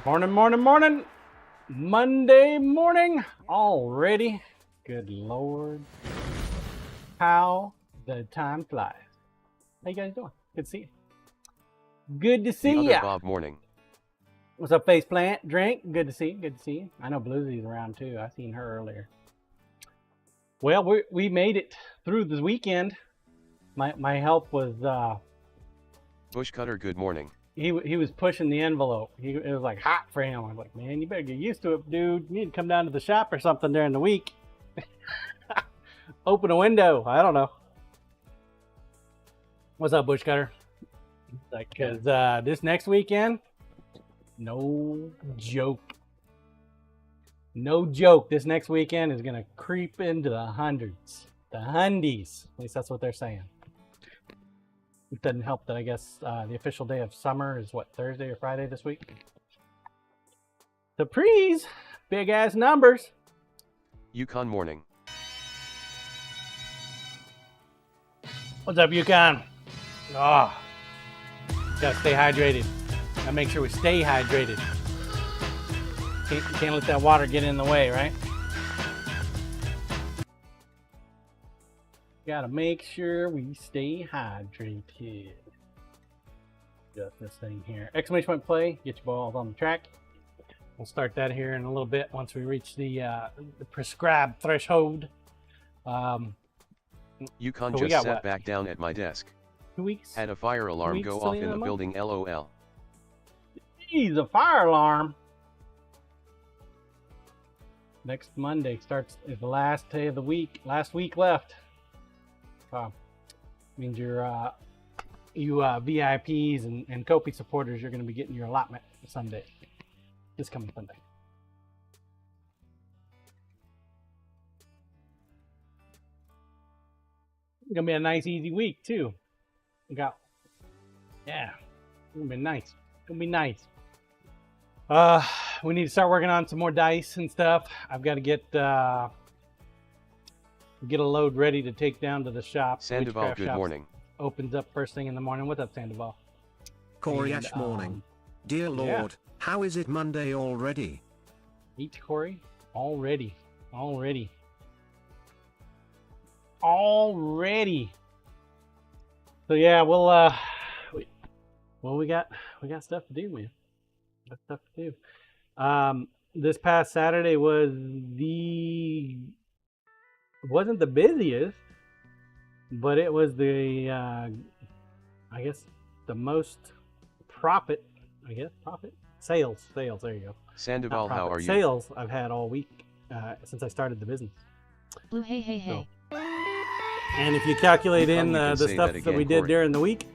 Morning, morning, morning. Monday morning already. Good Lord. How the time flies. How you guys doing? Good to see you. Good to see The ya. other Bob morning. What's up, Faceplant? Drink. Good to see you. Good to see you. I know Bluesy's around too. I seen her earlier. Well, we made it through the weekend. My help was Bushcutter good morning. he was pushing the envelope. It was like hot for him. I was like, man, you better get used to it, dude. You need to come down to the shop or something during the week. Open a window. I don't know. What's up, Bushcutter? Like, cause this next weekend, no joke. No joke. This next weekend is gonna creep into the hundreds, the hundies. At least that's what they're saying. It doesn't help that I guess the official day of summer is what, Thursday or Friday this week. The prees, big ass numbers. Yukon morning. What's up, Yukon? Oh, gotta stay hydrated. Gotta make sure we stay hydrated. Can't let that water get in the way, right? Gotta make sure we stay hydrated. Just this thing here. Exclamation point play. Get your balls on the track. We'll start that here in a little bit once we reach the prescribed threshold. Yukon so just sat back down at my desk. 2 weeks? Had a fire alarm go off in the month? building, LOL. Geez, a fire alarm. Next Monday is the last day of the week. Last week left. Means you VIPs and Kopi supporters, you're going to be getting your allotment Sunday. This coming Sunday. It's going to be a nice, easy week, too. Yeah. It's going to be nice. It's going to be nice. We need to start working on some more dice and stuff. I've got to get a load ready to take down to the shop. Sandoval, good morning. Opens up first thing in the morning. What's up, Sandoval? Corey Ash morning. Dear Lord, how is it Monday already? Eat Corey? Already. So yeah, we got stuff to do, man. Got stuff to do. This past Saturday wasn't the busiest, but it was the I guess the most profit. Sales. There you go. Sandoval, how are you? Sales I've had all week since I started the business. Blue, hey. So, and if you calculate in the stuff that we did during the week,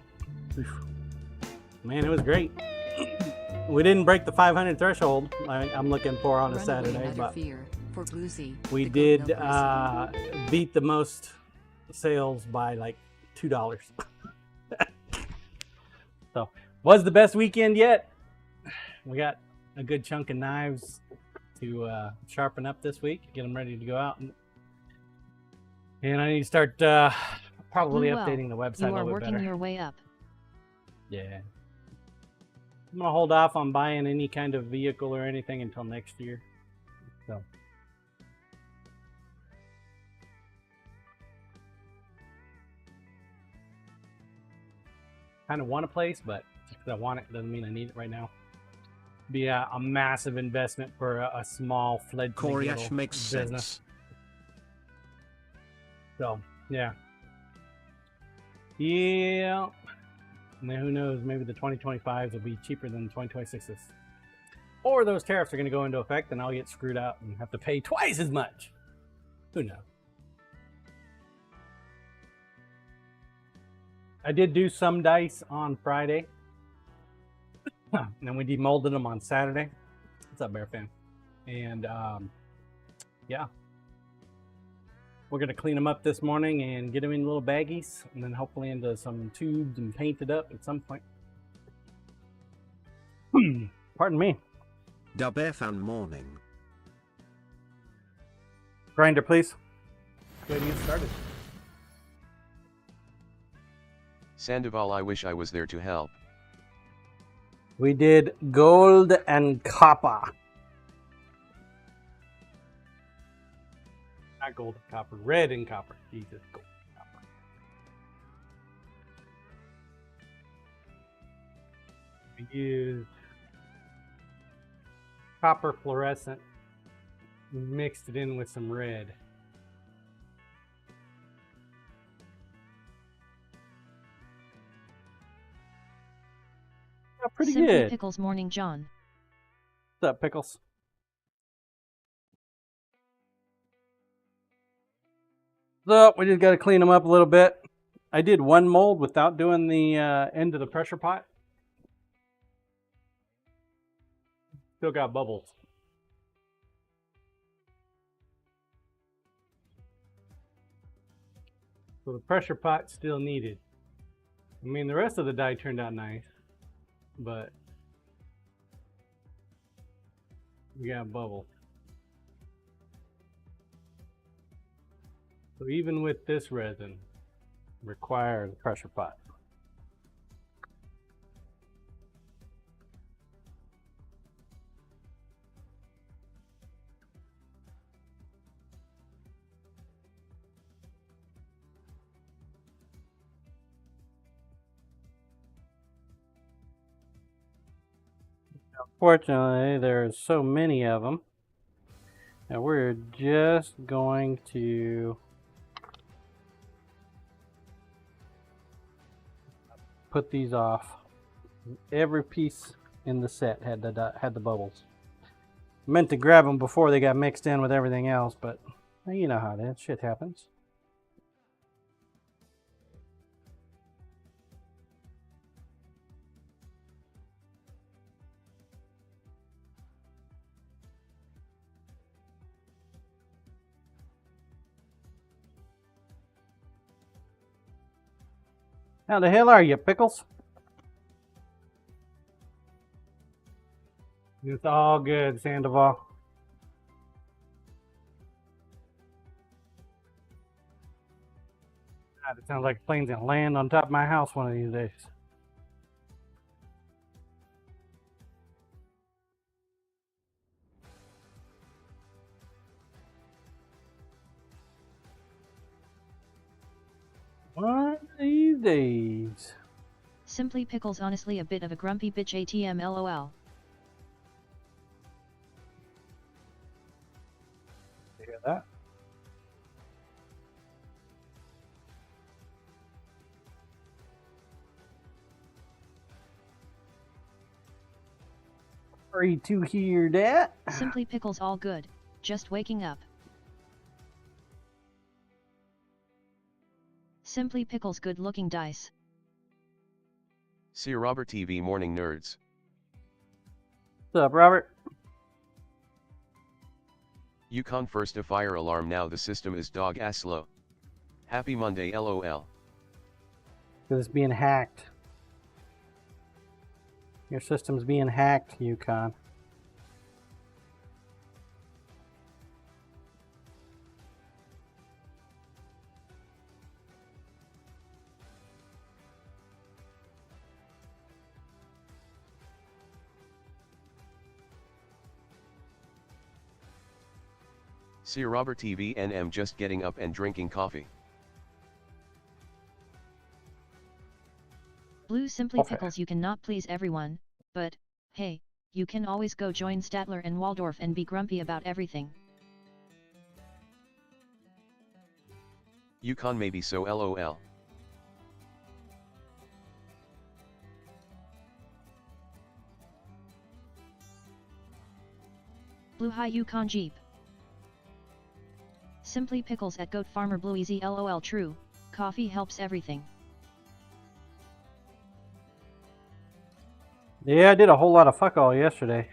man, it was great. We didn't break the 500 threshold I'm looking for on a Saturday, but we did beat the most sales by like $2. So, was the best weekend yet. We got a good chunk of knives to sharpen up this week, get them ready to go out. And I need to start probably updating the website a little bit better. You are working your way up. Yeah. I'm going to hold off on buying any kind of vehicle or anything until next year. So. Kind of want a place, but just because I want it doesn't mean I need it right now. Be a massive investment for a small fledgling Corey Ash makes business. Sense. So, yeah. Yeah. And then who knows, maybe the 2025s will be cheaper than the 2026s. Or those tariffs are going to go into effect and I'll get screwed out and have to pay twice as much. Who knows? I did do some dice on Friday. And then we demolded them on Saturday. What's up, Bear Fan? And yeah. We're going to clean them up this morning and get them in little baggies and then hopefully into some tubes and paint it up at some point. Pardon me. Da Bear Fan morning. Grinder, please. Go ahead and get started. Sandoval, I wish I was there to help. We did gold and copper. Not gold and copper, red and copper. Jesus, gold and copper. We used copper fluorescent, mixed it in with some red. Oh, pretty Simply good. Pickles morning, John. What's up, Pickles? So we just got to clean them up a little bit. I did one mold without doing the end of the pressure pot. Still got bubbles. So the pressure pot still needed. I mean, the rest of the die turned out nice, but we got bubbles. So even with this resin, requires a pressure pot. Unfortunately, there's so many of them, and we're just going to put these off. Every piece in the set had the bubbles. Meant to grab them before they got mixed in with everything else, but you know how that shit happens. How the hell are you, Pickles? It's all good, Sandoval. God, it sounds like a plane's gonna land on top of my house one of these days. One of these days. Simply Pickles honestly a bit of a grumpy bitch ATM LOL. You hear that? Sorry to hear that. Simply Pickles all good, just waking up. Simply Pickles good looking dice. See Robert TV Morning Nerds. What's up, Robert? Yukon first a fire alarm, now the system is dog ass slow. Happy Monday LOL. Because it's being hacked. Your system's being hacked, Yukon. See Robert TV NM just getting up and drinking coffee. Blue Simply Okay. Pickles you cannot please everyone, but, hey, you can always go join Statler and Waldorf and be grumpy about everything. Yukon maybe so LOL. Blue High Yukon Jeep. Simply Pickles at Goat Farmer Blue Easy LOL true, coffee helps everything. Yeah, I did a whole lot of fuck all yesterday.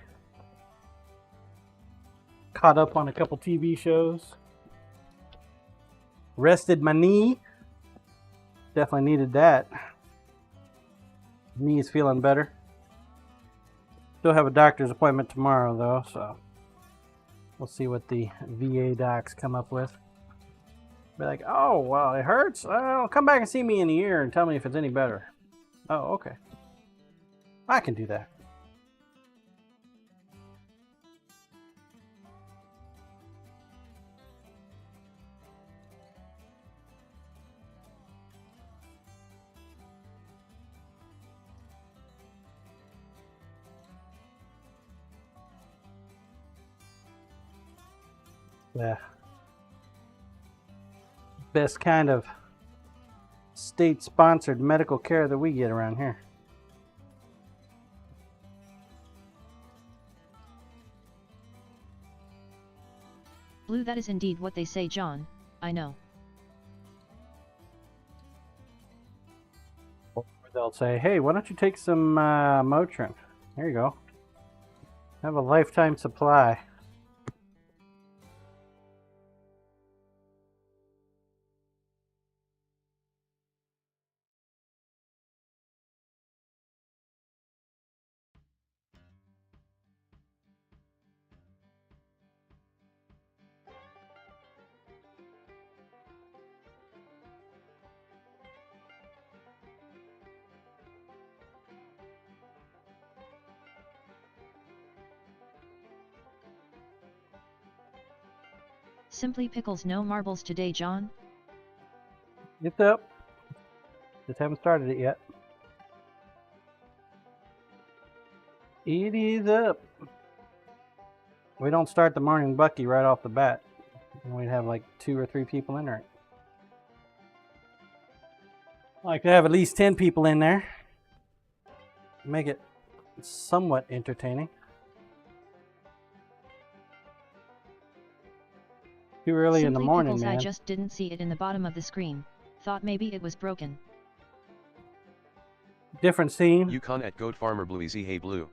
Caught up on a couple TV shows. Rested my knee. Definitely needed that. Knee is feeling better. Still have a doctor's appointment tomorrow though, so we'll see what the VA docs come up with. Be like, oh, well, it hurts? Well, come back and see me in a year and tell me if it's any better. Oh, okay. I can do that. Yeah. Best kind of state-sponsored medical care that we get around here. Blue that is indeed what they say John, I know. Or they'll say, hey, why don't you take some Motrin? There you go. Have a lifetime supply. Simply Pickles no marbles today John. It's up. Just haven't started it yet. It is up. We don't start the morning Bucky right off the bat. We'd have like 2 or 3 people in there. I like to have at least 10 people in there. Make it somewhat entertaining. Too early in the Simply morning, Pickles, man. I just didn't see it in the bottom of the screen. Thought maybe it was broken. Different scene. Yukon at Goat Farmer Blue Easy Hey Blue.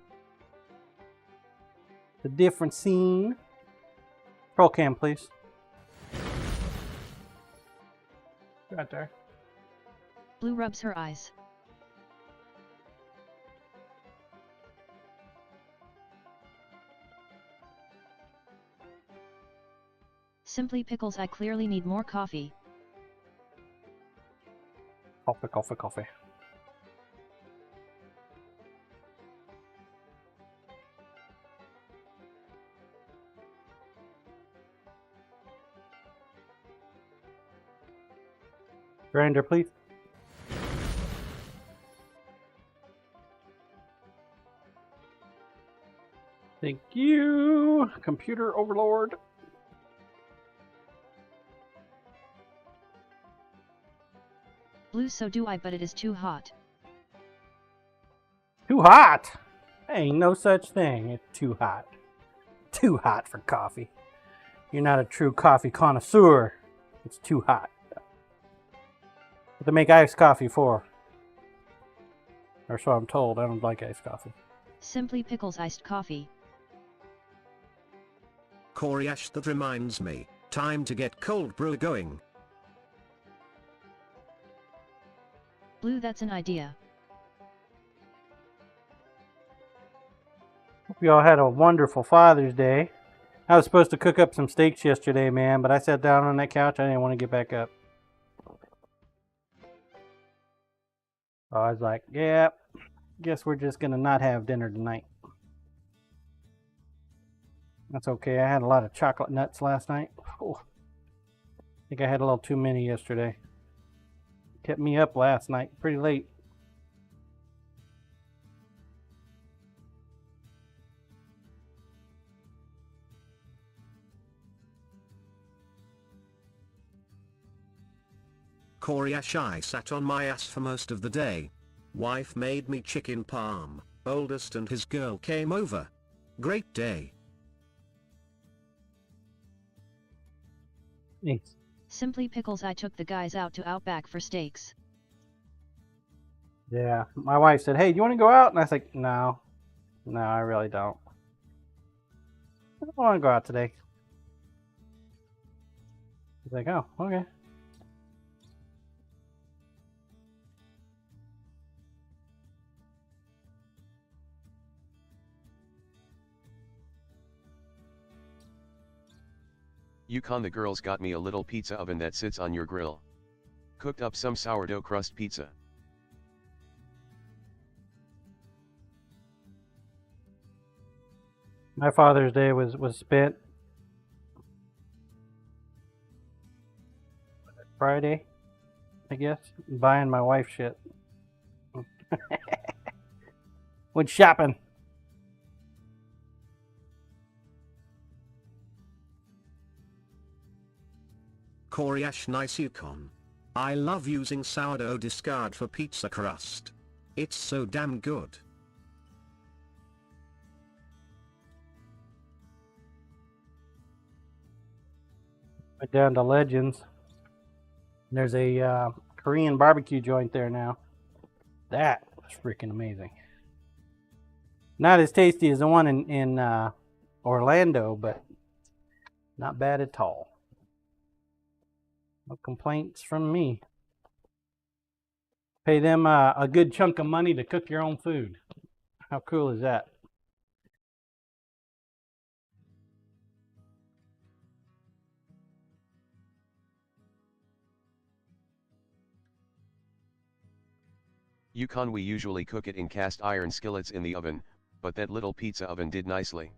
The different scene. Roll cam, please. Right there. Blue rubs her eyes. Simply Pickles, I clearly need more coffee. Coffee, coffee, coffee. Grinder, please. Thank you, computer overlord. Blue, so do I, but it is too hot. Too hot. Ain't no such thing. It's too hot. Too hot for coffee. You're not a true coffee connoisseur. It's too hot. What they make iced coffee for? Or so I'm told. I don't like iced coffee. Simply Pickles iced coffee. Coriash, that reminds me. Time to get cold brew going. Blue, that's an idea. Hope you all had a wonderful Father's Day. I was supposed to cook up some steaks yesterday, man, but I sat down on that couch. I didn't want to get back up. So I was like, yeah, guess we're just going to not have dinner tonight. That's okay. I had a lot of chocolate nuts last night. Oh, I think I had a little too many yesterday. Kept me up last night pretty late. Coriash, I sat on my ass for most of the day. Wife made me chicken parm. Oldest and his girl came over. Great day. Thanks. Simply Pickles, I took the guys out to Outback for steaks. Yeah, my wife said, hey, do you want to go out? And I was like, no, I really don't. I don't want to go out today. She's like, oh, okay. Yukon, the girls got me a little pizza oven that sits on your grill. Cooked up some sourdough crust pizza. My Father's Day was spent Friday, I guess, buying my wife shit. Went shopping. Coriash, nice Yukon. I love using sourdough discard for pizza crust. It's so damn good. Went down to Legends. There's a Korean barbecue joint there now. That was freaking amazing. Not as tasty as the one in Orlando, but not bad at all. No complaints from me. Pay them a good chunk of money to cook your own food. How cool is that? Yukon, we usually cook it in cast iron skillets in the oven, but that little pizza oven did nicely.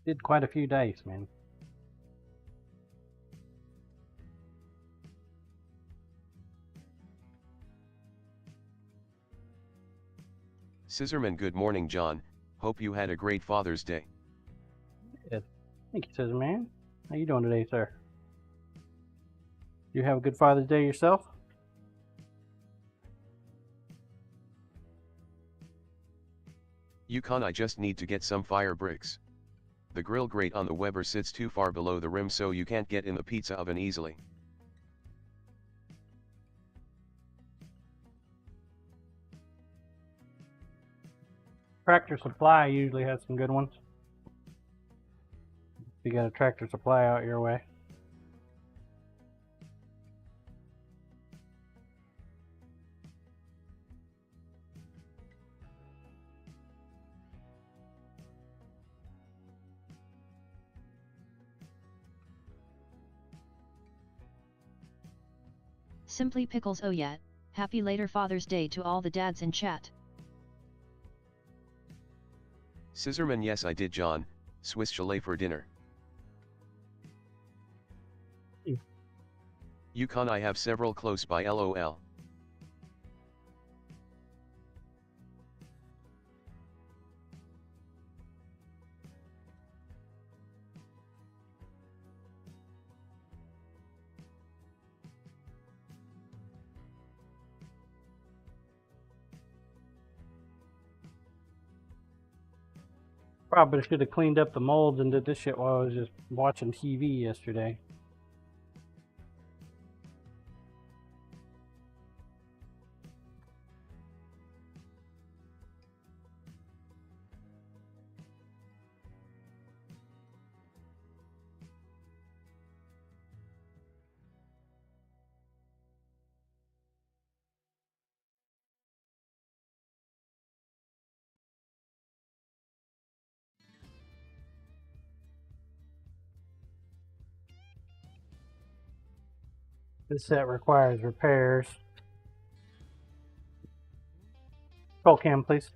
Did quite a few dice, man. Scissorman, good morning, John. Hope you had a great Father's Day. Yes. Thank you, Scissor Man. How you doing today, sir? You have a good Father's Day yourself? Yukon, I just need to get some fire bricks. The grill grate on the Weber sits too far below the rim, so you can't get in the pizza oven easily. Tractor Supply usually has some good ones. If you got a Tractor Supply out your way. Simply Pickles. Oh yeah, happy later Father's Day to all the dads in chat. Scissorman, yes I did, John. Swiss chalet for dinner. Yukon, I have several close by, lol. Probably should have cleaned up the molds and did this shit while I was just watching TV yesterday. This set requires repairs. Roll cam, please.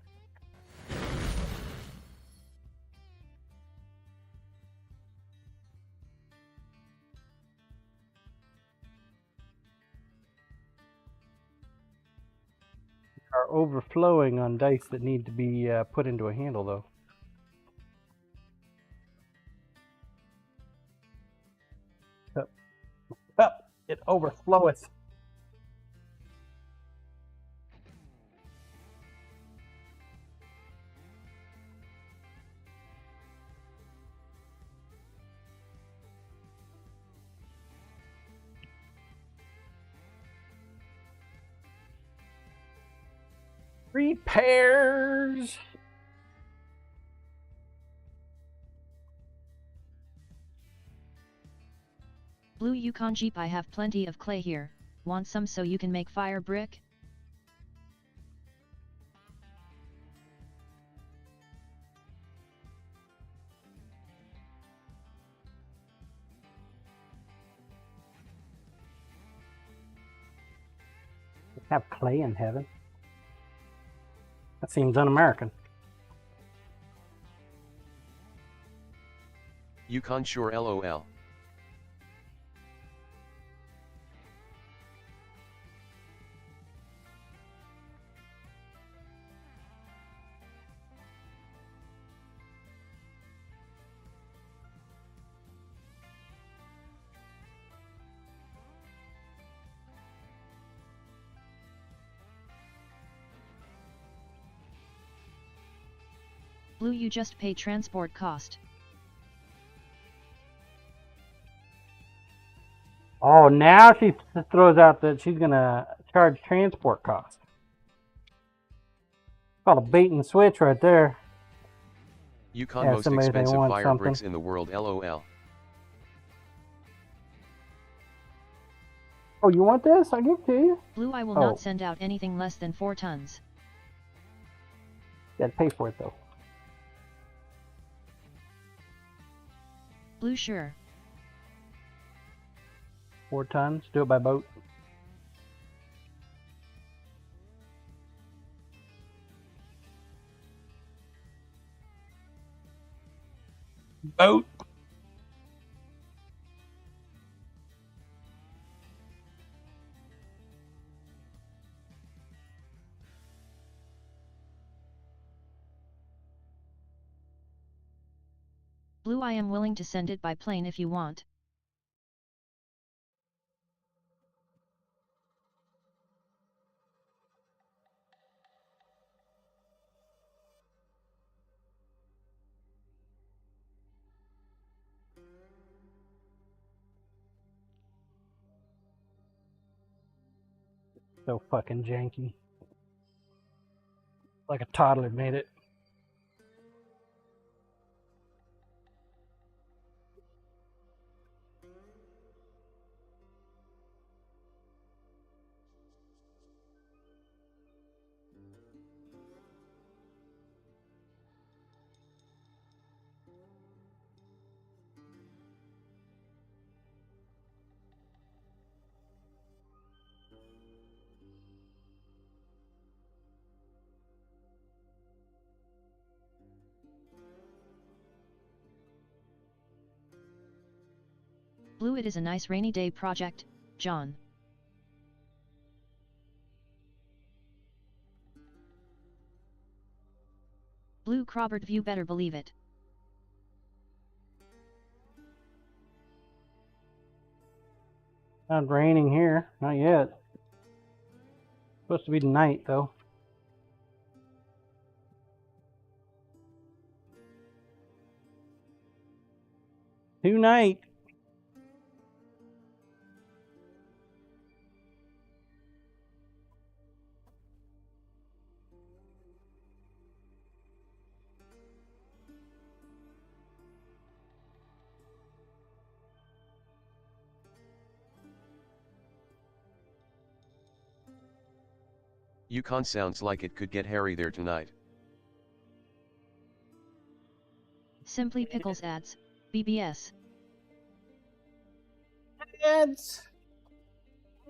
Are overflowing on dice that need to be put into a handle, though. Up, it overfloweth. Repairs. Blue Yukon Jeep, I have plenty of clay here, want some so you can make fire brick? Have clay in heaven? That seems un-American. Yukon, sure, lol. Blue, you just pay transport cost. Oh, now she throws out that she's gonna charge transport costs. Called a bait and switch right there. Yukon, Yeah, most somebody they expensive want fire something. bricks in the world, lol. Oh, you want this? I'll give it to you. Blue, I will Oh. not send out anything less than 4 tons. You gotta pay for it though. Blue, sure. 4 tons. Do it by boat. boat. Blue, I am willing to send it by plane if you want. So fucking janky. Like a toddler made it. Blue, it is a nice rainy day project, John. Blue, Robert view, better believe it. Not raining here, not yet. Supposed to be tonight though. Tonight. Yukon sounds like it could get hairy there tonight. Simply Pickles ads, BBS. Ads.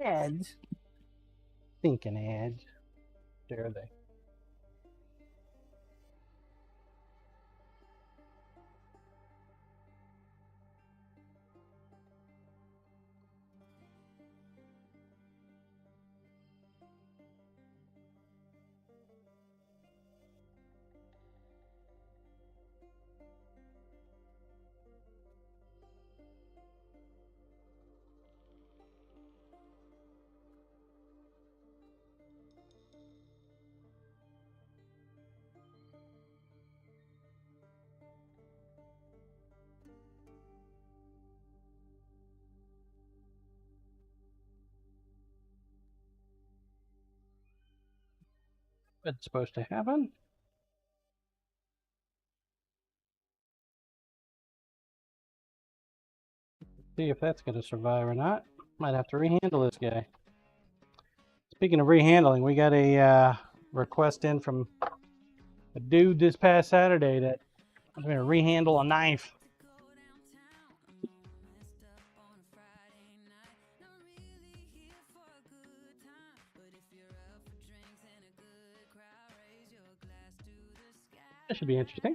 Ads. Thinking ads. Dare they? What's supposed to happen? See if that's going to survive or not. Might have to rehandle this guy. Speaking of rehandling, we got a request in from a dude this past Saturday that I'm going to rehandle a knife. That should be interesting.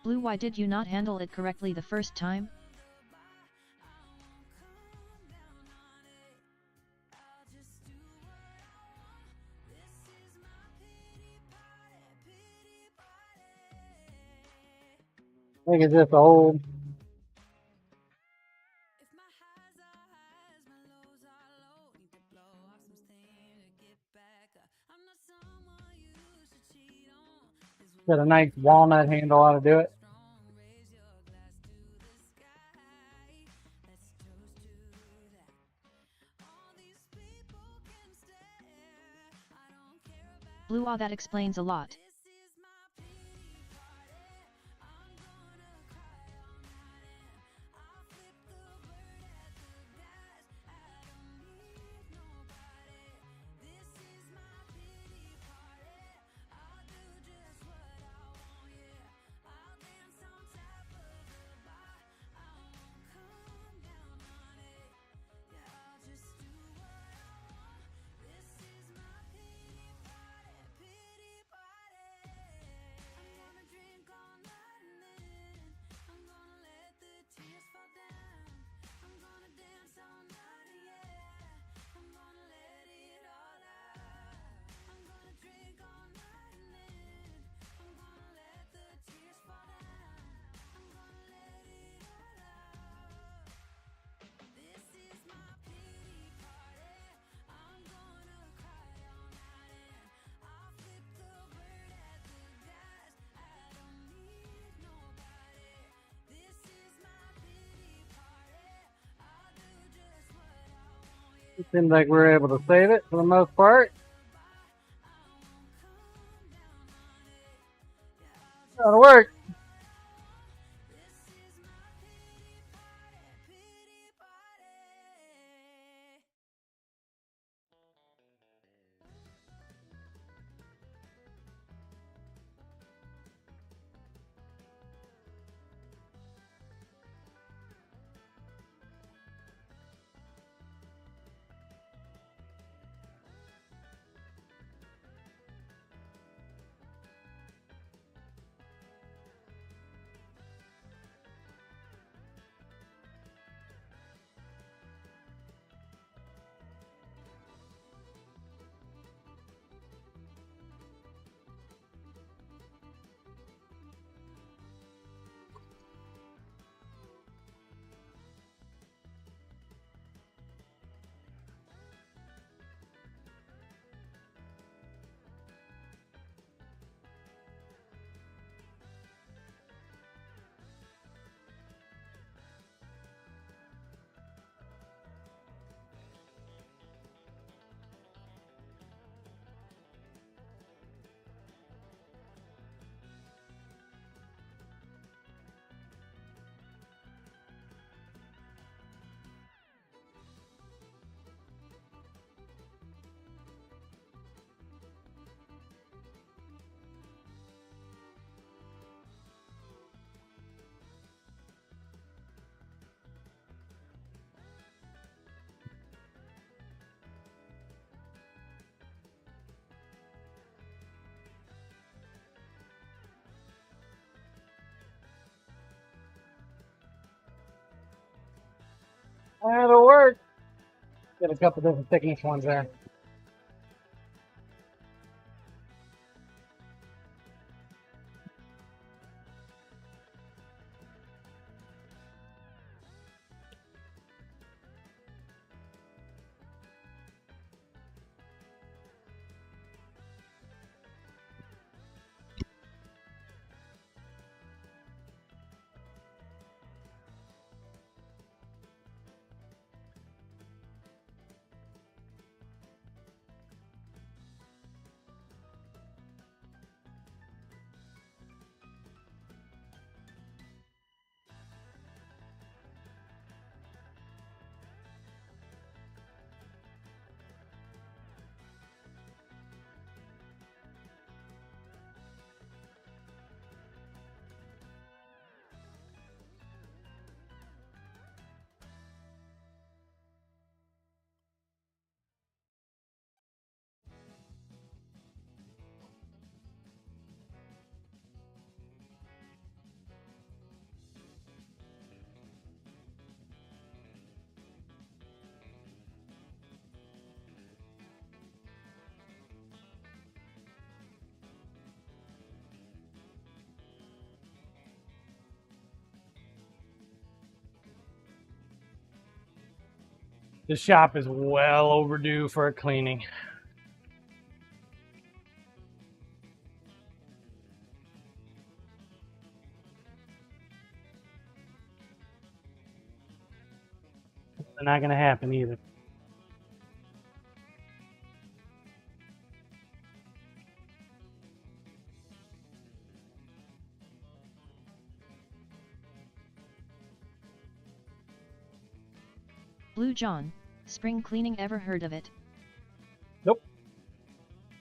Blue, why did you not handle it correctly the first time? I think it's just old. Got a nice walnut handle how to do it. Blue, ah, that explains a lot. Seems like we were able to save it for the most part. That'll work. That'll work. Get a couple different thickness ones there. This shop is well overdue for a cleaning. It's not going to happen either. Blue John, spring cleaning, ever heard of it? Nope.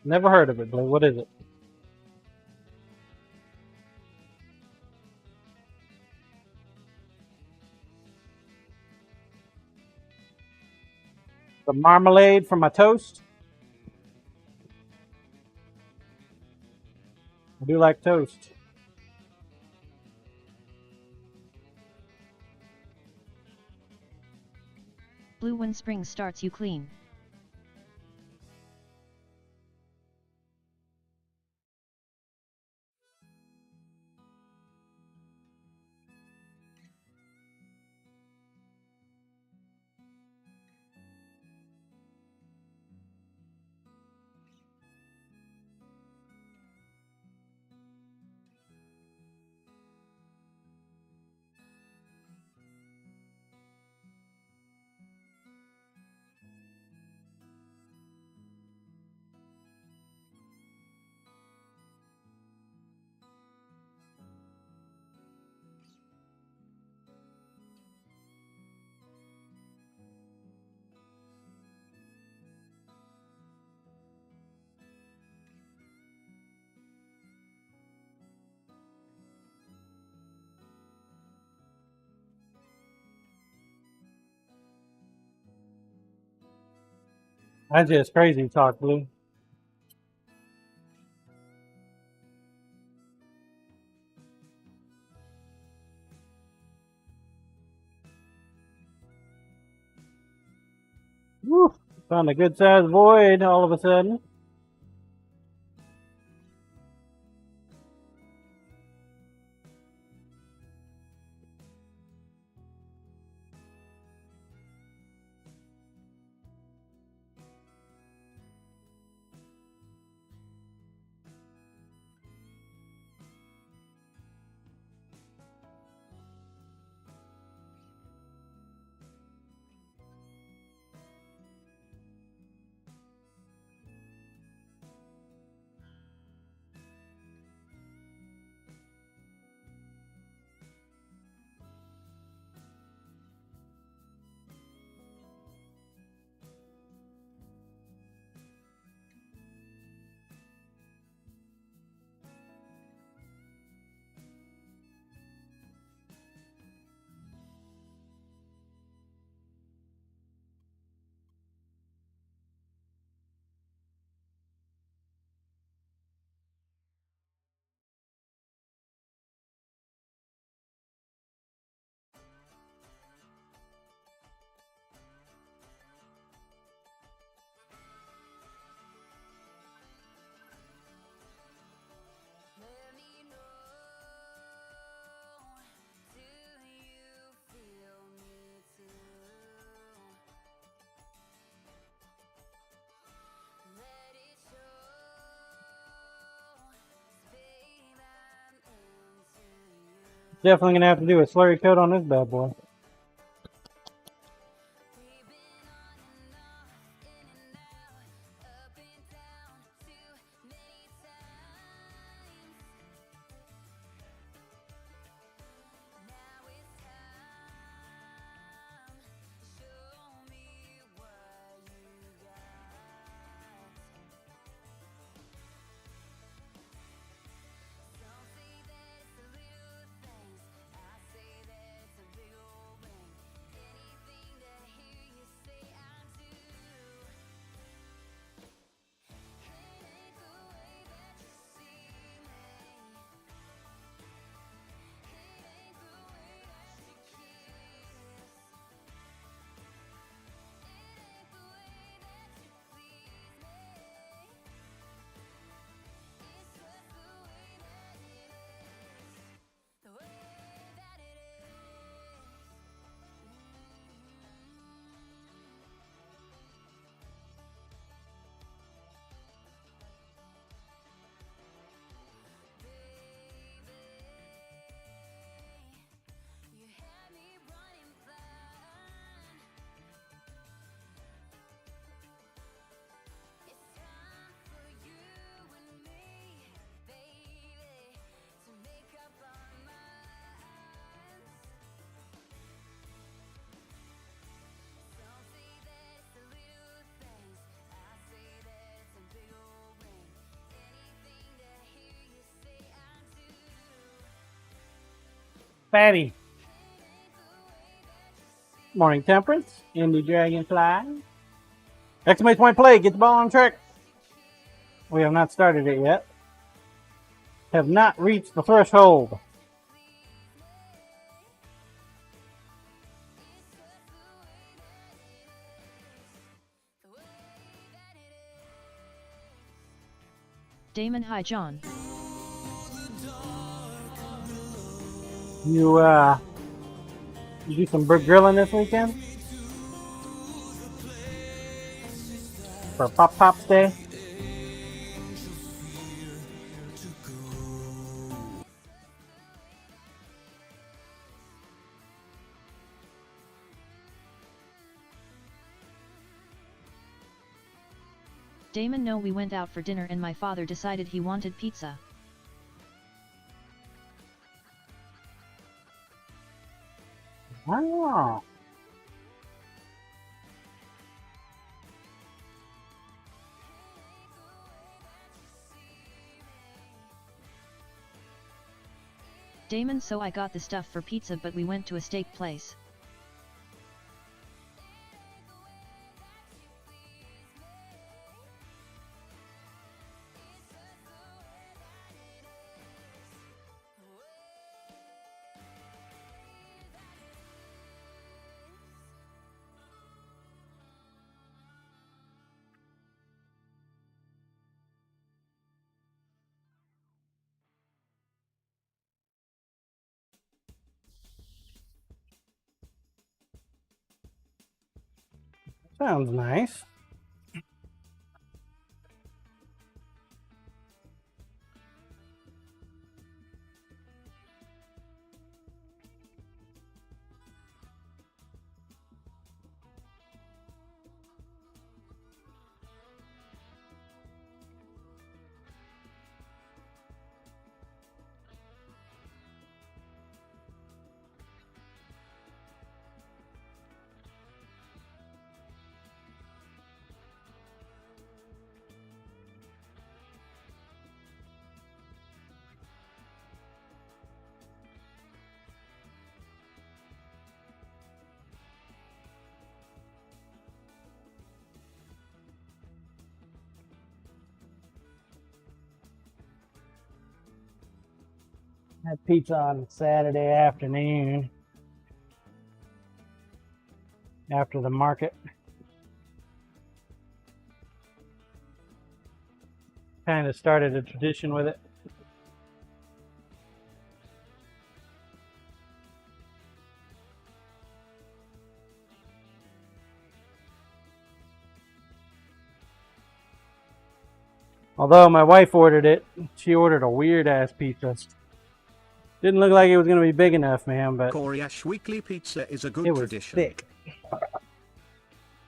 Never heard of it, but what is it? The marmalade for my toast. I do like toast. Blue, when spring starts you clean. That's just crazy talk, Blue. Woo! Found a good sized void all of a sudden. Definitely gonna have to do a slurry coat on this bad boy. Fatty. Morning Temperance. Indie Dragonfly. Exclamation point play. Get the ball on track. We have not started it yet. Have not reached the threshold. Damon, hi John. You do some grilling this weekend? For Pop Pop's Day? Damon, no, we went out for dinner and my father decided he wanted pizza. Oh. Damon, so I got the stuff for pizza but we went to a steak place. Sounds nice. Had pizza on Saturday afternoon after the market. Kind of started a tradition with it. Although my wife ordered it, she ordered a weird ass pizza. Didn't look like it was going to be big enough, man, but Corey Ash weekly pizza is a good it was tradition. thick.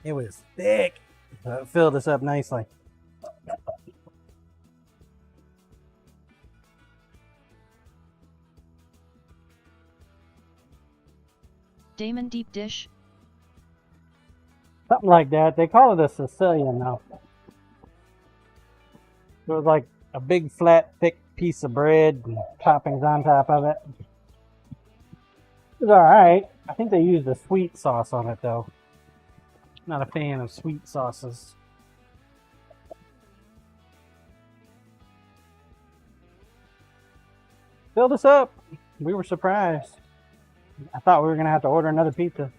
It was thick. So it filled us up nicely. Damon deep dish. Something like that. They call it a Sicilian now. It was like a big, flat, thick piece of bread and toppings on top of it. It was alright. I think they used a sweet sauce on it, though. Not a fan of sweet sauces. Filled us up. We were surprised. I thought we were going to have to order another pizza.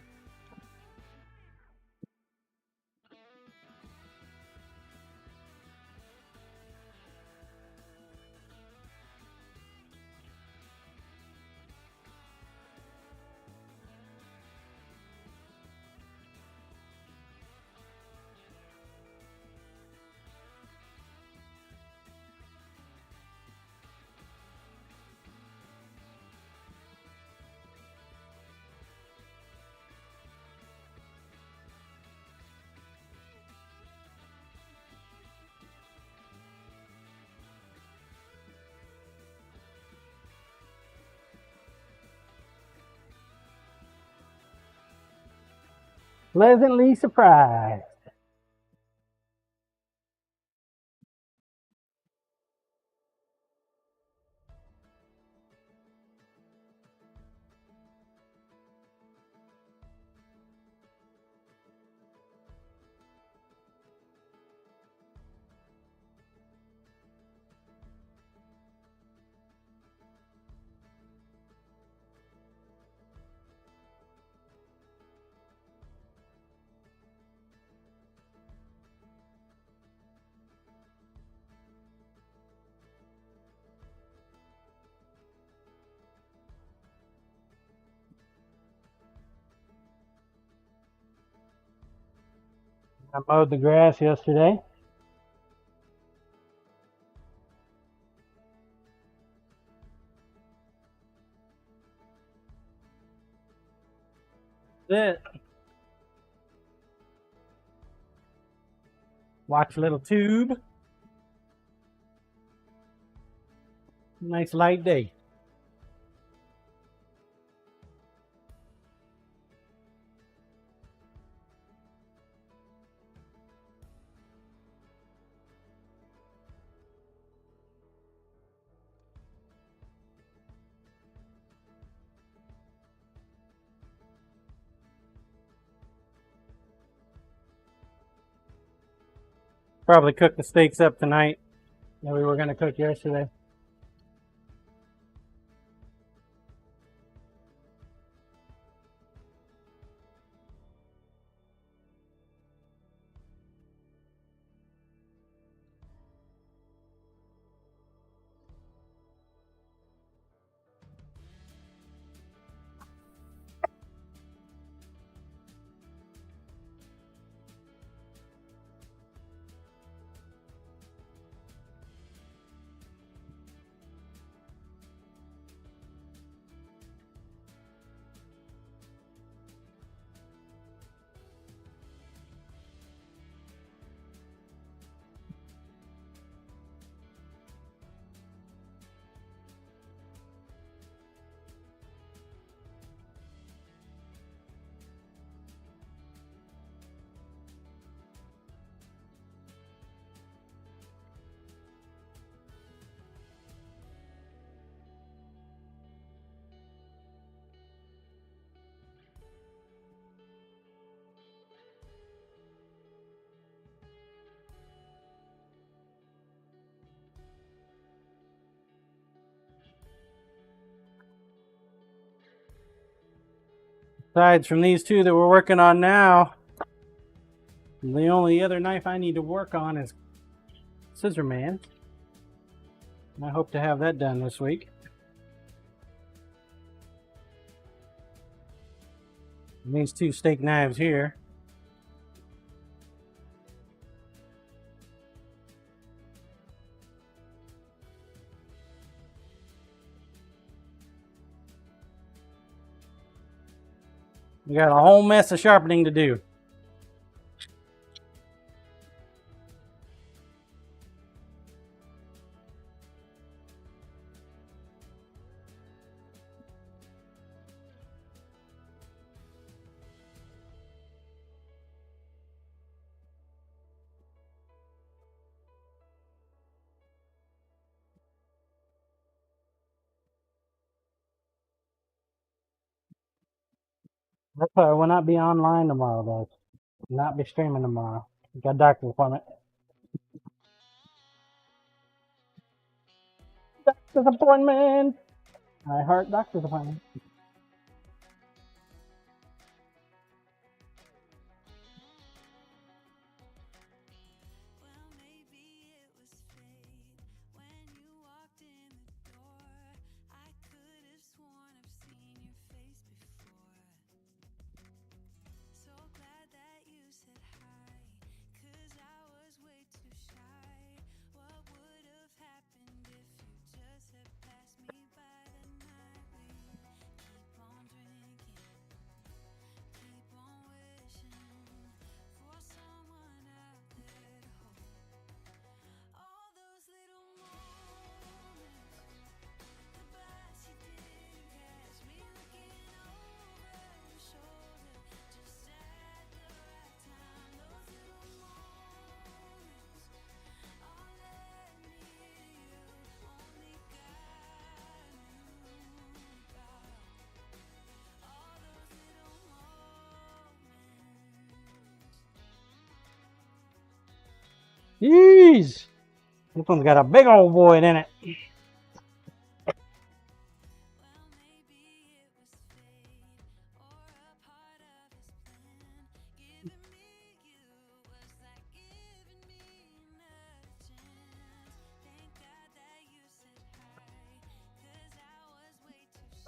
Pleasantly surprised. I mowed the grass yesterday. That's it. Watch a little tube. Nice light day. Probably cook the steaks up tonight that we were going to cook yesterday. Aside from these two that we're working on now, the only other knife I need to work on is Scissor Man. I hope to have that done this week. And these two steak knives here. We got a whole mess of sharpening to do. That's why I will not be online tomorrow, though. Not be streaming tomorrow. Got a doctor's appointment. Doctor's appointment! I heart doctor's appointment. Jeez! This one's got a big old void in it.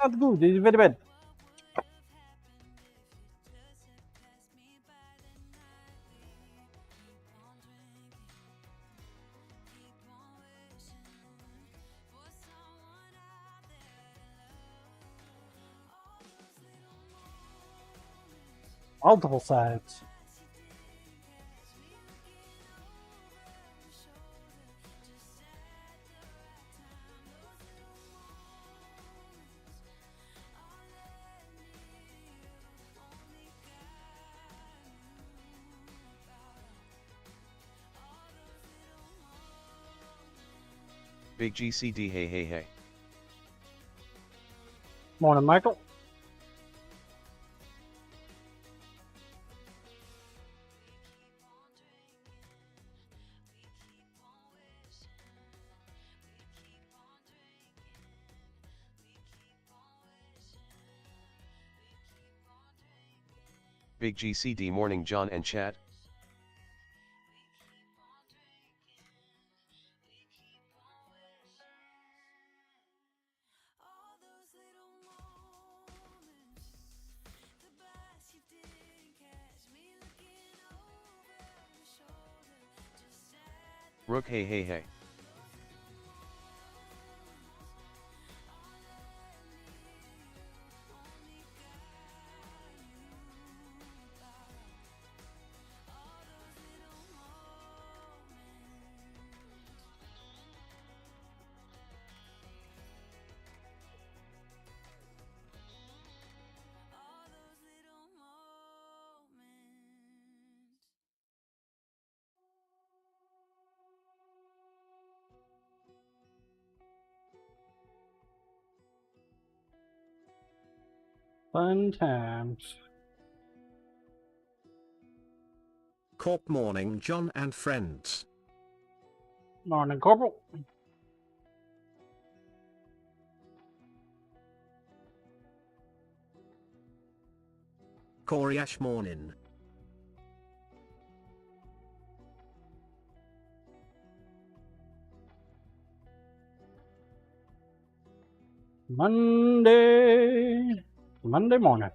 That's good. This is very bad. Multiple sides. Big GCD, hey hey hey. Morning, Michael. Big GCD morning John and chat. Rook hey hey hey. Fun times. Corp morning John and friends. Morning, Corporal. Koryash morning. Monday morning.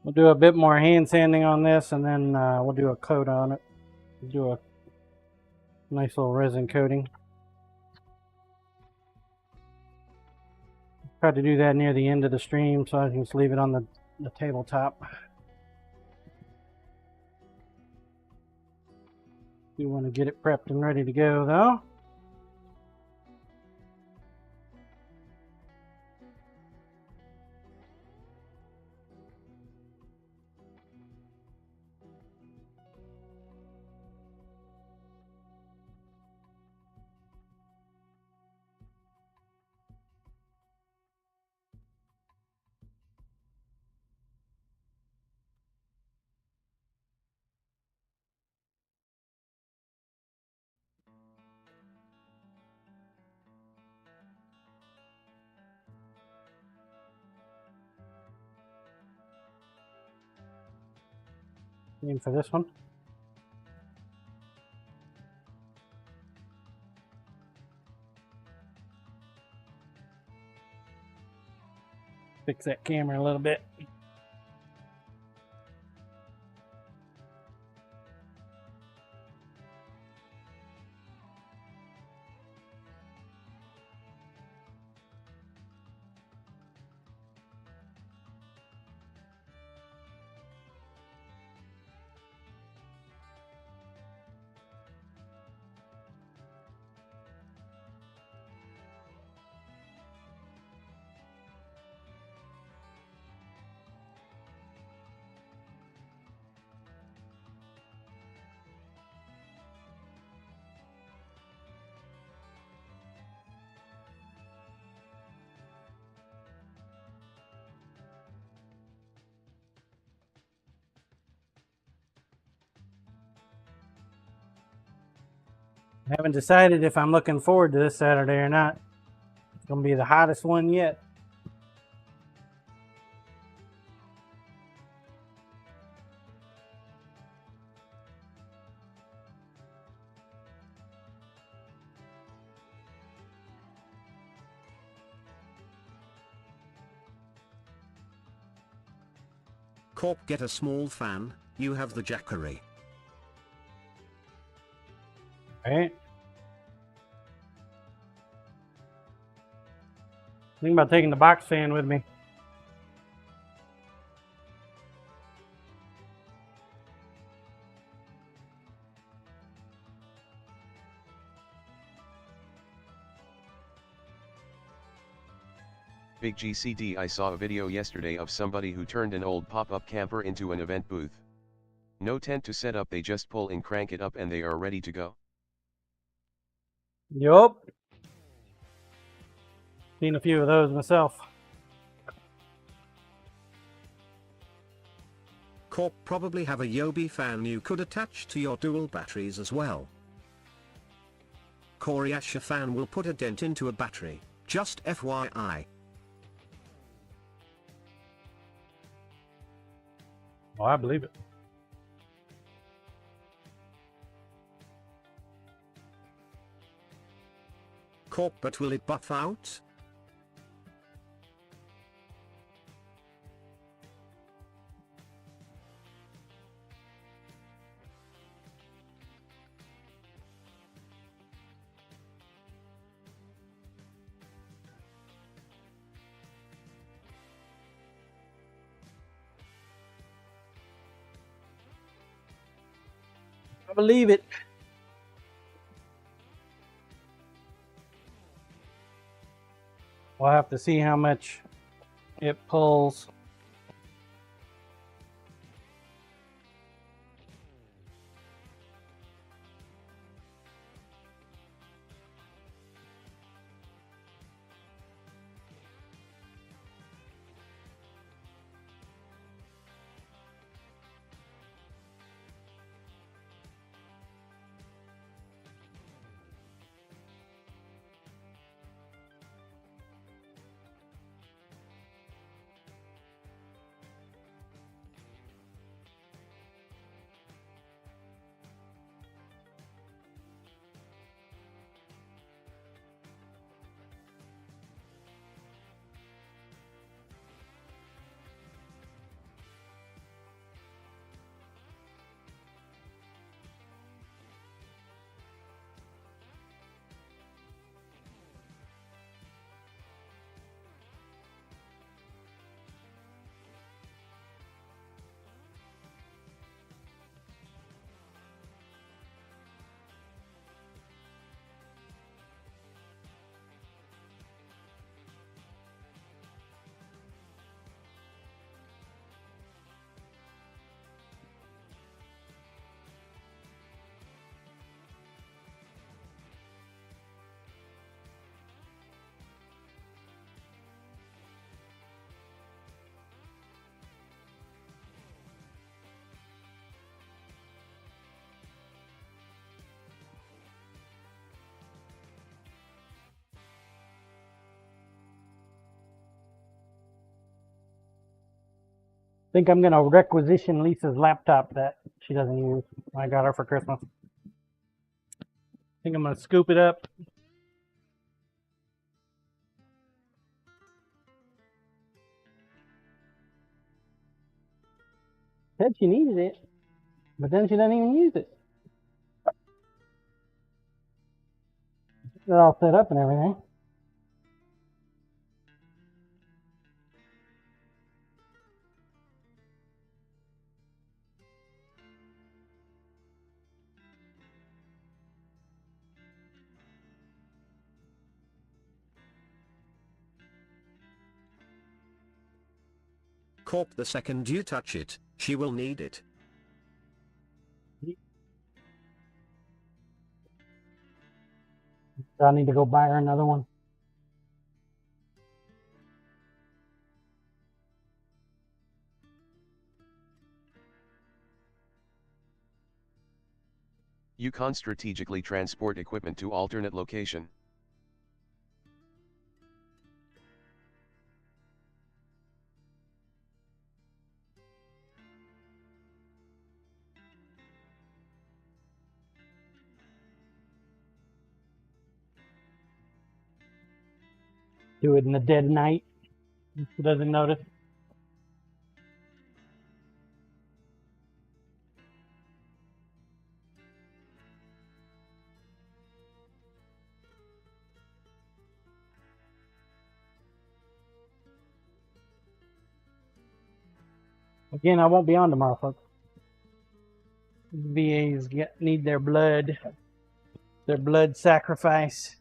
We'll do a bit more hand sanding on this, and then we'll do a coat on it. We'll do a nice little resin coating. Try to do that near the end of the stream, so I can just leave it on the tabletop. You want to get it prepped and ready to go, though. Same for this one. Fix that camera a little bit. I haven't decided if I'm looking forward to this Saturday or not. It's going to be the hottest one yet. Corp, get a small fan, you have the jackery. Right? Think about taking the box fan with me. Big GCD, I saw a video yesterday of somebody who turned an old pop-up camper into an event booth. No tent to set up, they just pull and crank it up and they are ready to go. Yup. Seen a few of those myself. Corp probably have a Yobi fan you could attach to your dual batteries as well. Koryash fan will put a dent into a battery, just FYI. Oh, I believe it. Corp, but will it buff out? I believe it. We'll have to see how much it pulls. Think I'm gonna requisition Lisa's laptop that she doesn't use. I got her for Christmas. Think I'm gonna scoop it up. Said she needed it, but then she doesn't even use it. It's all set up and everything. Corp, the second you touch it, she will need it. So I need to go buy her another one. You can strategically transport equipment to alternate location. Do it in the dead of night. She doesn't notice. Again, I won't be on tomorrow, folks. VAs need their blood sacrifice.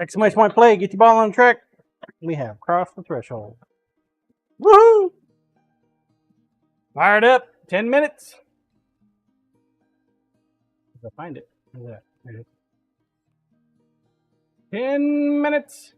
Exclamation point play. Get your ball on track. We have crossed the threshold. Woohoo! Fired up. 10 minutes. If I find it. Where's that? There it is. 10 minutes.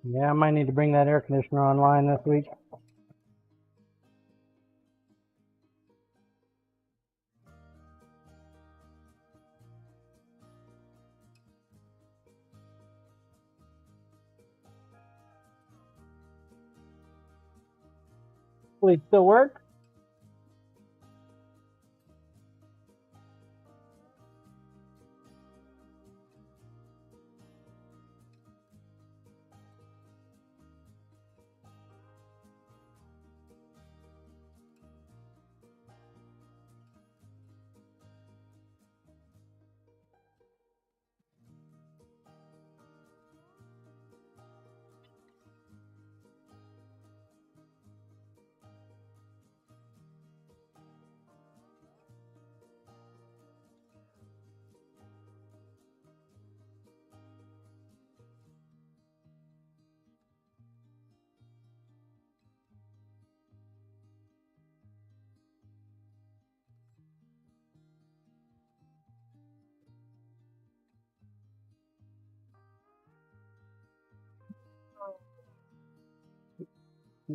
Yeah, I might need to bring that air conditioner online this week. Will it still work?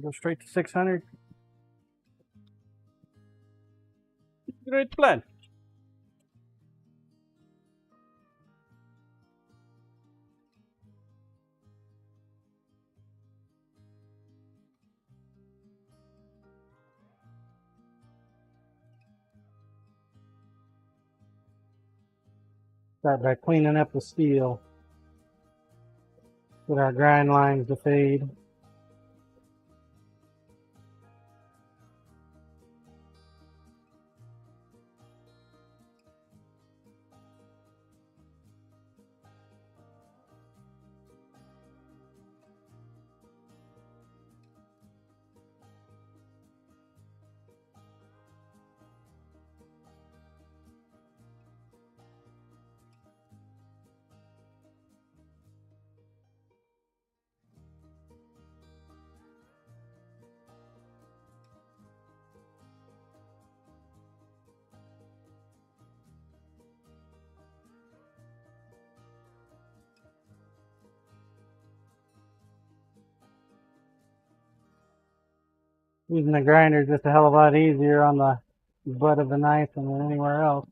Go straight to 600. Great plan. Start by cleaning up the steel. Get our grind lines to fade. Using the grinder is just a hell of a lot easier on the butt of the knife than anywhere else.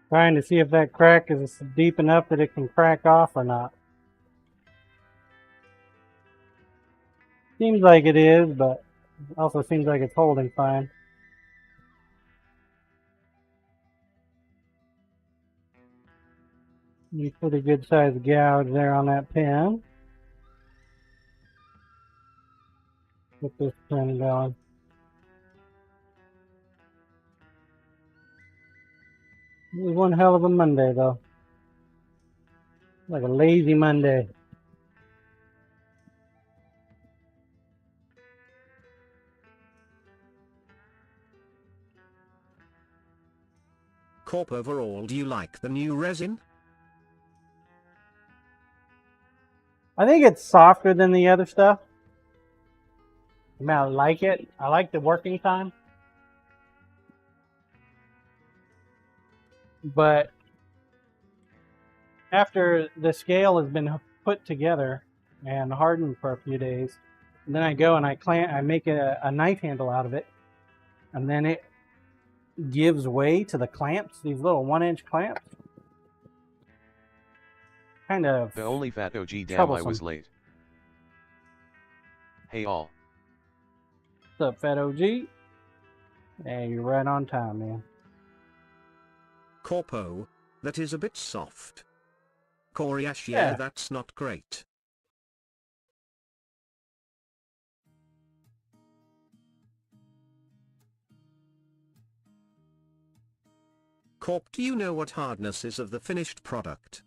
Trying to see if that crack is deep enough that it can crack off or not. Seems like it is, but also seems like it's holding fine. You put a good sized gouge there on that pin. Get this pin going. It was one hell of a Monday, though. Like a lazy Monday. Corp, overall, do you like the new resin? I think it's softer than the other stuff. I mean, I like it. I like the working time. But after the scale has been put together and hardened for a few days, then I go and I make a knife handle out of it, and then it gives way to the clamps, these little 1-inch clamps. Kind of The only fat OG, damn, I troublesome. was late. Hey all. What's up, Fat OG? Hey, you're right on time, man. Corpo, that is a bit soft. Coriash, Yeah. that's not great. Corp, do you know what hardness is of the finished product?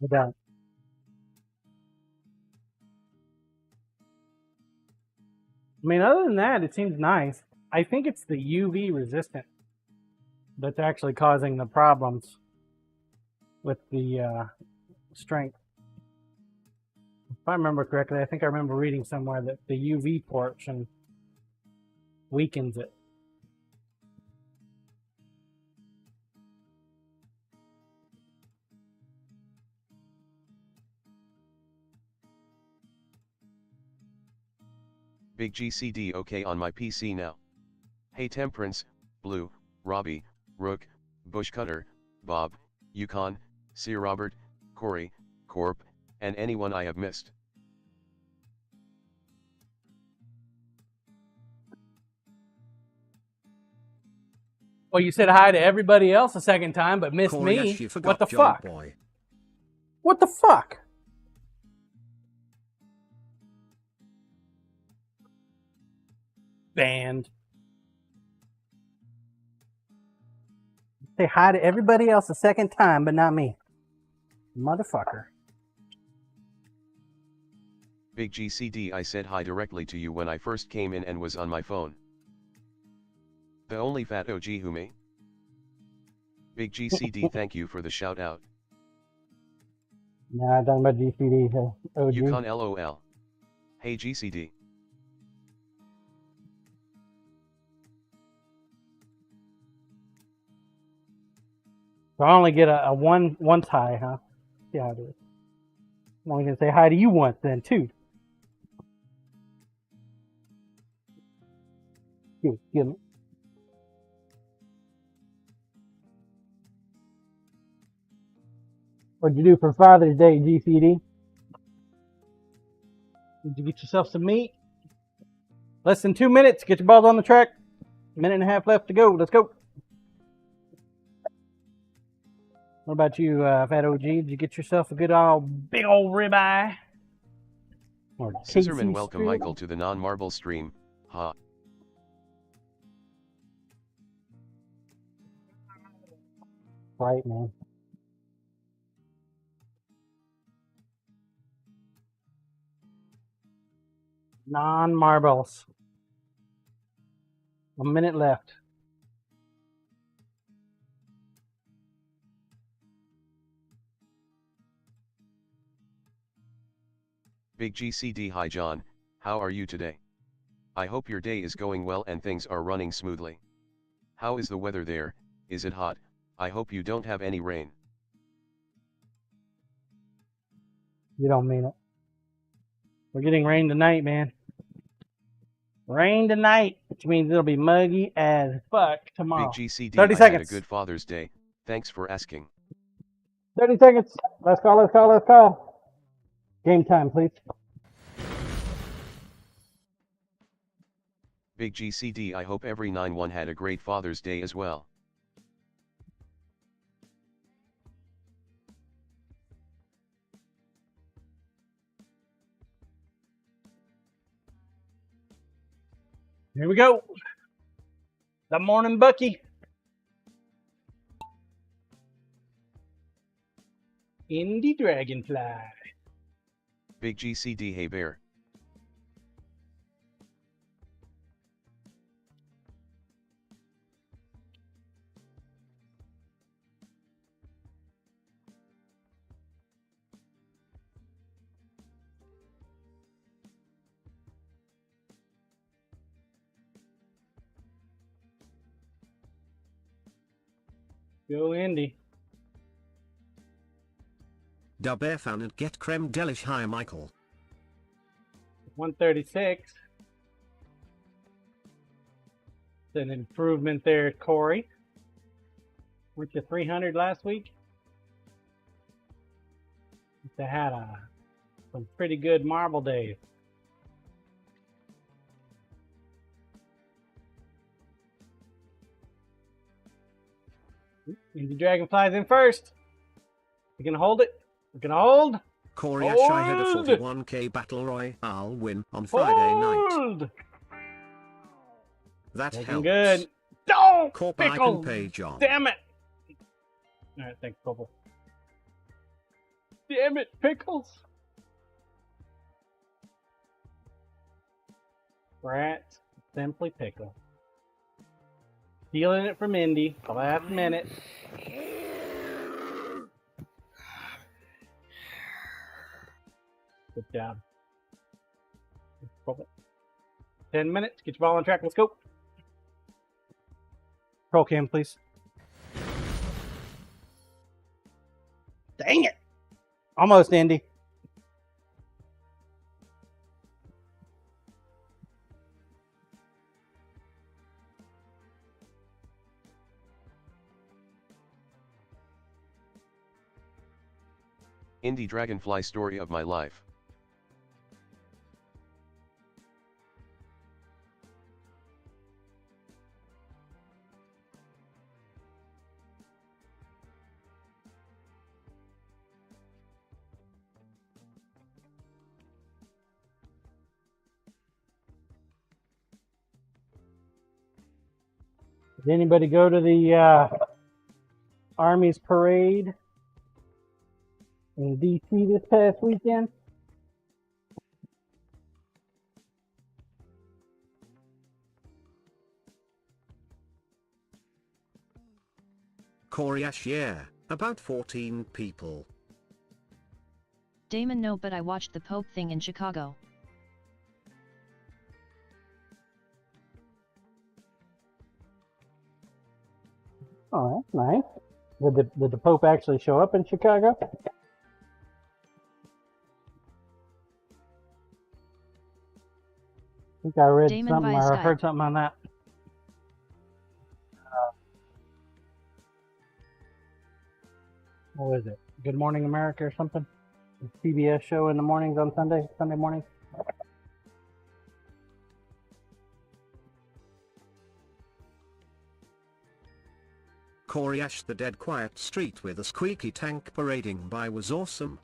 I don't. I mean, other than that, it seems nice. I think it's the UV resistant that's actually causing the problems with the strength. If I remember correctly, I think I remember reading somewhere that the UV portion weakens it. Big GCD okay on my PC now. Hey Temperance, Blue, Robbie, Rook, Bushcutter, Bob, Yukon, Sir Robert, Corey, Corp, and anyone I have missed. Well, you said hi to everybody else a second time, but missed Coriash, me. you forgot What the Johnny fuck? Boy. What the fuck? Banned. Say hi to everybody else a second time, but not me. Motherfucker. Big GCD, I said hi directly to you when I first came in and was on my phone. The only fat OG who me? Big GCD, thank you for the shout out. Nah, I'm talking about GCD. OG. Yukon LOL. Hey GCD. So I only get a once hi, huh? Yeah, I do. I'm only gonna say hi to you once then, too. Give me. What'd you do for Father's Day, GCD? Did you get yourself some meat? Less than 2 minutes. Get your balls on the track. Minute and a half left to go. Let's go. What about you, Fat OG? Did you get yourself a good big old ribeye? Or Scissorman, KC welcome strip? Michael to the non-marble stream, ha. Right, man. Non-marbles. 1 minute left. Big GCD, hi John, how are you today? I hope your day is going well and things are running smoothly. How is the weather there? Is it hot? I hope you don't have any rain. You don't mean it. We're getting rain tonight, man. Rain tonight, which means it'll be muggy as fuck tomorrow. Big GCD, 30 I seconds. had a good Father's Day, thanks for asking. 30 seconds. Let's call. Game time, please. Big GCD, I hope every 9-1 had a great Father's Day as well. Here we go. The morning Bucky. Indie Dragonfly. Big GCD Hey Bear. Go Indy. Da Bear fan and get creme delish. Hi Michael. 136. It's an improvement there, Corey. Went to 300 last week. They had some pretty good marble days. Indie Dragonfly's in first. We can hold it. We can hold. Corey Ash, I had a Hold! 41k battle royale win on Friday night. Hold. That Looking helps. good. Don't Corp I can pickle. pay John. Damn it. All right, thanks, Bubble. Damn it, Pickles. Brat, simply Pickle. Stealing it from Indy, the last minute. Good job. Bubble. 10 minutes, get your ball on track, let's go. Roll cam, please. Dang it. Almost, Indy. Indie Dragonfly story of my life. Did anybody go to the Army's parade in D.C. this past weekend? Corey Ash, yeah, about 14 people. Damon, no, but I watched the Pope thing in Chicago. Oh, that's nice. Did the Pope actually show up in Chicago? I think I read Damon something via or Skype. heard something on that. What was it? Good Morning America or something? A CBS show in the mornings on Sunday mornings. Corey Ash, the dead quiet street with a squeaky tank parading by was awesome.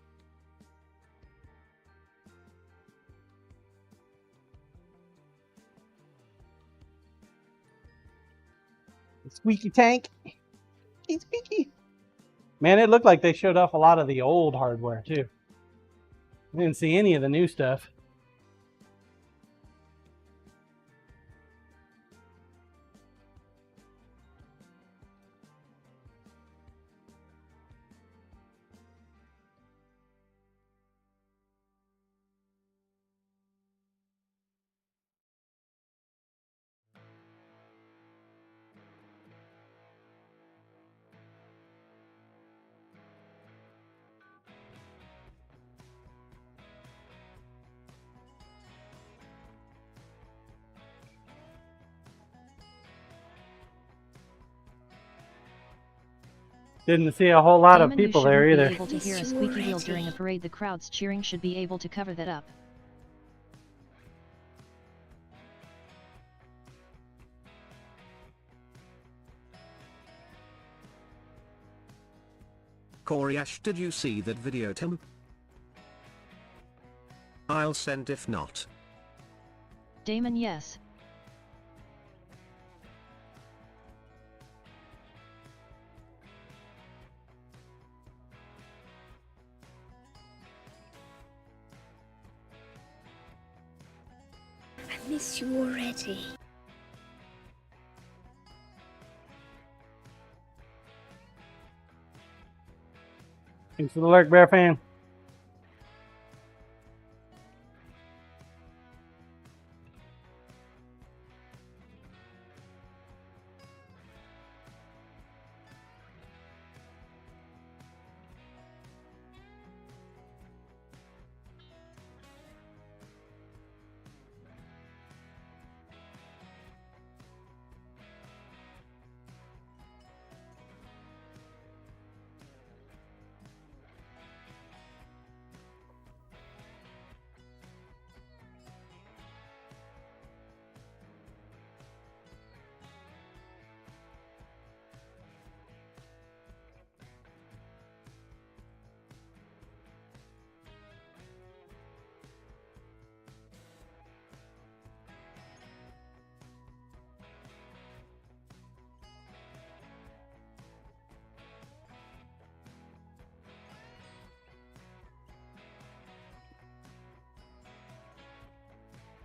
Squeaky tank. He's squeaky. Man, it looked like they showed off a lot of the old hardware too. I didn't see any of the new stuff. Didn't see a whole lot of Damon, people you there shouldn't either. be able to hear a squeaky wheel during a parade. The crowds cheering should be able to cover that up. Corey Ash, did you see that video, Tim? I'll send if not. Damon, yes. miss you already. Thanks for the lurk, Bear fan.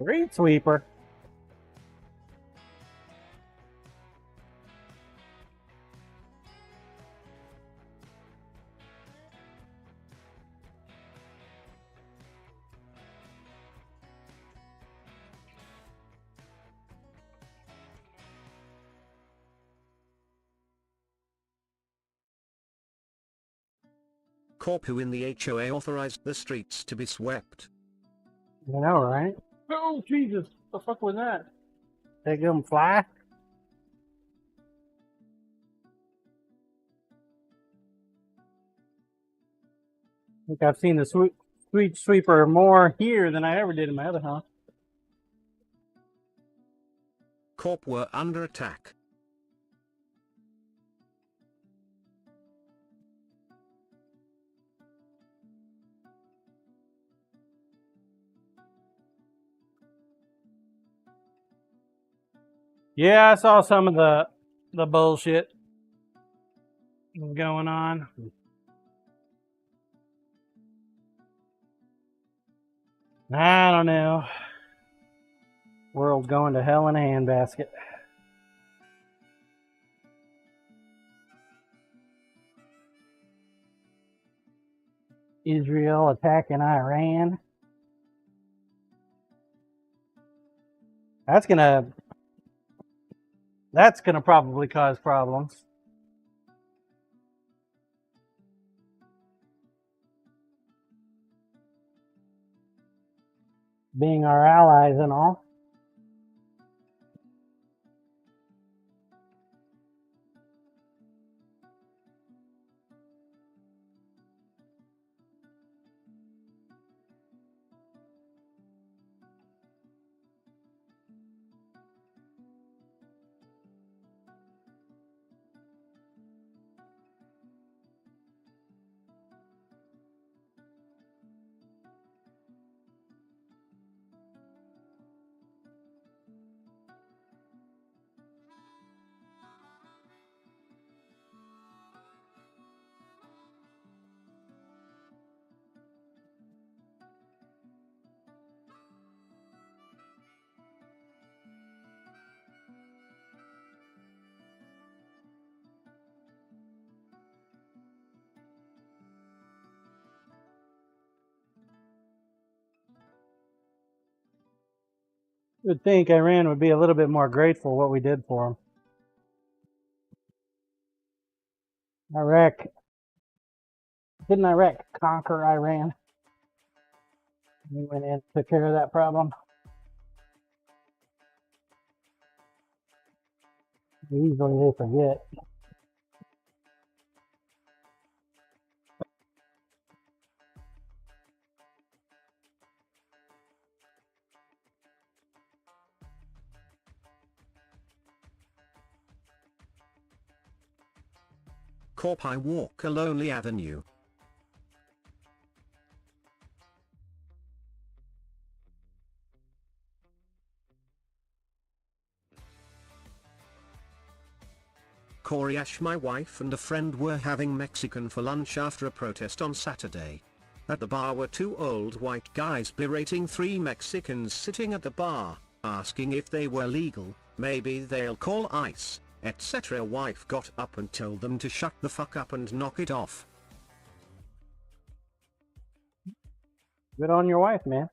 Great sweeper. Corp who in the HOA authorized the streets to be swept. You know, right? Oh, Jesus. The fuck was that? They give them fly? I think I've seen the street sweeper more here than I ever did in my other house. Corp were under attack. Yeah, I saw some of the bullshit going on. I don't know. World's going to hell in a handbasket. Israel attacking Iran. That's gonna probably cause problems. Being our allies and all. You'd think Iran would be a little bit more grateful what we did for them. Didn't Iraq conquer Iran? We went in and took care of that problem. Usually they forget. Corp I walk a lonely avenue. Corey Ash, my wife and a friend were having Mexican for lunch after a protest on Saturday. At the bar were two old white guys berating three Mexicans sitting at the bar. asking if they were legal, maybe they'll call ICE, etc. Wife got up and told them to shut the fuck up and knock it off. Good on your wife, man.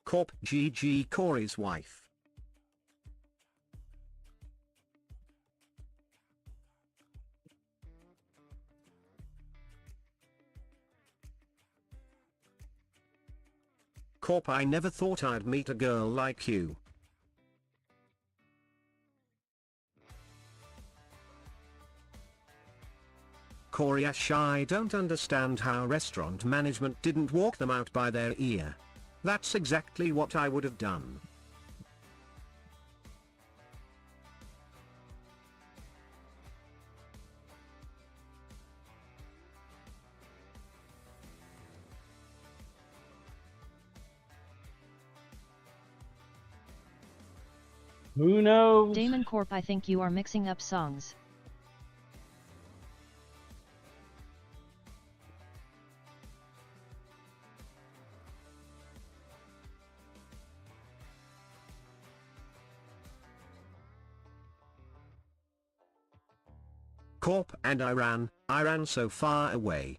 Corp GG Corey's wife. Corp, I never thought I'd meet a girl like you. Corey Ash, I don't understand how restaurant management didn't walk them out by their ear. That's exactly what I would have done. Who knows? Damon Corp, I think you are mixing up songs. Corp and I ran so far away.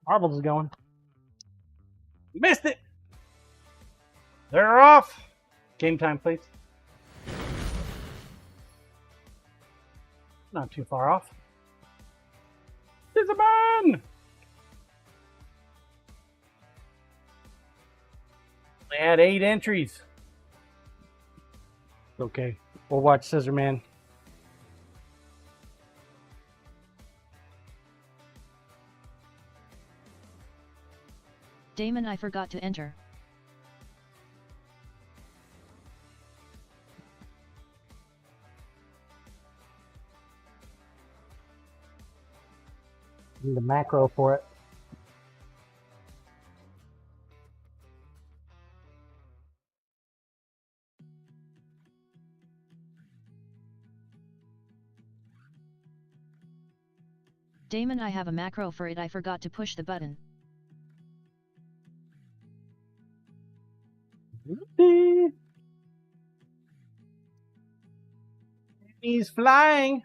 Marbles is going. Missed it! They're off! Game time, please. Not too far off. Scissorman! They had 8 entries. Okay, we'll watch Scissorman. Damon, I forgot to enter. Need a macro for it. Damon, I have a macro for it, I forgot to push the button. He's flying.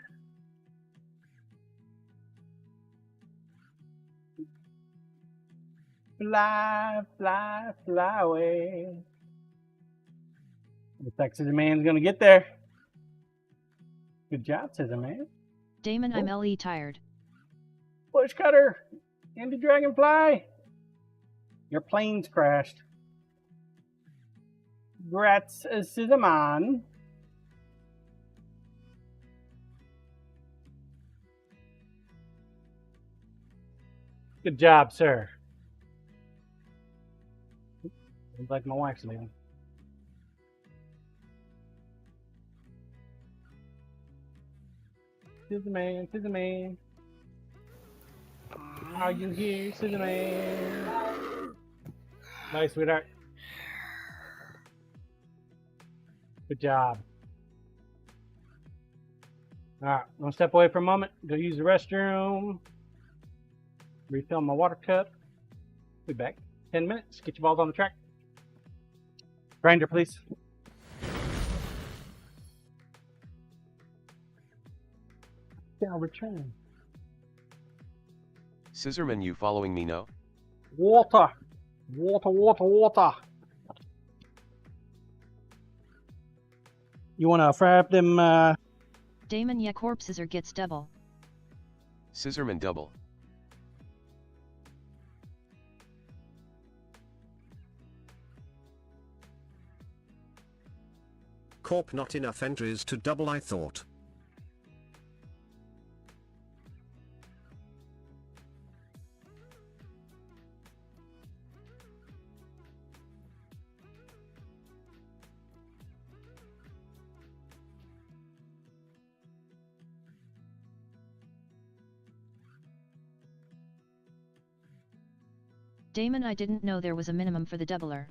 Fly, fly, fly away. Looks like Scissor Man's gonna get there. Good job, Scissor Man. Damon, I'm LE tired. Bush cutter into Dragonfly. Your plane's crashed. Grats, Scissor Man. Good job, sir. Looks like my wife's leaving. Scissor Man, Scissor Man. Are you here, Scissor Man? Nice, sweetheart. Good job. Alright, I'm gonna step away for a moment, go use the restroom, refill my water cup. Be back. 10 minutes, get your balls on the track. Grinder, please. I'll return. Scissorman, you following me, no? Water! Water, water, water! You wanna fry up them, Damon, yeah, corpses or gets double. Scissorman double. Corp, not enough entries to double, I thought. Damon, I didn't know there was a minimum for the doubler.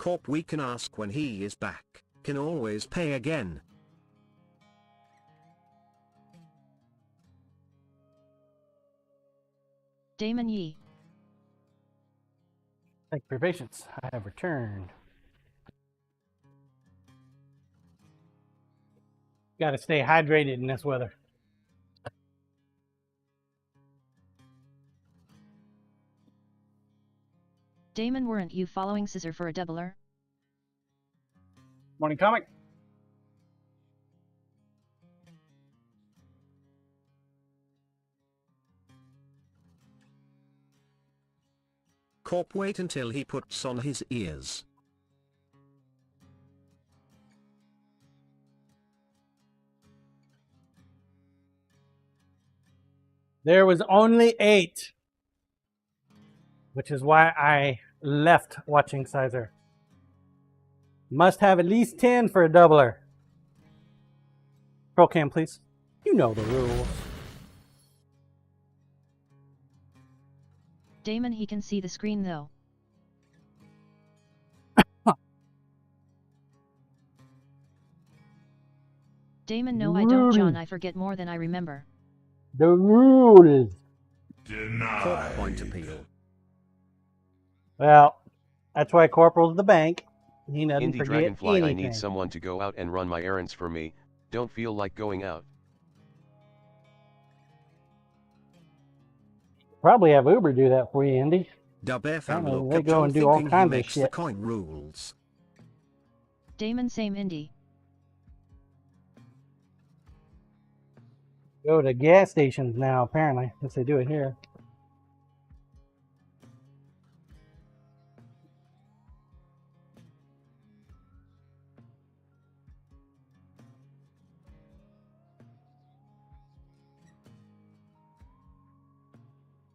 Corp, we can ask when he is back. Can always pay again. Damon Yee. Thank you for your patience. I have returned. Got to stay hydrated in this weather. Damon, weren't you following Scissor for a doubler? Morning comic. Corp, wait until he puts on his ears. There was only 8, which is why I left watching Sizer. Must have at least 10 for a doubler. Roll cam, please. You know the rules. Damon, he can see the screen though. Damon, no I don't, John, I forget more than I remember. The rules. Corp, point appeal. Well, that's why Corporal's the bank. He doesn't Indie forget Dragonfly, anything. I need someone to go out and run my errands for me. Don't feel like going out. Probably have Uber do that for you, Indy. Dub F and Apparently look they at go John and do all thinking he kinds of makes the shit. coin rules. Damon, same Indy. Go to gas stations now, apparently, since they do it here.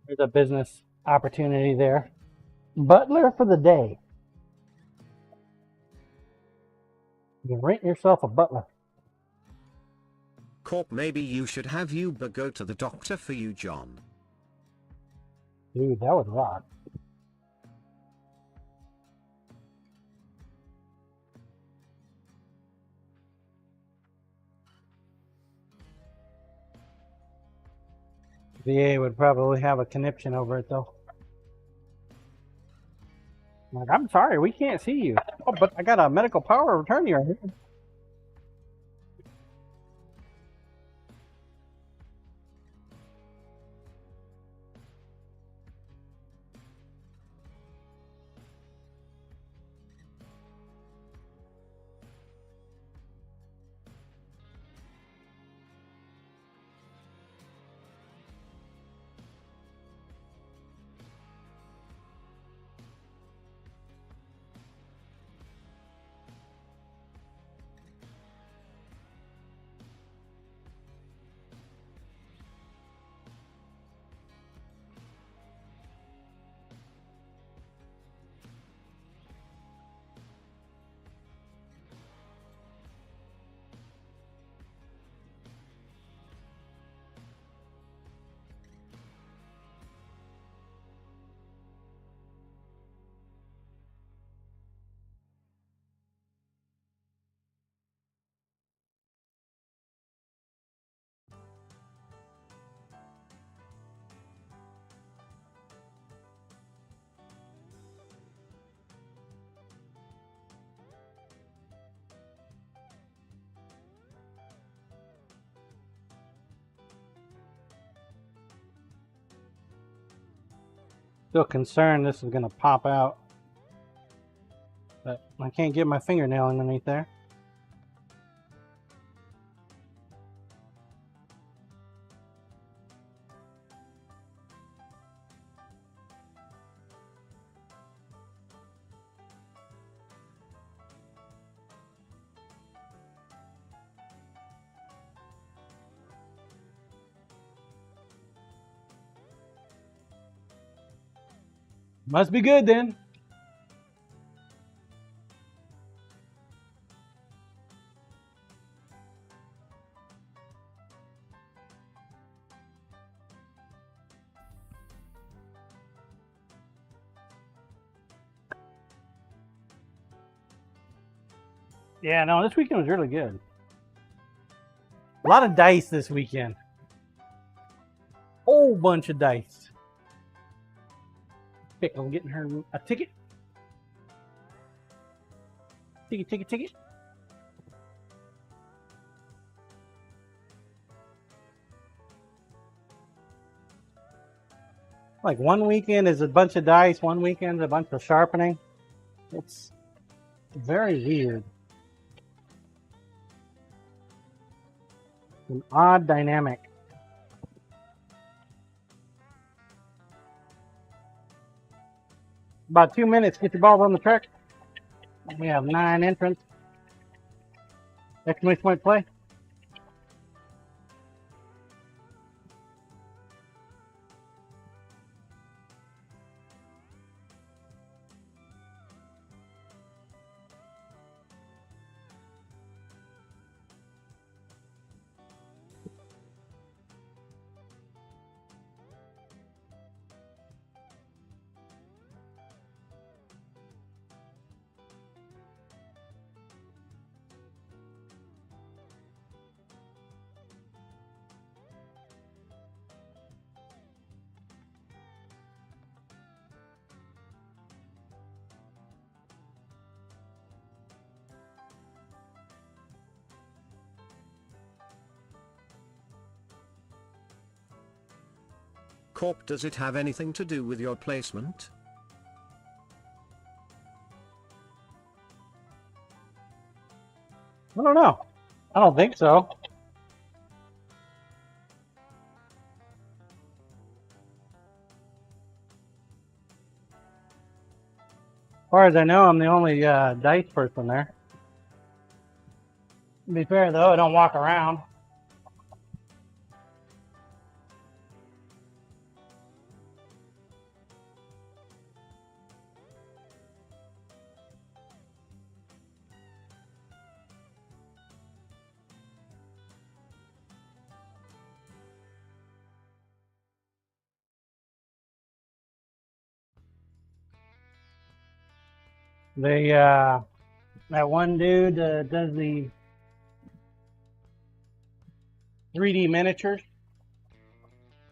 There's a business opportunity there. Butler for the day. You can rent yourself a butler. Corp, maybe you should have Uber go to the doctor for you, John. Dude, that would rock. VA would probably have a conniption over it, though. Like, I'm sorry, we can't see you. Oh, but I got a medical power of attorney right here. Still concerned this is going to pop out. But I can't get my fingernail underneath there. Must be good then. Yeah, no, this weekend was really good. A lot of dice this weekend. Whole bunch of dice. Pick on getting her a ticket. Ticket. Like one weekend is a bunch of dice, one weekend is a bunch of sharpening. It's very weird. An odd dynamic. About 2 minutes, get your balls on the track. We have 9 entrants. Exclamation point play. Corp, does it have anything to do with your placement? I don't know. I don't think so. As far as I know, I'm the only dice person there. To be fair, though, I don't walk around. They, that one dude does the 3D miniatures.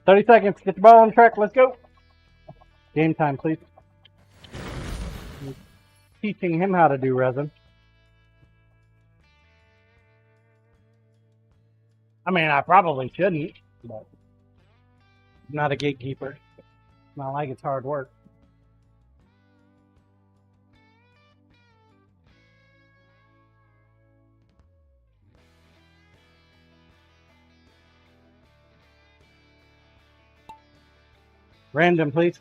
30 seconds. Get the ball on the track. Let's go. Game time, please. Teaching him how to do resin. I mean, I probably shouldn't, but I'm not a gatekeeper. It's not like it's hard work. Random, please.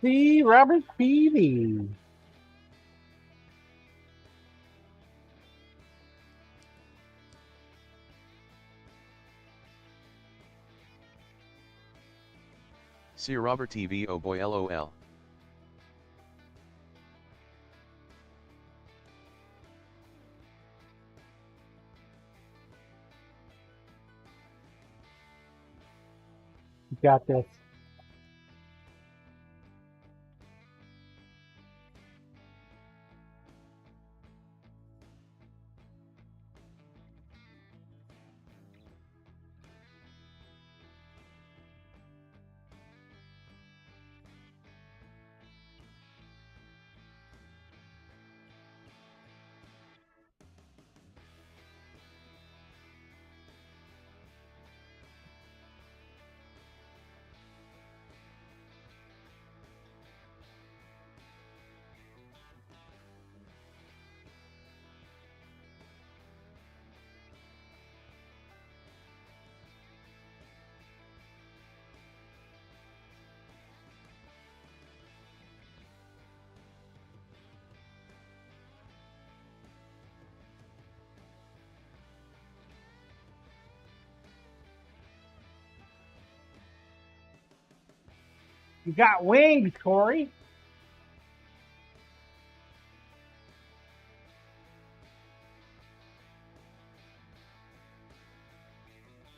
C. Robert Peavy. See Robert TV, oh boy, lol. You got this. You got wings, Corey.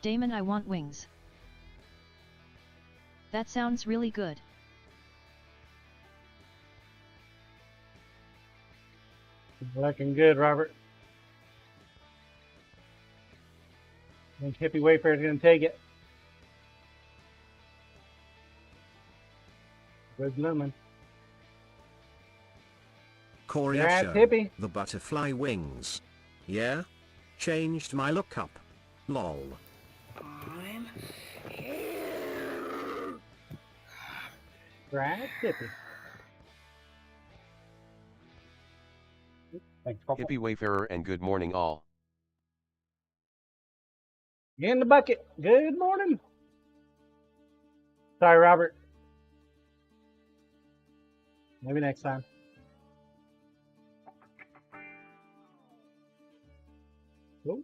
Damon, I want wings. That sounds really good. Looking good, Robert. I think Hippie Wayfarer's going to take it. Good lemon. Corey Yeah, Show, Tippy. the butterfly wings. Yeah? Changed my look up. Lol. Brad Tippy. Thanks, Corporal. Hippie Wayfarer and good morning all. In the bucket. Good morning. Sorry, Robert. Maybe next time. Ooh,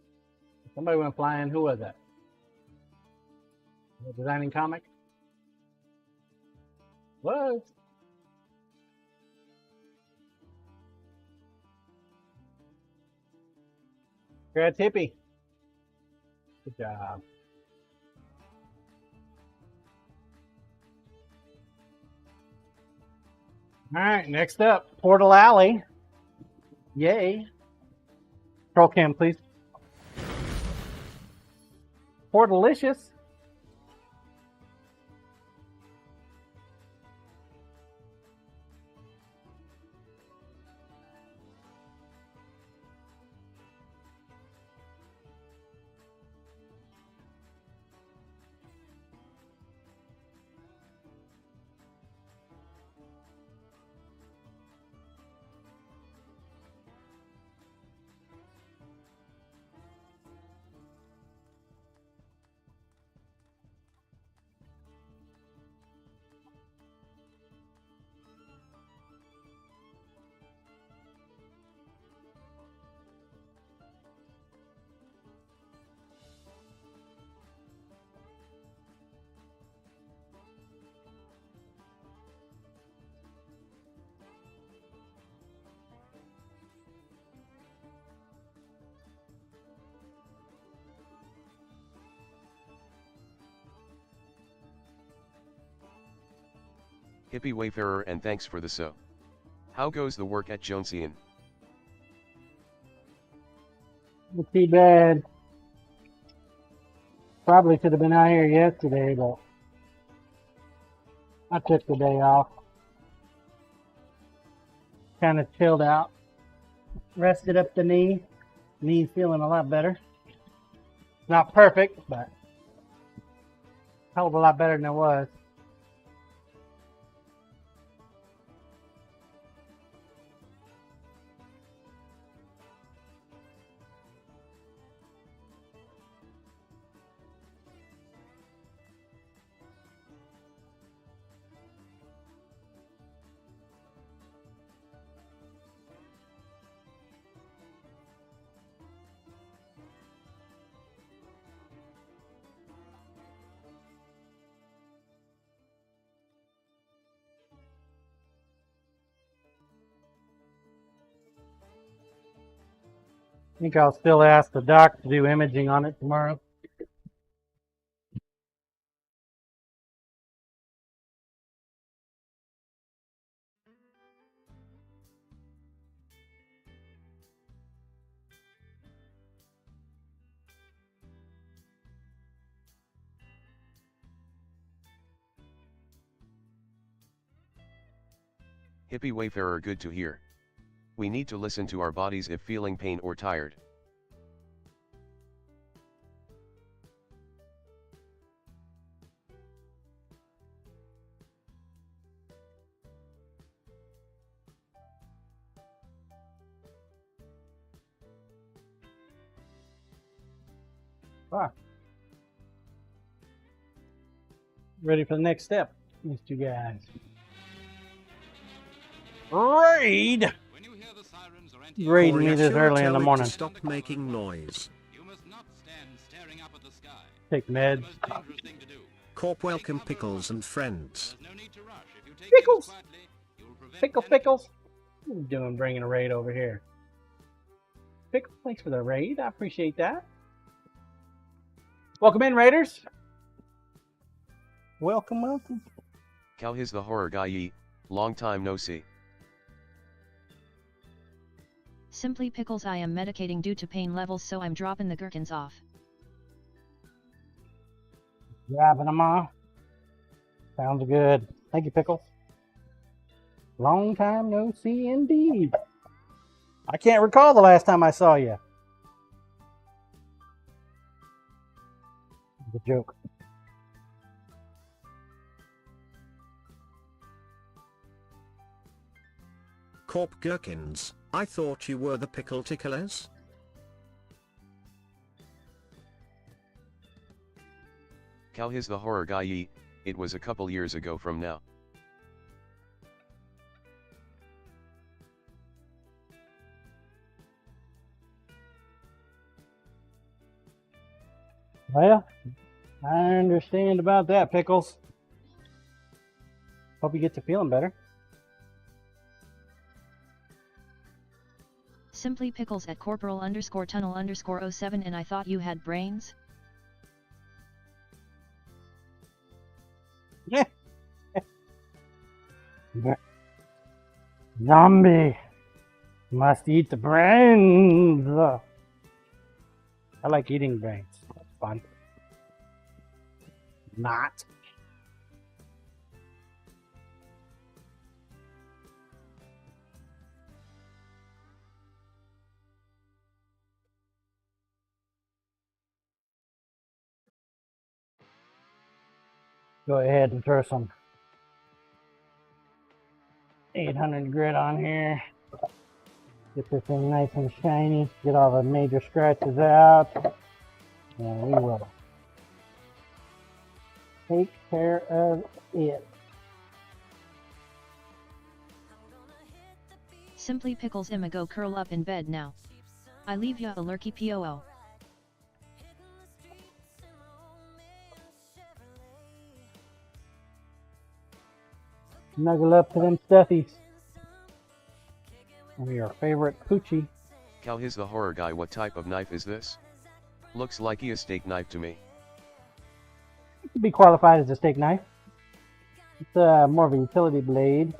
somebody went flying. Who was that? Designing comic? Was. Brad Tippy. Good job. All right, next up, Portal Alley. Yay. Control cam, please. Portalicious. Hippie Wayfarer and thanks for the so. How goes the work at Jonesian? Not too bad. Probably should have been out here yesterday, but I took the day off. Kind of chilled out. Rested up the knee. Knee's feeling a lot better. Not perfect, but a hell of a lot better than it was. I think I'll still ask the doc to do imaging on it tomorrow. Hippie Wayfarer, good to hear. We need to listen to our bodies if feeling pain or tired. Ah. Ready for the next step, these two guys. Raid! Raid Corey me this Show, early in tell the it to morning. stop making noise. You must not stand staring up at the sky. Take meds. Most dangerous thing to do. Corp, welcome Pickles and friends. There's no need to rush. If you take Pickles! things quietly, you'll prevent Pickles, damage. Pickles. What are you doing bringing a raid over here? Pickles, thanks for the raid. I appreciate that. Welcome in, Raiders. Welcome, welcome. Cal his the horror guy ye, long time no see. Simply Pickles, I am medicating due to pain levels, so I'm dropping the gherkins off. Grabbing them off. Sounds good. Thank you, Pickles. Long time no see indeed. I can't recall the last time I saw you. It's a joke. Corp Gherkins, I thought you were the pickle ticklers. Cal his the horror guy. It was a couple years ago from now. Well, I understand about that, Pickles. Hope you get to feeling better. Simply Pickles at corporal_tunnel_07, and I thought you had brains? Zombie must eat the brains. I like eating brains. It's fun. Not. Go ahead and throw some 800 grit on here. Get this thing nice and shiny. Get all the major scratches out. And we will take care of it. Simply Pickles, I'ma go curl up in bed now. I leave ya a lurky poo. Snuggle up to them stuffies. And your favorite poochie. Cal his the horror guy. What type of knife is this? Looks like a steak knife to me. It could be qualified as a steak knife. It's more of a utility blade.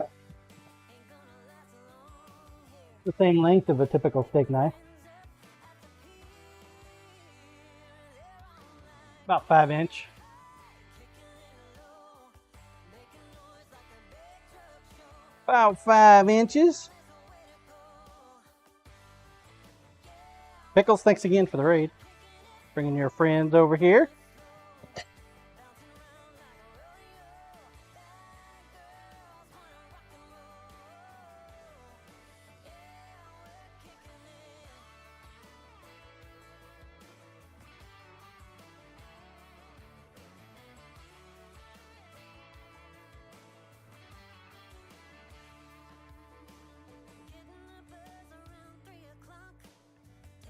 The same length of a typical steak knife. About 5-inch. About 5 inches. Pickles, thanks again for the raid. Bringing your friends over here.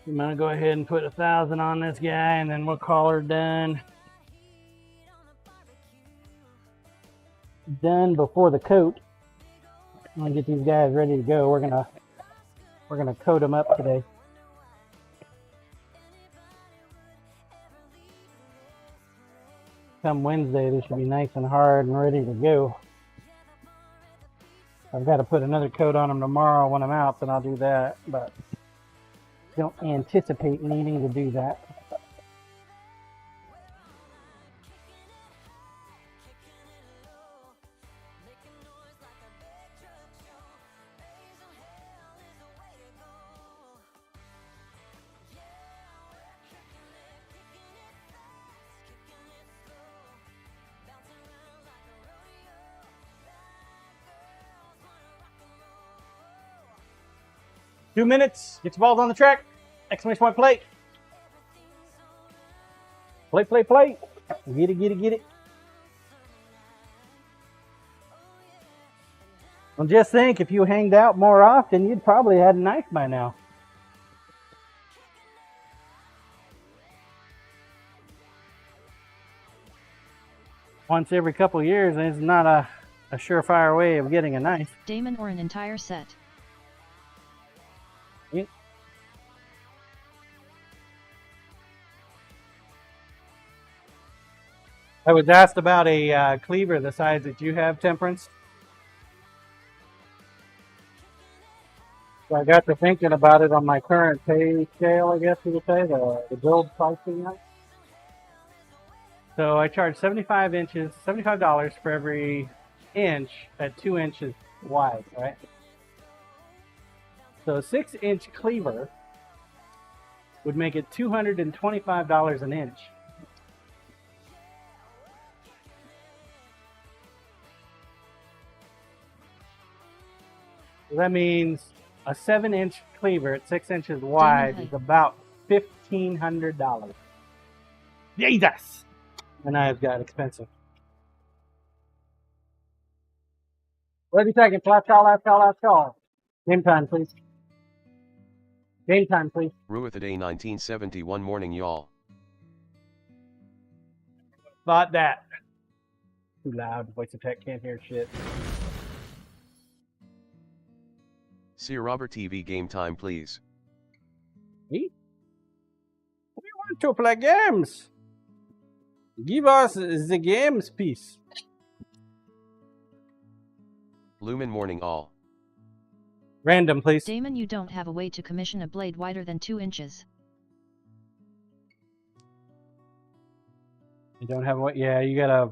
I'm gonna go ahead and put 1,000 on this guy, and then we'll call her done. Done before the coat. I'm gonna get these guys ready to go. We're gonna coat them up today. Come Wednesday, they should be nice and hard and ready to go. I've got to put another coat on them tomorrow when I'm out, then I'll do that, but don't anticipate needing to do that. Two minutes. Get your balls on the track. Exclamation point plate. Plate, plate, plate. Get it, get it, get it. Well, just think, if you hanged out more often, you'd probably had a knife by now. Once every couple of years is not a surefire way of getting a knife. Damon, or an entire set. Yep. I was asked about a cleaver the size that you have, Temperance. So I got to thinking about it on my current pay scale, I guess you would say, the build pricing. So I charge $75 for every inch at 2 inches wide, right? So a 6-inch cleaver would make it $225 an inch. So that means a 7-inch cleaver at 6 inches wide is about $1,500. Jesus! The knives got expensive. Ready, seconds. Last call. Game time, please. Game time, please. Ruith a day 1971 morning, y'all. Thought that. Too loud. Voice of tech can't hear shit. See Robert TV game time, please. Me? We want to play games. Give us the games, please. Lumen morning, all. Random, please. Damon, you don't have a way to commission a blade wider than 2 inches. You don't have what? Yeah, you gotta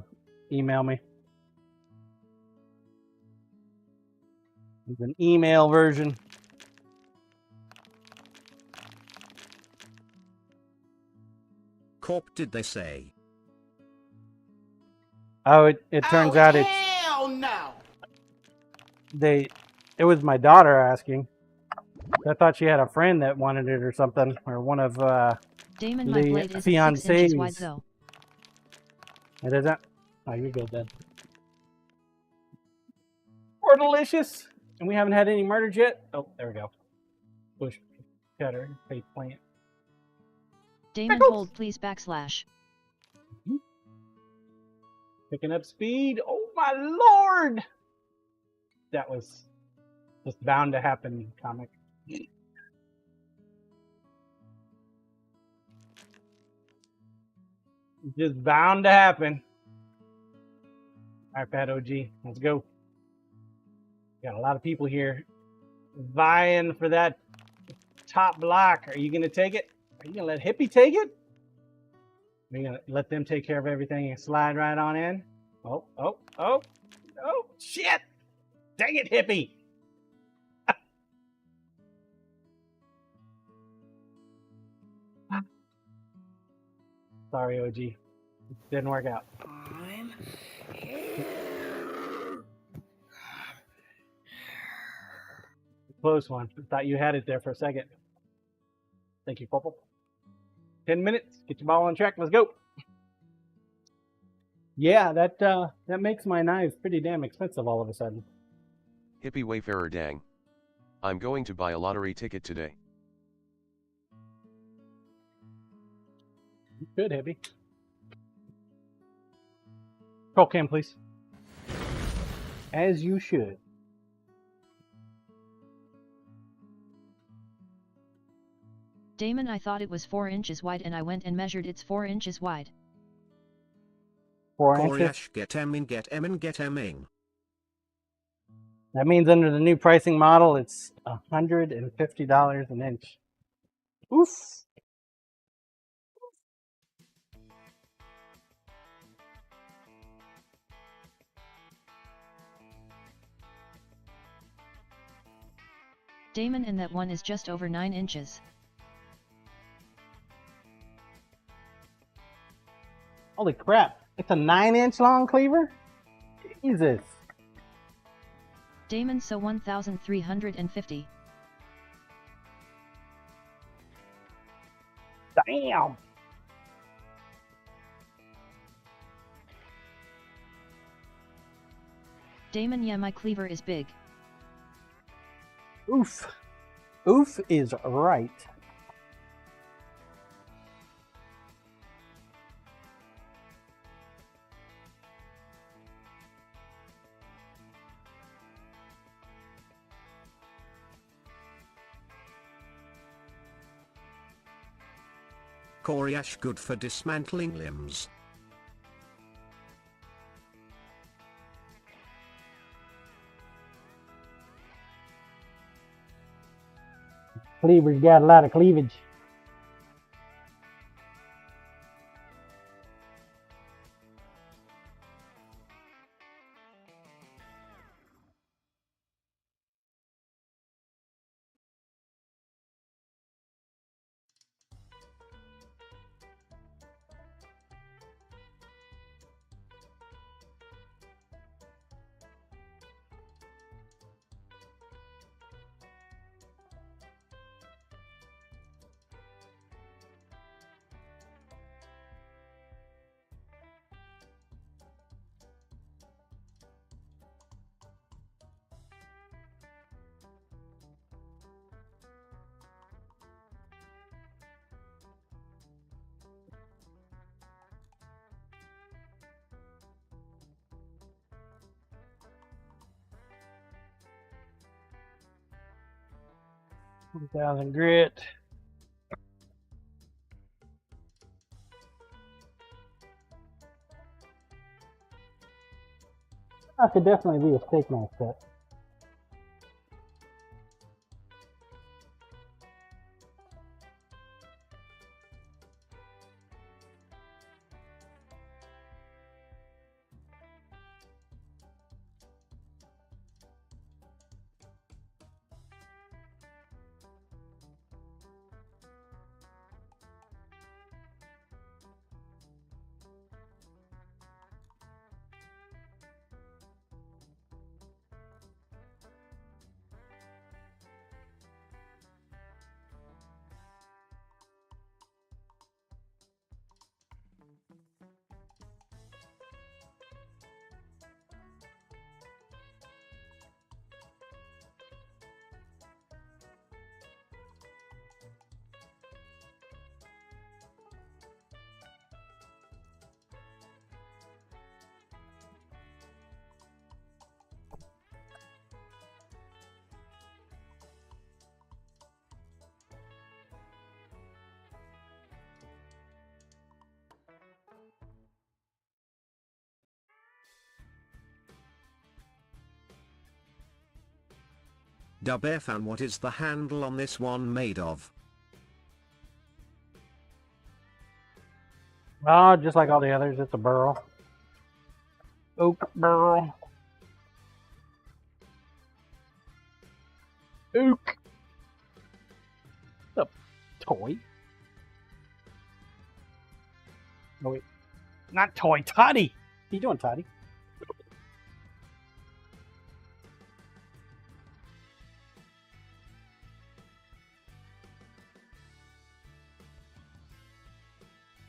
email me. It's an email version. Corp, did they say? Oh, it turns out it's... Hell no! It was my daughter asking. I thought she had a friend that wanted it or something, or one of Damon, my blade the is 6 inches wide fiancés. though. It isn't? Oh, you're good then. We're delicious. And we haven't had any murders yet. Oh, there we go. Bush cutter, face plant. Damon, Pickles. hold please /. Picking up speed. Oh my lord! That was just bound to happen, comic. Just bound to happen. Alright, Fat OG, let's go. Got a lot of people here vying for that top block. Are you gonna take it? Are you gonna let Hippie take it? Are you gonna let them take care of everything and slide right on in? Oh, shit! Dang it, Hippie! Sorry, OG. Didn't work out. Close one. Thought you had it there for a second. Thank you, Purple. 10 minutes. Get your ball on track. Let's go. Yeah, that makes my knives pretty damn expensive all of a sudden. Hippie Wayfarer dang. I'm going to buy a lottery ticket today. Good, Hippie. Roll cam, please. As you should. Damon, I thought it was 4 inches wide and I went and measured it's 4 inches wide. 4 inches. Koryash, get Emin. That means under the new pricing model, it's $150 an inch. Oof. Damon, and that one is just over 9 inches. Holy crap. It's a 9-inch long cleaver? Jesus. Damon, so 1,350. Damn. Damon, yeah, my cleaver is big. Oof. Oof is right. Koryash, good for dismantling limbs. Cleaver's got a lot of cleavage. $1,000 grit. That could definitely be a steak knife set. Dubfan, what is the handle on this one made of? Oh, just like all the others, it's a burl. Oak burl. Oak. It's a toy. Oh, wait. Not toy. Toddy. What are you doing, Toddy?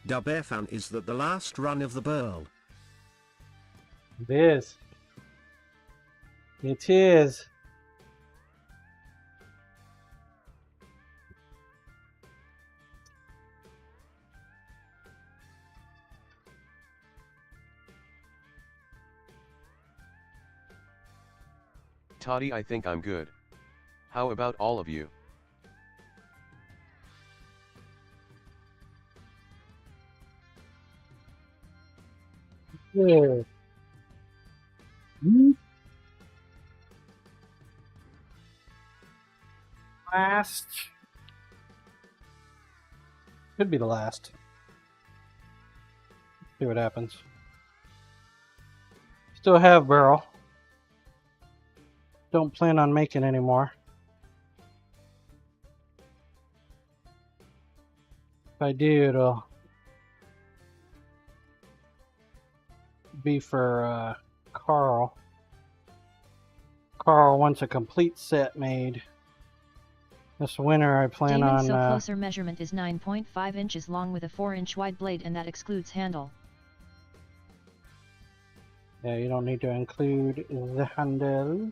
Dubfan, is that the last run of the burl? It is. It is. Toddy, I think I'm good. How about all of you? Yeah. Last. Could be the last. See what happens. Still have burl. Don't plan on making any more. If I do, it'll be for Carl. Carl wants a complete set made. This winter I plan Damon's on... so closer measurement is 9.5 inches long with a 4-inch wide blade, and that excludes handle. Yeah, you don't need to include the handle.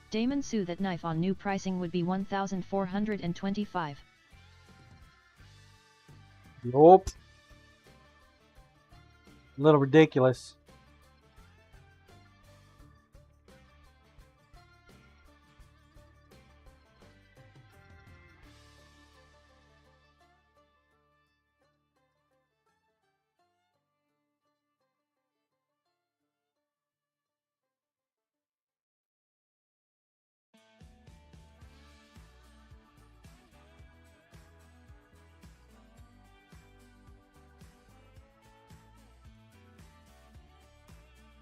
Damon Sue, that knife on new pricing would be $1,425. Nope. A little ridiculous.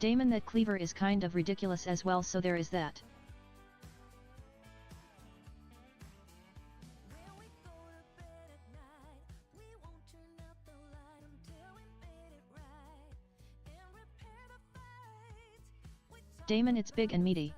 Damon, that cleaver is kind of ridiculous as well, so there is that. Damon, it's big and meaty.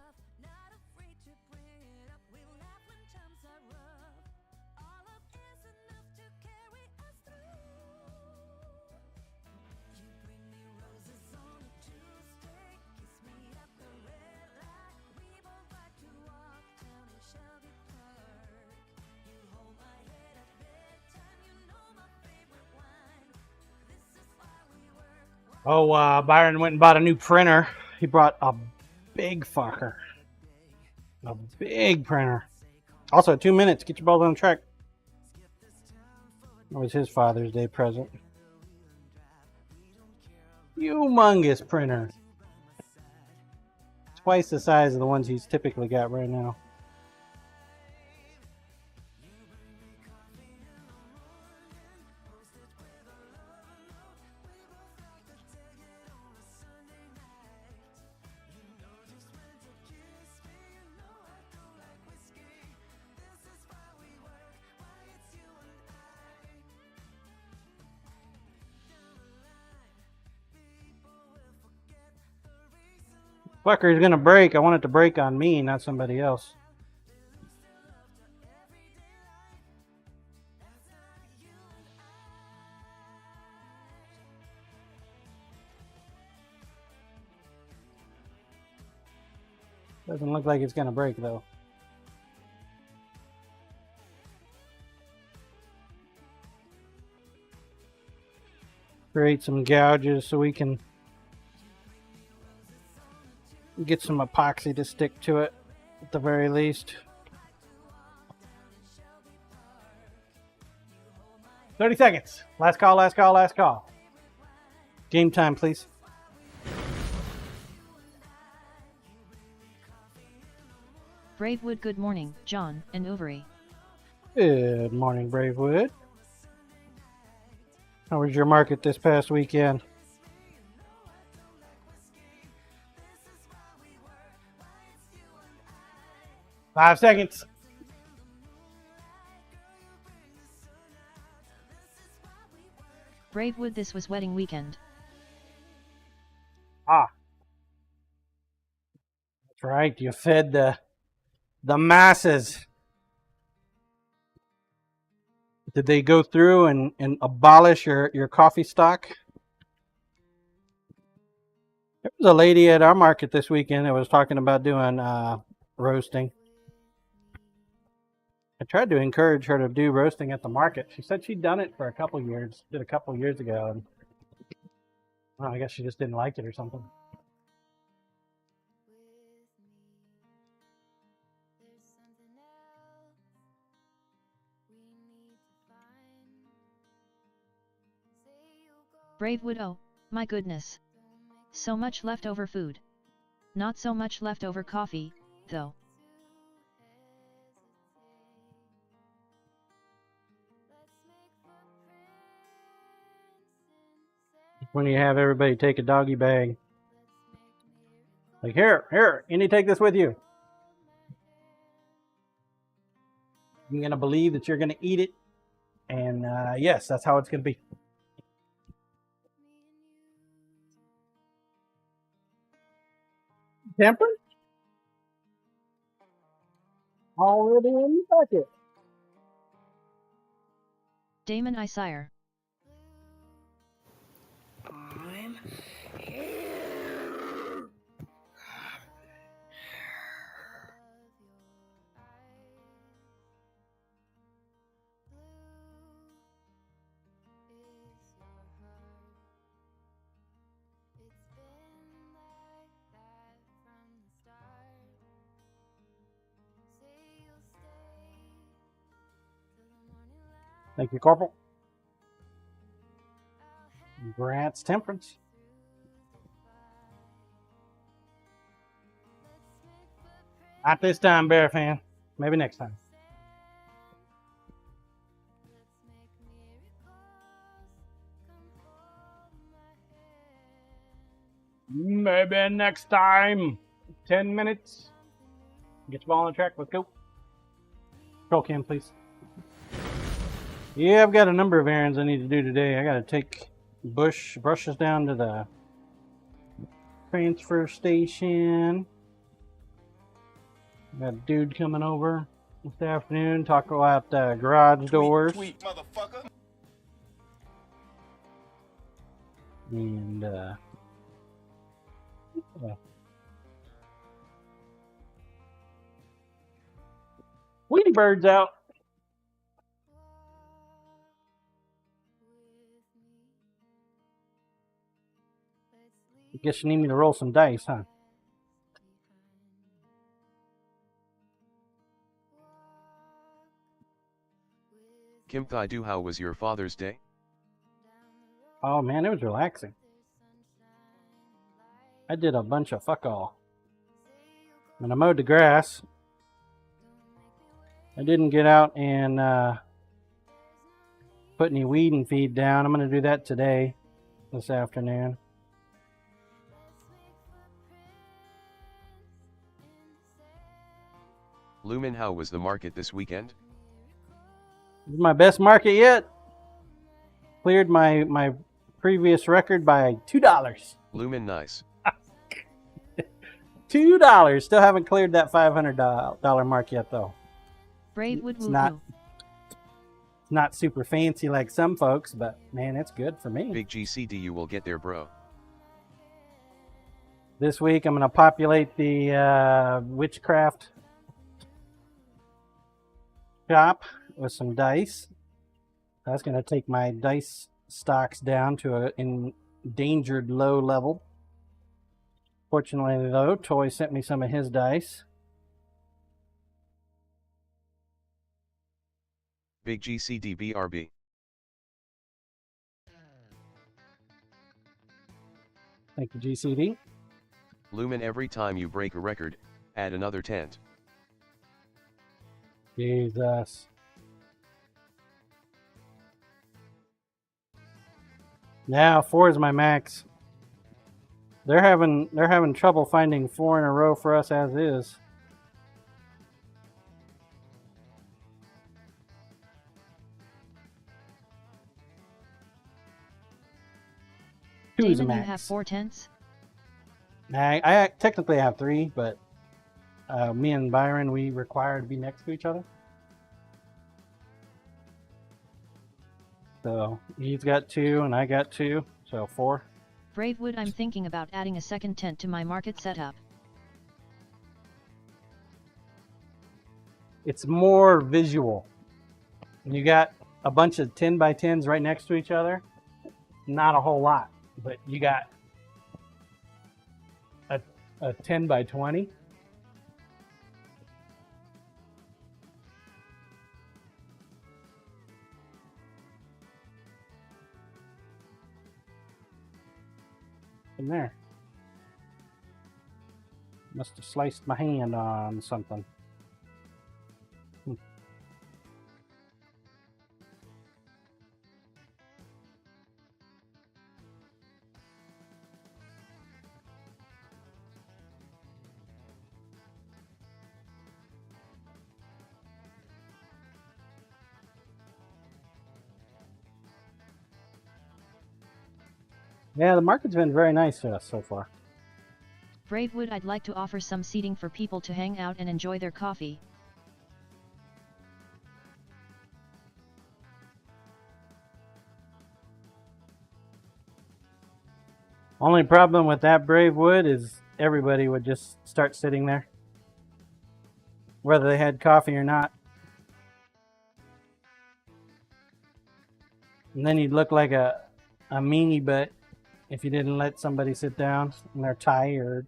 Oh, Byron went and bought a new printer. He brought a big fucker. A big printer. Also, 2 minutes. Get your balls on track. That was his Father's Day present. Humongous printer. Twice the size of the ones he's typically got right now. Fucker is gonna break. I want it to break on me, not somebody else. Doesn't look like it's gonna break though. Create some gouges so we can get some epoxy to stick to it at the very least. 30 seconds. Last call, last call, last call. Game time, please. Bravewood, good morning, John and Overy. Good morning, Bravewood. How was your market this past weekend? Five seconds. Bravewood, this was wedding weekend. Ah. That's right. You fed the masses. Did they go through and abolish your coffee stock? There was a lady at our market this weekend that was talking about doing roasting. I tried to encourage her to do roasting at the market. She said she'd done it for a couple years, did a couple years ago, and well, I guess she just didn't like it or something. Bravewood, oh, my goodness. So much leftover food. Not so much leftover coffee, though. When you have everybody take a doggy bag. Like, here, you need to take this with you. I'm going to believe that you're going to eat it. And yes, that's how it's going to be. Temperance? Already in the bucket. Damon, I sire. I'm here. Thank you, Corporal. Grant's Temperance. Not this time, Bear fan. Maybe next time. Maybe next time. 10 minutes. Get your ball on the track. Let's go. Roll cam, please. Yeah, I've got a number of errands I need to do today. I got to take brushes down to the transfer station. Got a dude coming over this afternoon, talk about garage doors. Tweet, motherfucker. And Weedy Bird's out. I guess you need me to roll some dice, huh? Kim Thai Do, how was your Father's Day? Oh man, it was relaxing. I did a bunch of fuck all. And I mowed the grass. I didn't get out and put any weed and feed down. I'm going to do that today, this afternoon. Lumen, how was the market this weekend? This is my best market yet. Cleared my previous record by $2. Lumen, nice. $2. Still haven't cleared that $500 mark yet, though. Brave would It's woo not- woo. It's not super fancy like some folks, but man, it's good for me. Big GCD, you will get there, bro. This week, I'm going to populate the witchcraft shop with some dice. That's going to take my dice stocks down to an endangered low level. Fortunately, though, Toy sent me some of his dice. Big GCD BRB. Thank you, GCD. Lumen, every time you break a record, add another tent. Jesus. Yeah, 4 is my max. They're having trouble finding 4 in a row for us as is. Two is a Damon, max. you have 4 tents? I technically have 3, but me and Byron, we require to be next to each other. So he's got 2 and I got 2, so 4. Bravewood, I'm thinking about adding a second tent to my market setup. It's more visual. When you got a bunch of 10 by 10s right next to each other, not a whole lot, but you got a 10 by 20. In there. Must have sliced my hand on something. Yeah, the market's been very nice to us so far. Bravewood, I'd like to offer some seating for people to hang out and enjoy their coffee. Only problem with that Bravewood is everybody would just start sitting there, whether they had coffee or not. And then you'd look like a meanie butt if you didn't let somebody sit down and they're tired.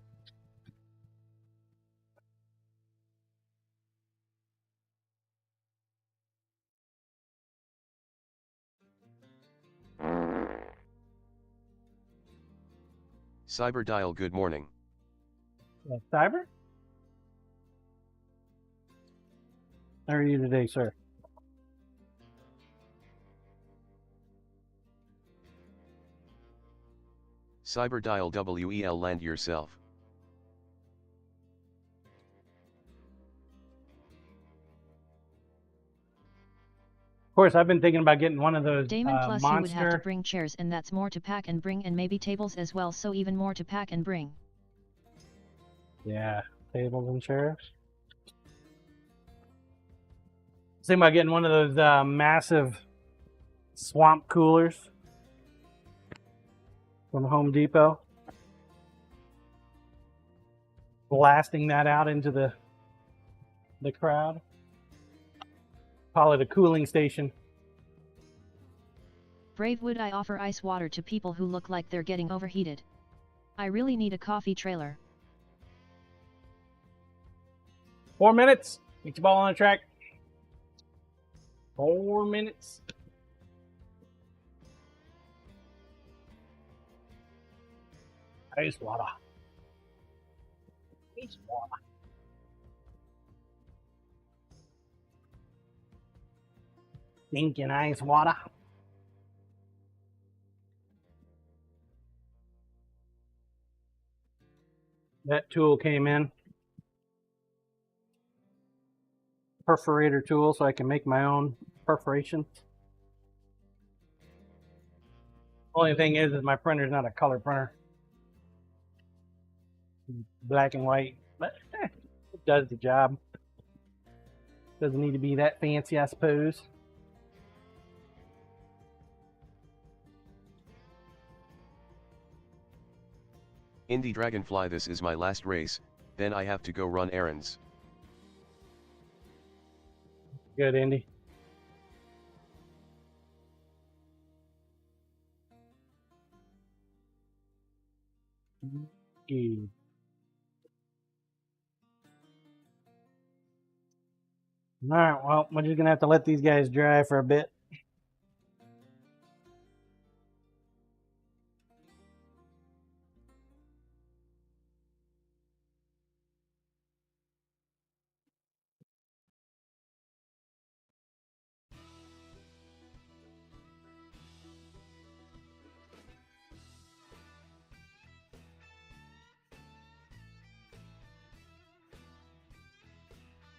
Cyber Dial, good morning. Cyber? How are you today, sir? Cyberdial WEL land yourself. Of course, I've been thinking about getting one of those Damon, plus you would have to monster. bring chairs, and that's more to pack and bring, and maybe tables as well, so even more to pack and bring. Yeah, tables and chairs. Thinking about getting one of those massive swamp coolers from Home Depot. Blasting that out into the crowd. Call it a cooling station. Brave, would I offer ice water to people who look like they're getting overheated? I really need a coffee trailer. 4 minutes. Get your ball on the track. 4 minutes. Ice water. Ice water. Stinking ice water. That tool came in. Perforator tool, so I can make my own perforations. Only thing is my printer's not a color printer. Black and white, but it does the job. Doesn't need to be that fancy, I suppose. Indie Dragonfly, this is my last race, then I have to go run errands. Good, Indy. All right, well, we're just gonna have to let these guys dry for a bit.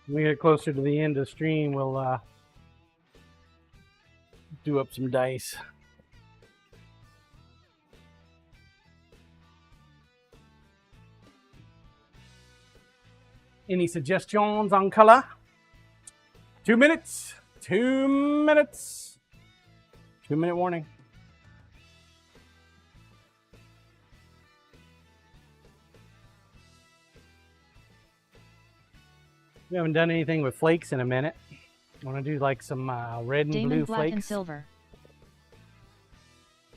When we get closer to the end of the stream, we'll do up some dice. Any suggestions on color? 2 minutes. 2 minutes. 2-minute warning. We haven't done anything with flakes in a minute. I want to do like some red and Damon, blue black flakes. and silver.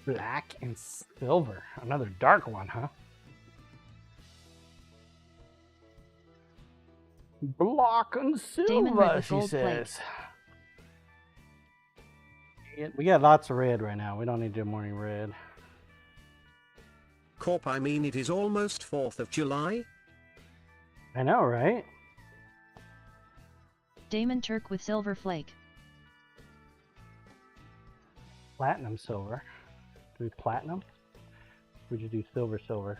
Black and silver. Another dark one, huh? Black and Damon, red silver, with she gold plate. says. We got lots of red right now. We don't need to do more any red. Corp, I mean, it is almost 4th of July. I know, right? Damon, turk with silver flake. Platinum silver. Do we platinum? Would you do silver silver?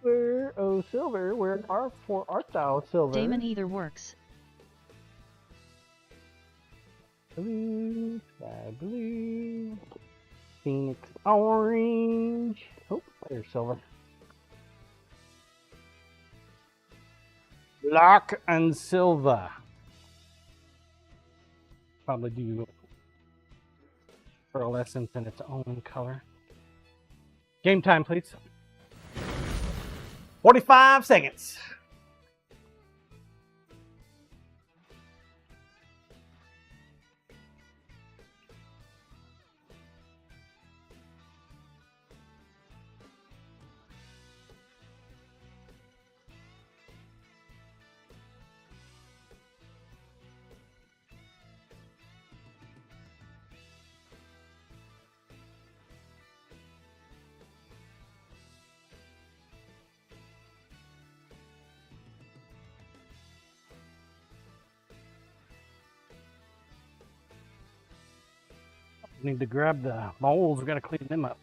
Silver, oh silver, where art thou, silver? Damon, either works. Blue, sky blue, Phoenix orange. Oh, there's silver. Black and silver. Probably do pearlescence in its own color. Game time, please. 45 seconds. Need to grab the bowls. We gotta clean them up.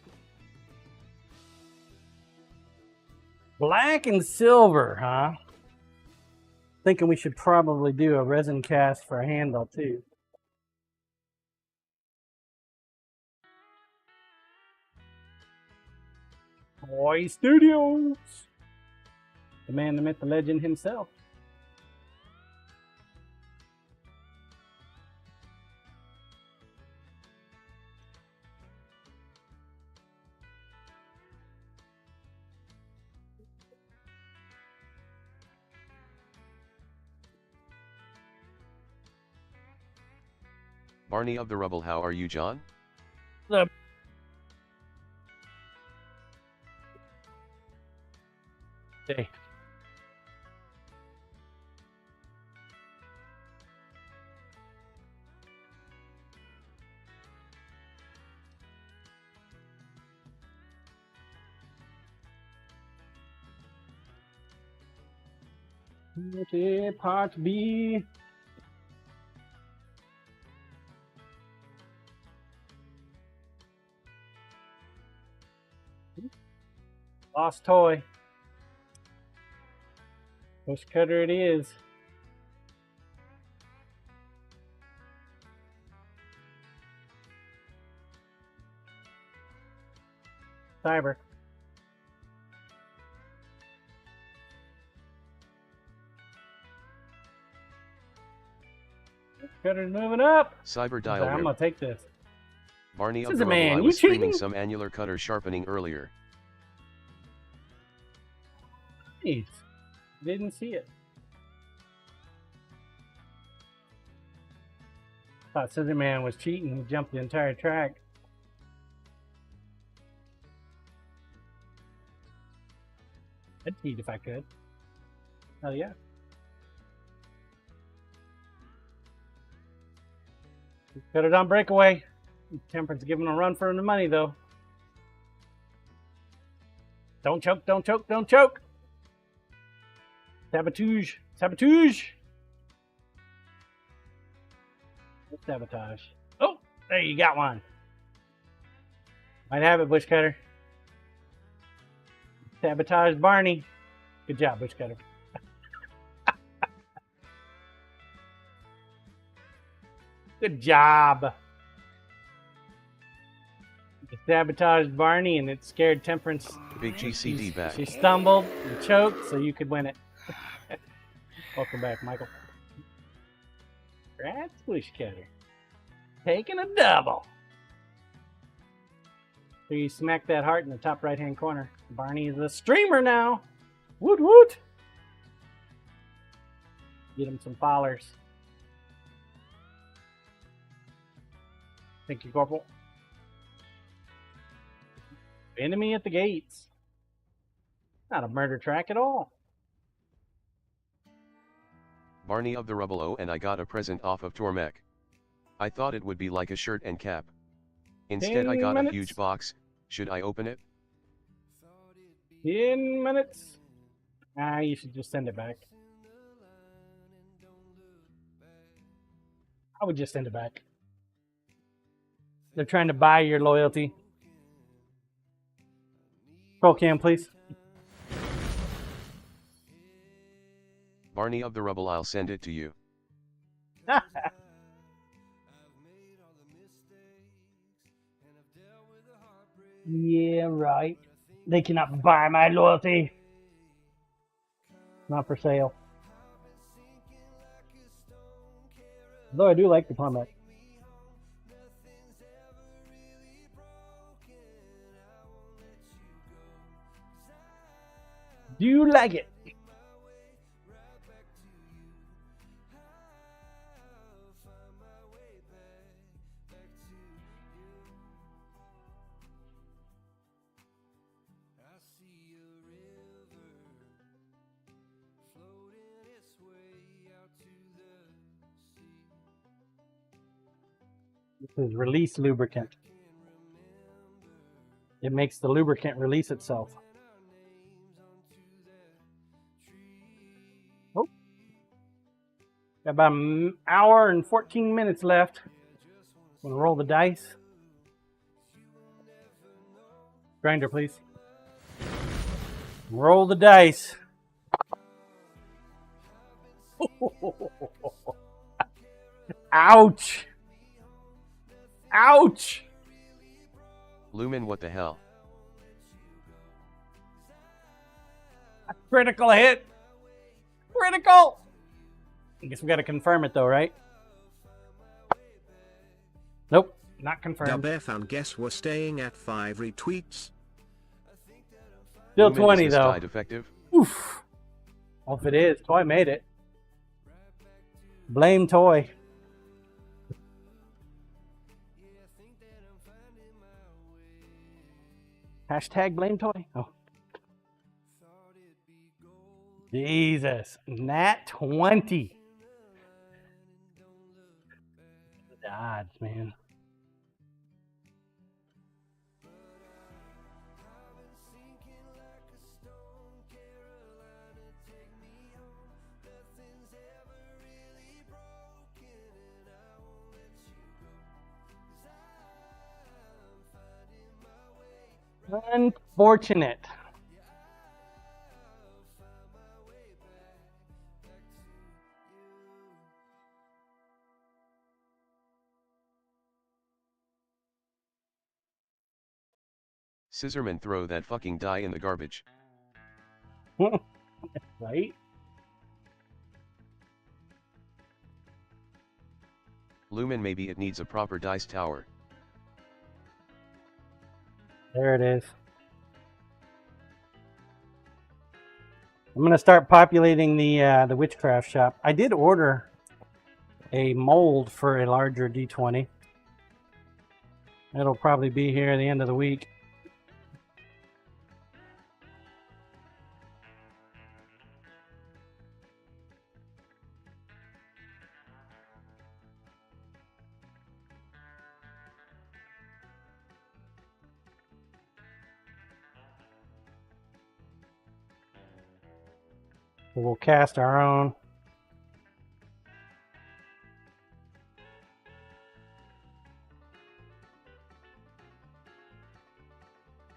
Black and silver, huh? Thinking we should probably do a resin cast for a handle too. Boy Studios. The man, the myth, the legend himself. Barney of the Rubble, how are you, John? The day. Part B. Lost toy. Push cutter it is. Cyber. Push cutter's moving up. Cyber dial. I'm gonna take this. Barney This of is the a Rubble, man. I You was streaming cheating? some annular cutter sharpening earlier. Jeez. Didn't see it. Thought Scissor Man was cheating. He jumped the entire track. I'd cheat if I could. Hell yeah. Got it on breakaway. Temperance giving a run for the money though. Don't choke, don't choke, don't choke. Sabotage, sabotage. Sabotage. Oh, there you got one. Might have it, Bush Cutter. Sabotage Barney. Good job, Bush Cutter. Good job. You sabotaged Barney and it scared Temperance. Big GCD back. She stumbled and choked so you could win it. Welcome back, Michael. Congrats, Bush Cutter. Taking a double. So you smack that heart in the top right-hand corner. Barney is a streamer now. Woot woot. Get him some followers. Thank you, Corporal. Enemy at the gates. Not a murder track at all. Barney of the Rubble, oh, and I got a present off of Tormek. I thought it would be like a shirt and cap. Instead, I got a huge box. Should I open it? 10 minutes. Ah, you should just send it back. I would just send it back. They're trying to buy your loyalty. Roll cam, please. Barney of the Rubble, I'll send it to you. Yeah, right. They cannot buy my loyalty. Not for sale. Though I do like the comment. Do you like it? This is release lubricant. It makes the lubricant release itself. Oh. Got about an hour and 14 minutes left. I'm gonna roll the dice. Grinder, please. Roll the dice. Ouch! Ouch! Lumen, what the hell? A critical hit! Critical! I guess we gotta confirm it though, right? Nope, not confirmed. Dubfan guess we're staying at 5 retweets. Still Lumen, 20 is this though. die defective? Oof. Well, if it is, Toy made it. Blame Toy. Hashtag blame Toy. Oh. Jesus. Nat 20. The odds, man. Unfortunate. Scissorman, throw that fucking die in the garbage. Right? Lumen, maybe it needs a proper dice tower. There it is. I'm gonna start populating the witchcraft shop. I did order a mold for a larger D20. It'll probably be here at the end of the week. We'll cast our own.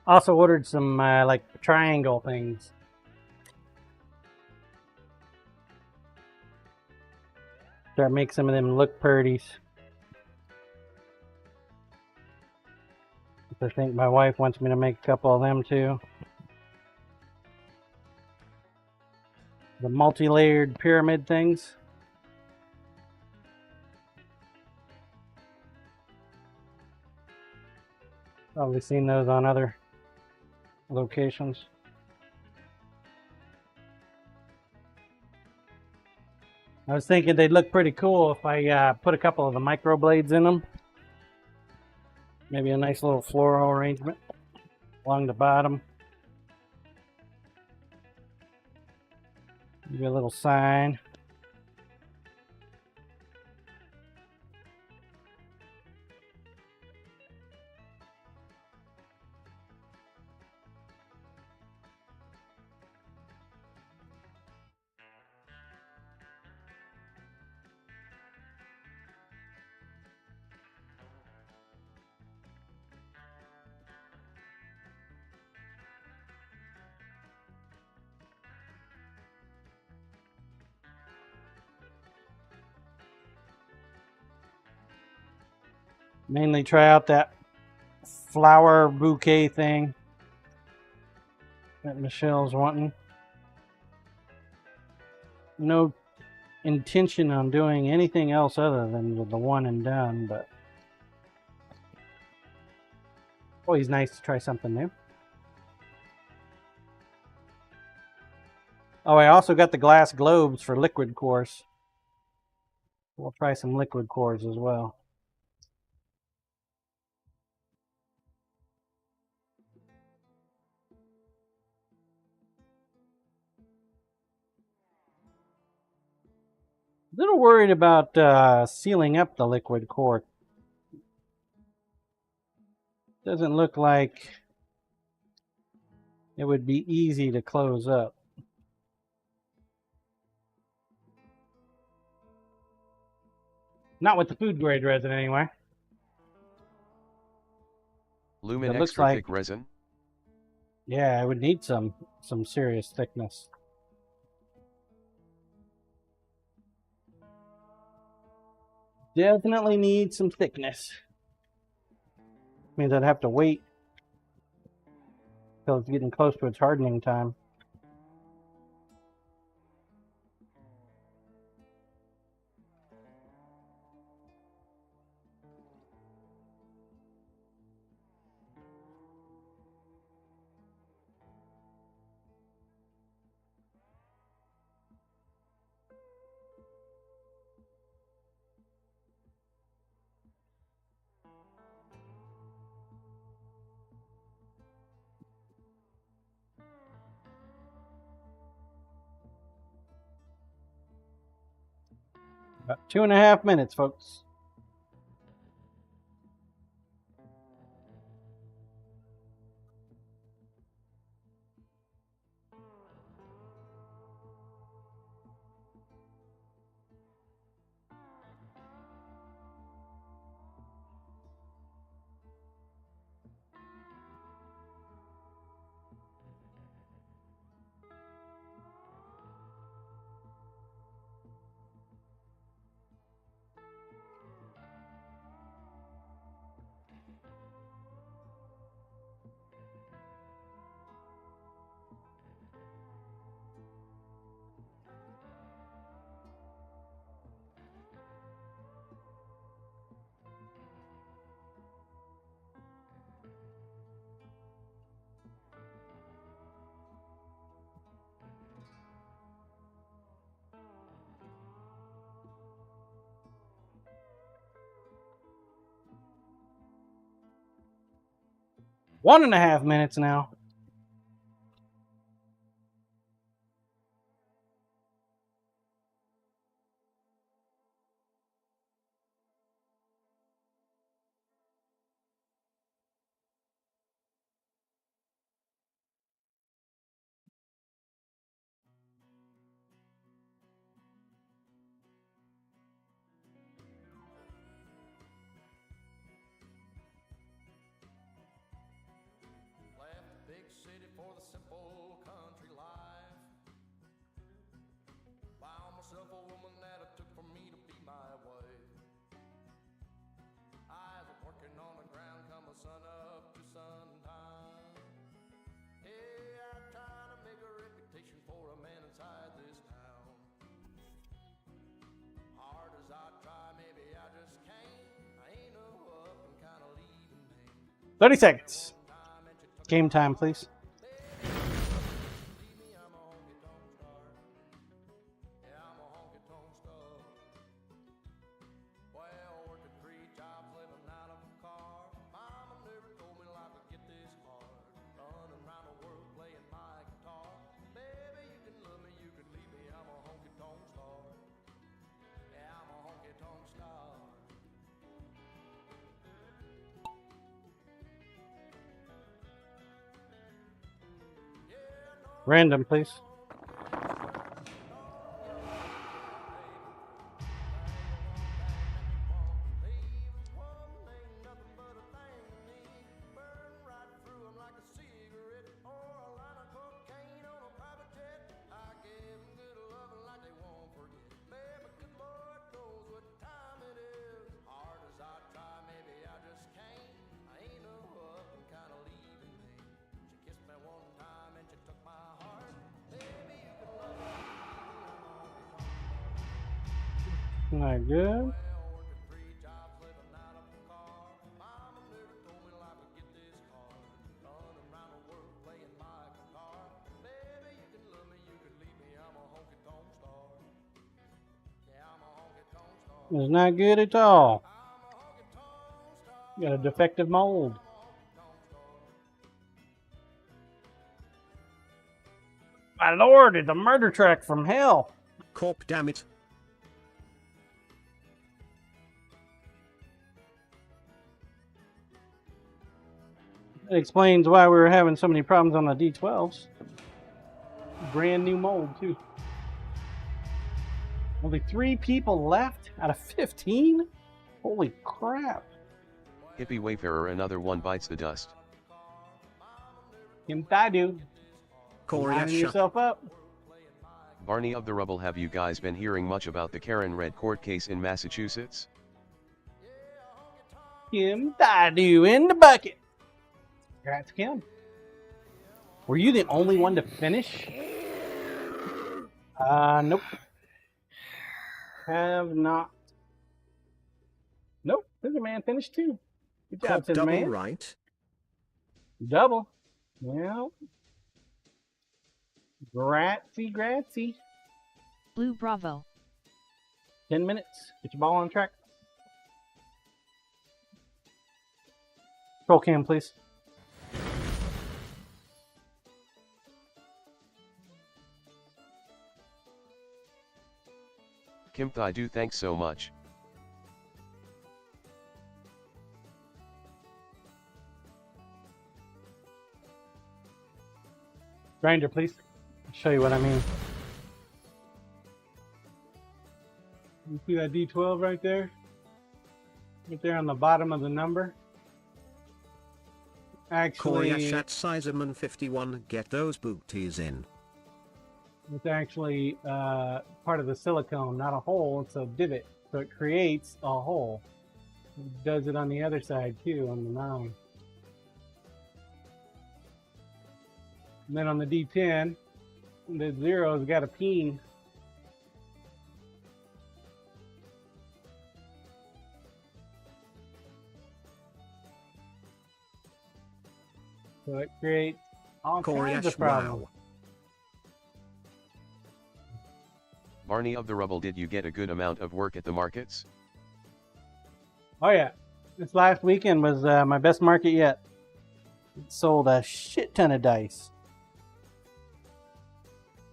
Also ordered some like triangle things. Start make some of them look pretties. I think my wife wants me to make a couple of them too. The multi-layered pyramid things. Probably seen those on other locations. I was thinking they'd look pretty cool if I put a couple of the microblades in them. Maybe a nice little floral arrangement along the bottom. Maybe a little sign. Mainly try out that flower bouquet thing that Michelle's wanting. No intention on doing anything else other than the one and done, but always nice to try something new. Oh, I also got the glass globes for liquid cores. We'll try some liquid cores as well. A little worried about sealing up the liquid core. Doesn't look like it would be easy to close up. Not with the food grade resin anyway. Lumen, It looks extra like thick resin? Yeah, I would need some serious thickness. Definitely need some thickness. Means I'd have to wait till it's getting close to its hardening time. About 2.5 minutes, folks. One and a half minutes now. Left the big city for the simple country life. Found myself a woman that it took for me to be my wife. I was working on the ground, come a sun up to sundown. Hey, I'm trying to make a reputation for a man inside this town. Hard as I try, maybe I just can't. I ain't no up and kind of leaving me. 30 seconds. Game time, please. Random, please. Not good. It's not good at all. Got a defective mold. My lord, it's a murder track from hell. Corp, damn it. That explains why we were having so many problems on the D12s. Brand new mold, too. Only 3 people left out of 15? Holy crap. Hippie Wayfarer, another one bites the dust. Kim Thadu, Corey lining Shut. yourself up. Barney of the Rubble, have you guys been hearing much about the Karen Red court case in Massachusetts? Kim Thadu in the bucket. Congrats, Kim. Were you the only one to finish? Nope. Have not. Nope. Scissor Man finished too. Good job, Corp Scissor double Man. right. Double. Well. Grazie. Blue Bravo. 10 minutes. Get your ball on track. Roll cam, please. Kim Thadu, thanks so much. Grinder, please. I'll show you what I mean. You see that D12 right there? Right there on the bottom of the number? Corey Actually, Shat Sizerman 51. Get those booties in. it's actually part of the silicone, not a hole. It's a divot. So it creates a hole. It does it on the other side too, on the 9. And then on the D10, the 0's got a peen. So it creates all Corey kinds of Ash problems. wow. Barney of the Rubble, did you get a good amount of work at the markets? Oh yeah, this last weekend was my best market yet. It sold a shit ton of dice.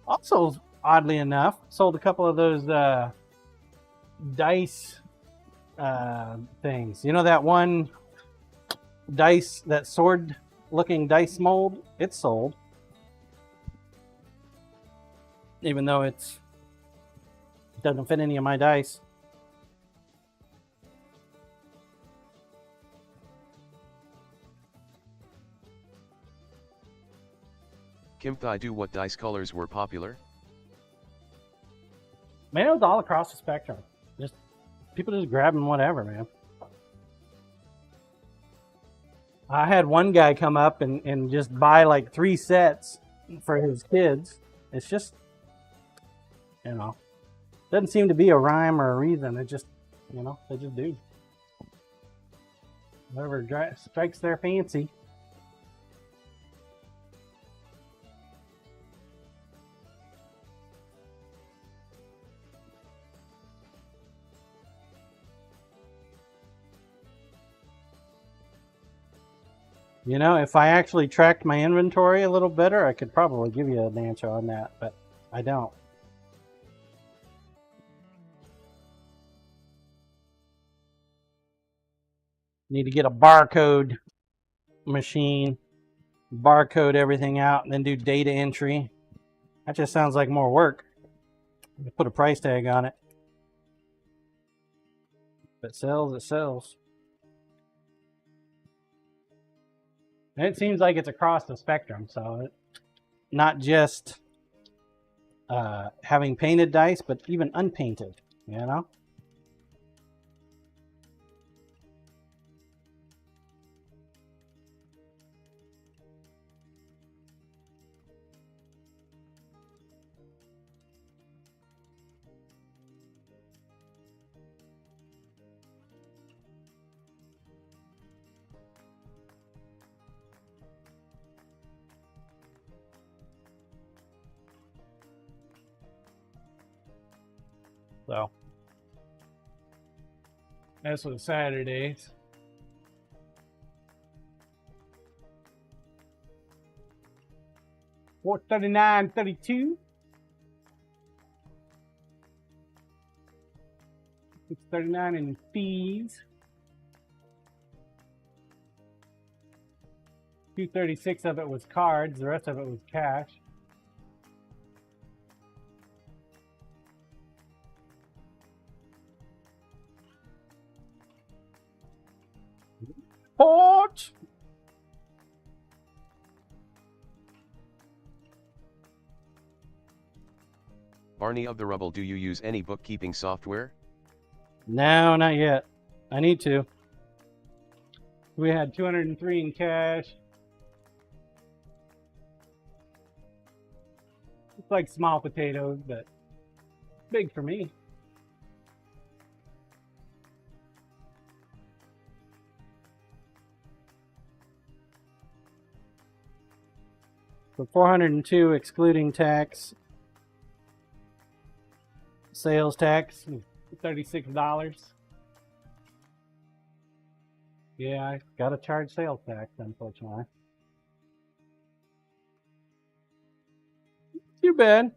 Also, oddly enough, sold a couple of those dice things. You know that one dice, that sword-looking dice mold? It sold, even though it doesn't fit any of my dice. Kim Thadu, what dice colors were popular? Man, it was all across the spectrum. Just people just grabbing whatever, man. I had one guy come up and just buy like 3 sets for his kids. It's just, you know, doesn't seem to be a rhyme or a reason. It just, you know, they just do. Whatever strikes their fancy. You know, if I actually tracked my inventory a little better, I could probably give you an answer on that, but I don't. Need to get a barcode machine, barcode everything out, and then do data entry. That just sounds like more work. Put a price tag on it. If it sells, it sells. And it seems like it's across the spectrum, so not just having painted dice, but even unpainted, you know? So that's what Saturdays. $439.32. $639 in fees. $236 of it was cards. The rest of it was cash. Port. Barney of the Rubble, do you use any bookkeeping software? No, not yet. I need to. We had 203 in cash. It's like small potatoes, but big for me. So 402 excluding tax. Sales tax, $36. Yeah, I gotta charge sales tax, unfortunately. Too bad.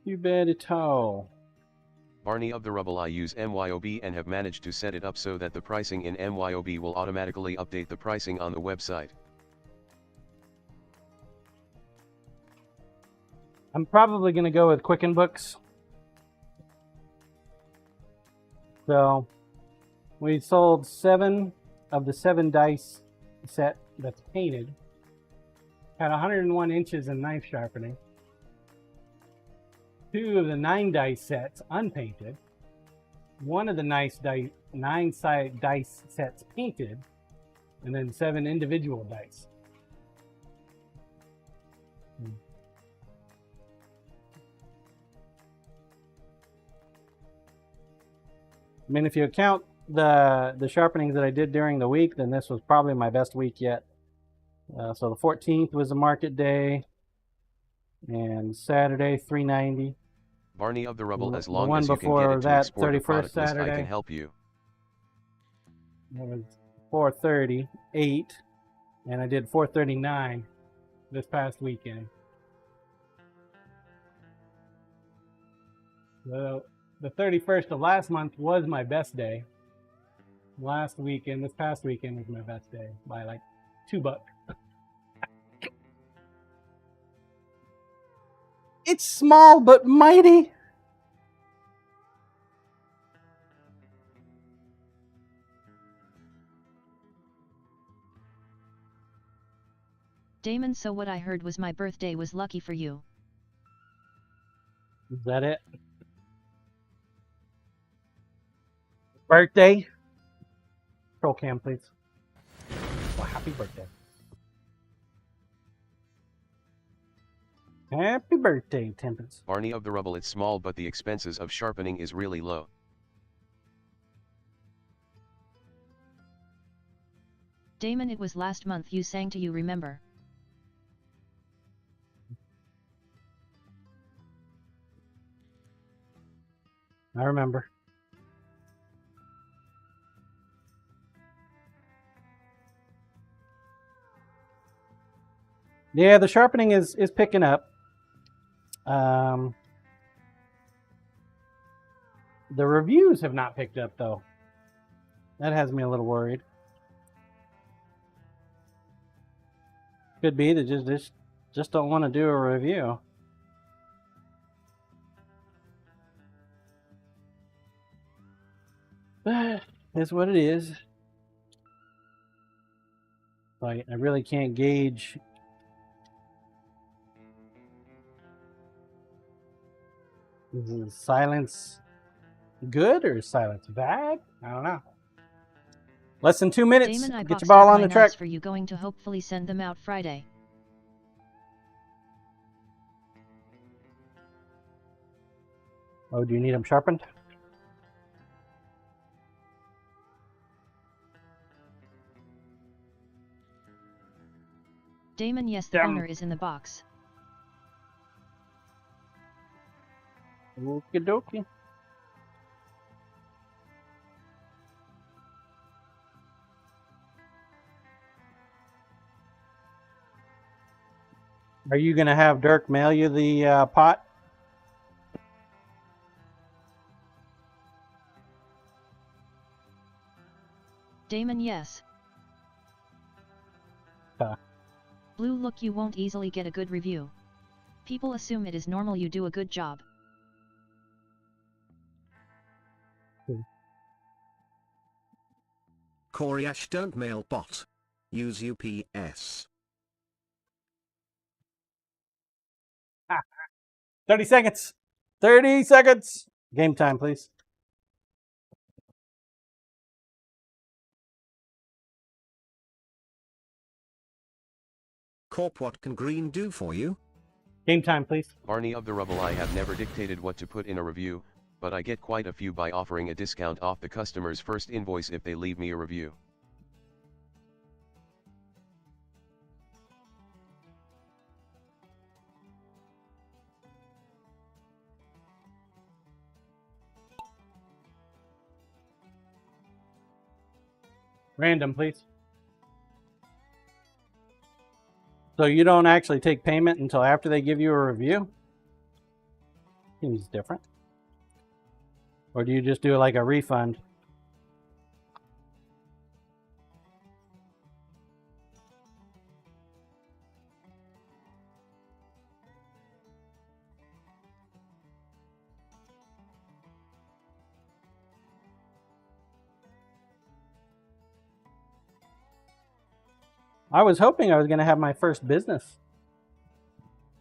Too bad at all. Barney of the Rubble, I use MYOB and have managed to set it up so that the pricing in MYOB will automatically update the pricing on the website. I'm probably gonna go with Quicken Books. So we sold 7 of the 7 dice set that's painted. Had 101 inches in knife sharpening. 2 of the 9 dice sets unpainted. 1 of the 9 side dice sets painted, and then 7 individual dice. I mean, if you count the sharpenings that I did during the week, then this was probably my best week yet. So the 14th was a market day, and Saturday 390. Barney of the Rubble, as The long one as you can before get it to that, export a 31st product list, I Saturday. can help you. It was 438, and I did 439 this past weekend. The 31st of last month was my best day. Last weekend, this past weekend was my best day by like $2. It's small but mighty. Damon, so what I heard was my birthday was lucky for you. Is that it? Birthday? Roll cam, please. Well, happy birthday. Happy birthday, Tempest. Barney of the Rubble, it's small but the expenses of sharpening is really low. Damon, it was last month you sang to You Remember. I remember. Yeah, the sharpening is picking up. The reviews have not picked up though. That has me a little worried. Could be that just don't want to do a review. But it's what it is. Like, I really can't gauge. Is silence good or silence bad? I don't know. Less than 2 minutes. Damon, I Get your boxed ball out on my the track. notes for you, going to hopefully send them out Friday. Oh, do you need them sharpened? Damon, yes, the Damn. owner is in the box. Okie dokie. Are you going to have Dirk mail you the pot? Damon, yes. Blue, look, you won't easily get a good review. People assume it is normal you do a good job. Corey Ash, don't mail bot. Use UPS. 30 seconds. 30 seconds. Game time, please. Corp, what can green do for you? Game time, please. Barney of the Rubble, I have never dictated what to put in a review, but I get quite a few by offering a discount off the customer's first invoice if they leave me a review. Random, please. So you don't actually take payment until after they give you a review? Seems different. Or do you just do like a refund? I was hoping I was going to have my first business,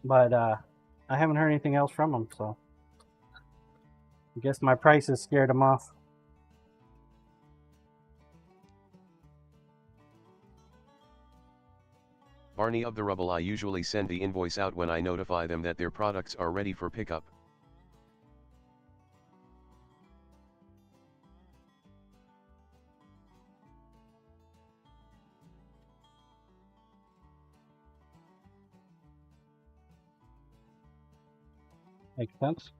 but I haven't heard anything else from them, so I guess my prices scared them off. Barney of the Rubble, I usually send the invoice out when I notify them that their products are ready for pickup. Makes sense.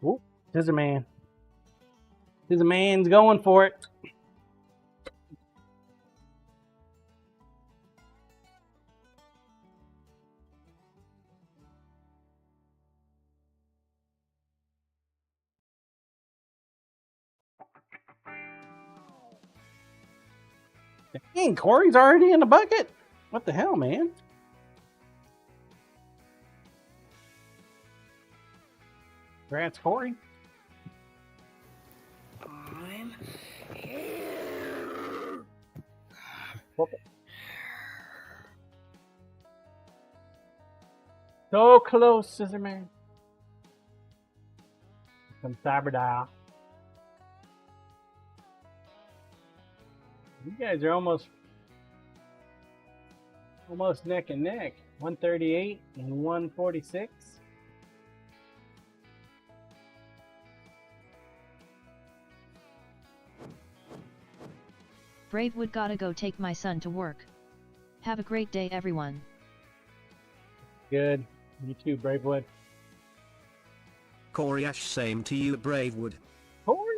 Ooh, Scissor Man. Scissor Man's going for it. Dang, Corey's already in the bucket. What the hell, man? Congrats, Corey. I'm here. So close, Scissor Man. Some Cyber Dial. You guys are almost neck and neck. 138 and 146. Bravewood gotta go take my son to work. Have a great day, everyone. Good. You too, Bravewood. Corey Ash, same to you, Bravewood. Corey.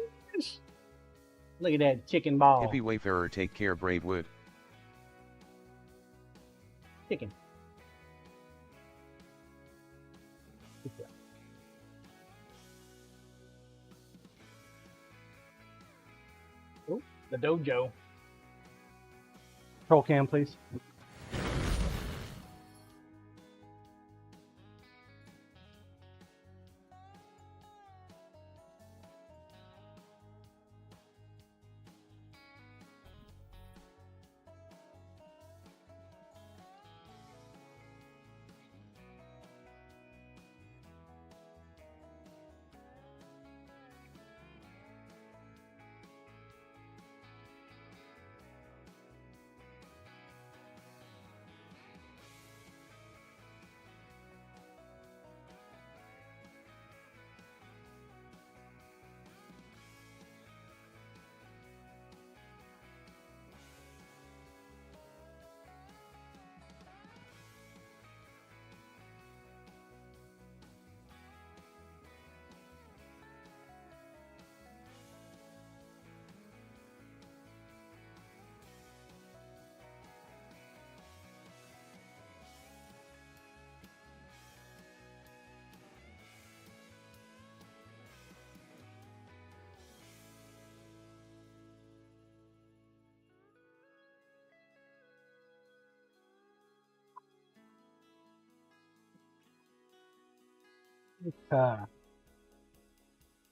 Look at that chicken ball. Hippie Wayfarer, take care, Bravewood. Chicken. Good job. Oh, the dojo. Roll cam, please.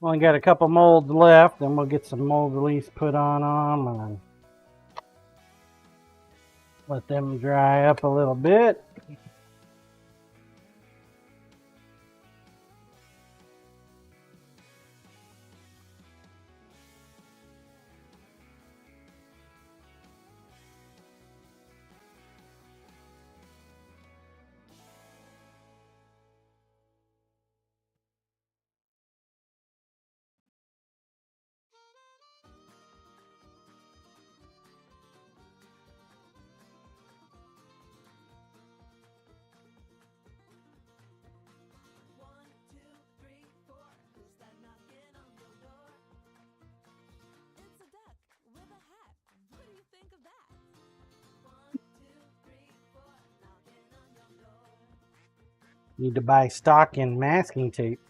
Only got a couple molds left, and we'll get some mold release put on them and let them dry up a little bit. Need to buy stock in masking tape.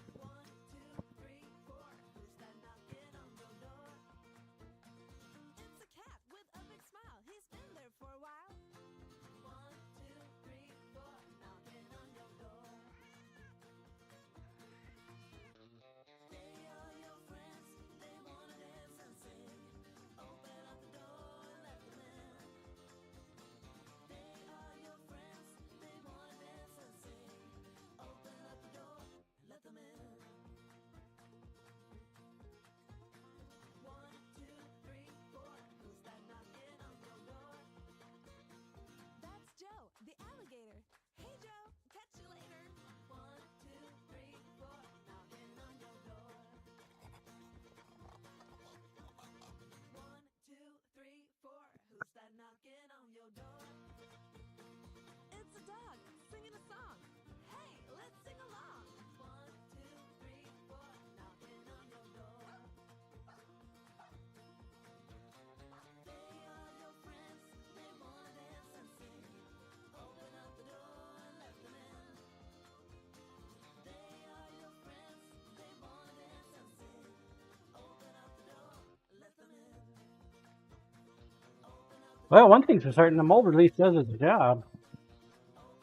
Well, one thing's for certain, the mold release does its job.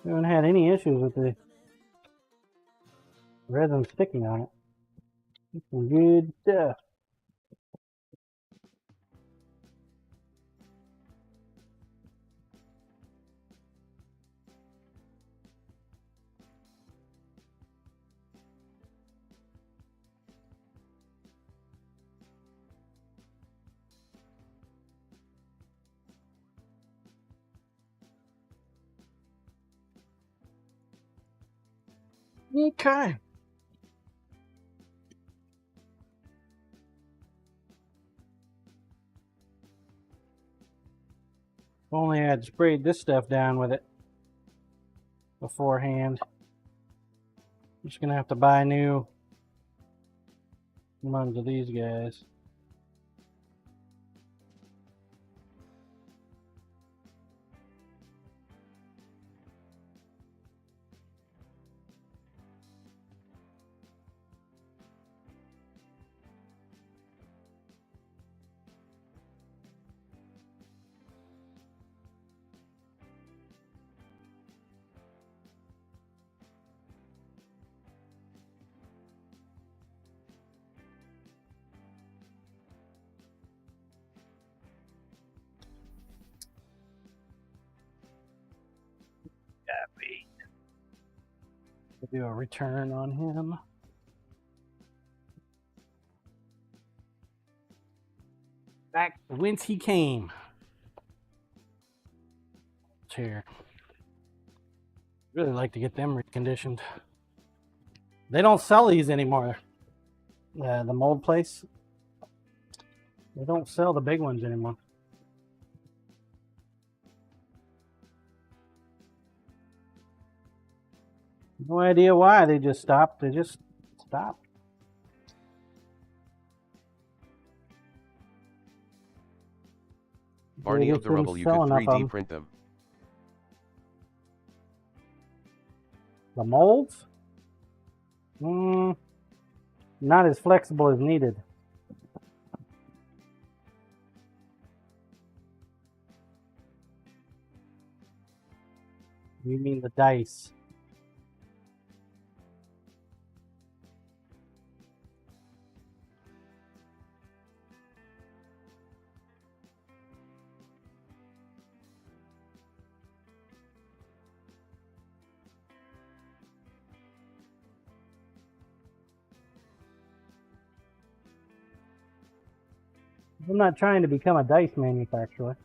We haven't had any issues with the resin sticking on it. It's some good stuff. Okay. If only I had sprayed this stuff down with it beforehand. I'm just gonna have to buy new ones of these guys. Do a return on him. Back whence he came. Chair. Really like to get them reconditioned. They don't sell these anymore. The mold place. They don't sell the big ones anymore. No idea why they just stopped. They just stopped. Barney of the Rubble, you could 3D print them. The molds? Not as flexible as needed. You mean the dice? I'm not trying to become a dice manufacturer.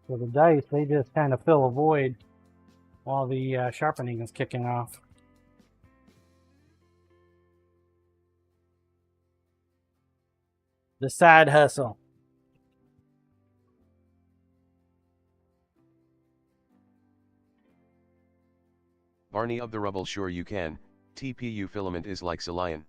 So the dice, they just kind of fill a void while the sharpening is kicking off. The side hustle. Barney of the Rubble, sure you can. TPU filament is like SiiNs.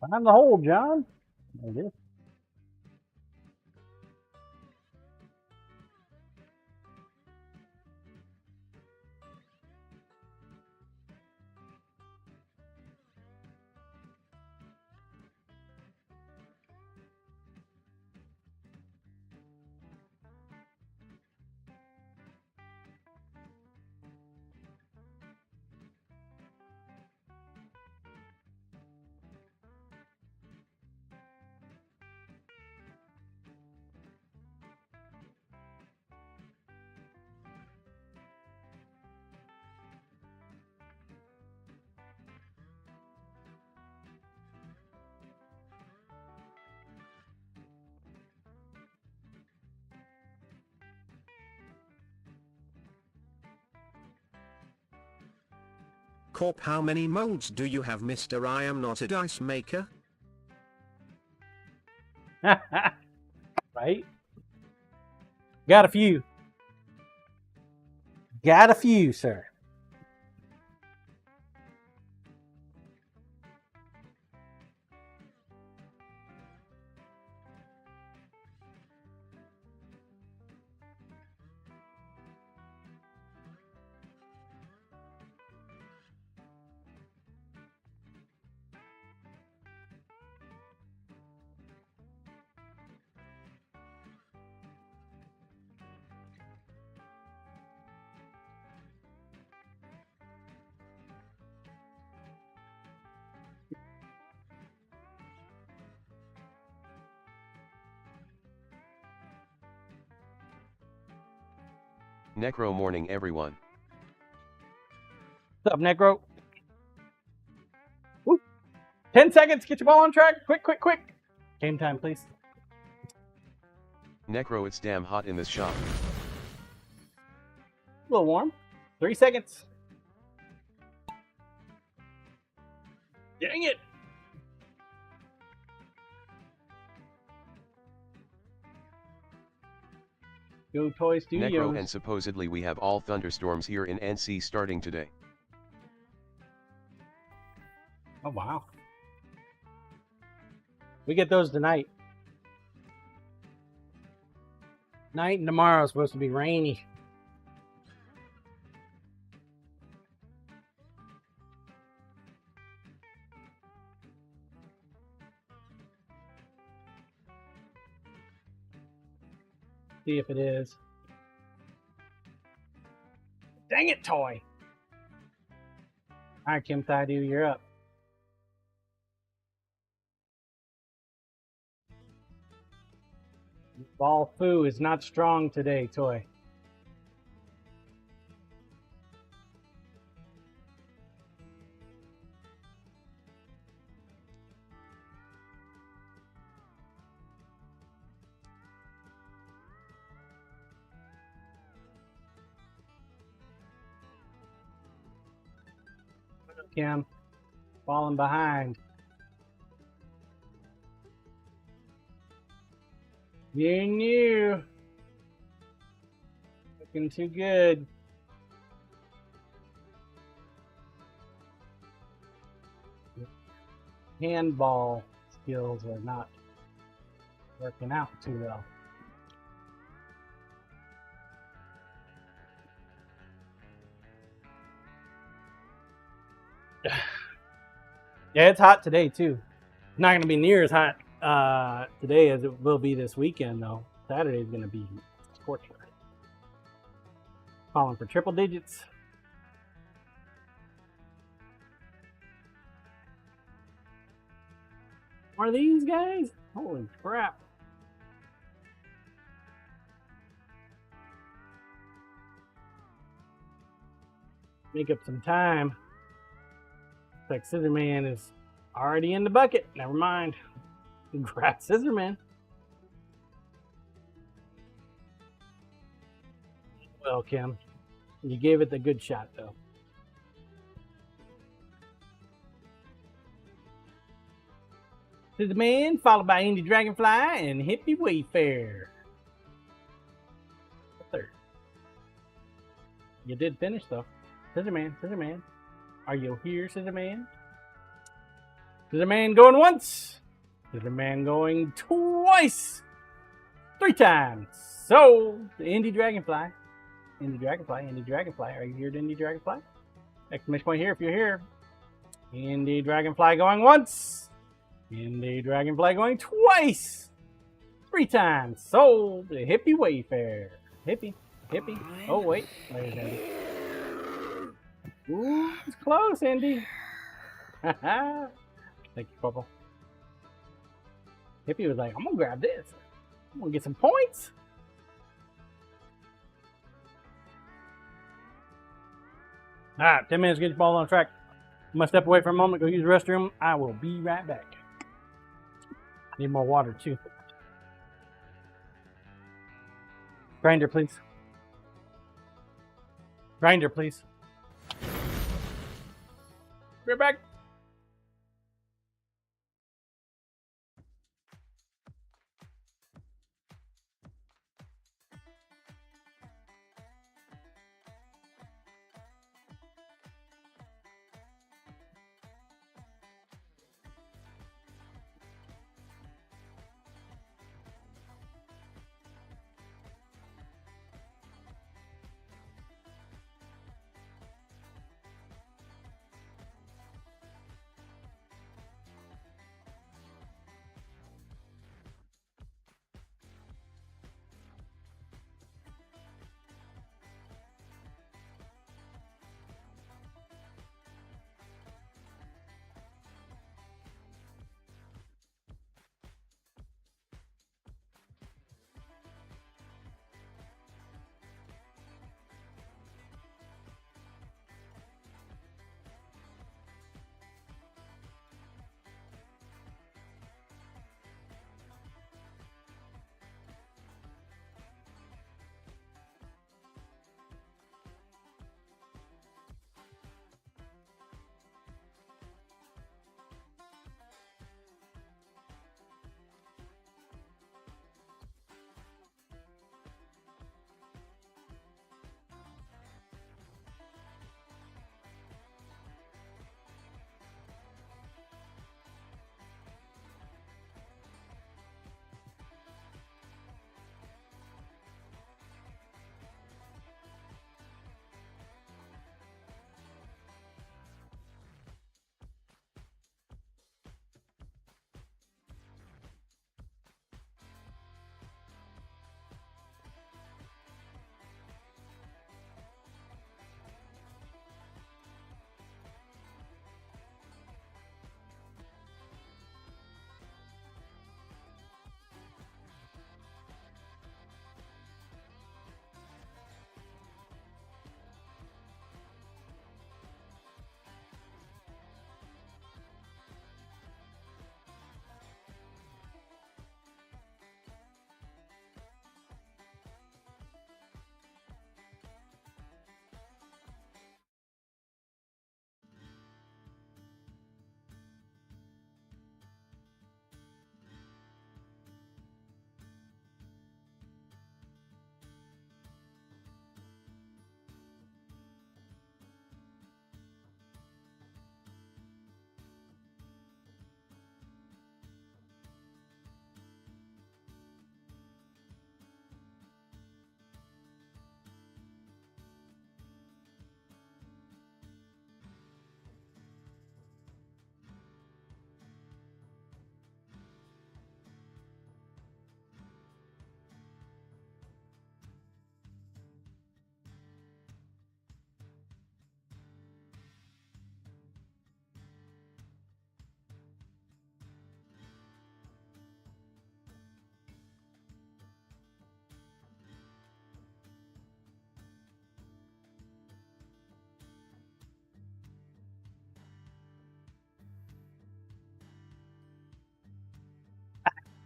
Find the hole, John. There it is. Corp, how many molds do you have, Mr. I am not a dice maker? Right? Got a few. Got a few, sir. Necro morning everyone. What's up, Necro? Woo. 10 seconds. Get your ball on track. Quick, quick, quick. Game time, please. Necro, it's damn hot in this shop. A little warm. 3 seconds. Dang it. Go Toy Studios. Necro, and supposedly we have all thunderstorms here in NC starting today. Oh, wow. We get those tonight. Night and tomorrow is supposed to be rainy. See if it is. Dang it, Toy. All right, Kim Thaidu, you're up. Ball Foo is not strong today, Toy. Kim, falling behind. You knew. Looking too good. Handball skills are not working out too well. Yeah, it's hot today too. It's not going to be near as hot today as it will be this weekend, though. Saturday is going to be scorching. Calling for triple digits. What are these guys? Holy crap. Make up some time. Looks like Scissor Man is already in the bucket. Never mind. Congrats, Scissor Man. Well, Kim, you gave it the good shot, though. Scissor Man, followed by Indy Dragonfly and Hippie Wayfair. Third. You did finish, though. Scissor Man, Scissor Man. Are you here, Scissor Man? Scissor Man going once. Scissor Man going twice. 3 times. So, the Indy Dragonfly. Indy Dragonfly, Indy Dragonfly. Are you here, Indy Dragonfly? Exclamation point here if you're here. Indy Dragonfly going once. Indy Dragonfly going twice. 3 times. Sold the Hippie Wayfair. Hippie. Oh, wait. There's Indy. Ooh, it's close, Indy. Thank you, Purple. Hippie was like, I'm going to grab this. I'm going to get some points. All right, 10 minutes to get the ball on track. I'm going to step away for a moment, go use the restroom. I will be right back. Need more water, too. Grinder, please. Grinder, please. Be right back.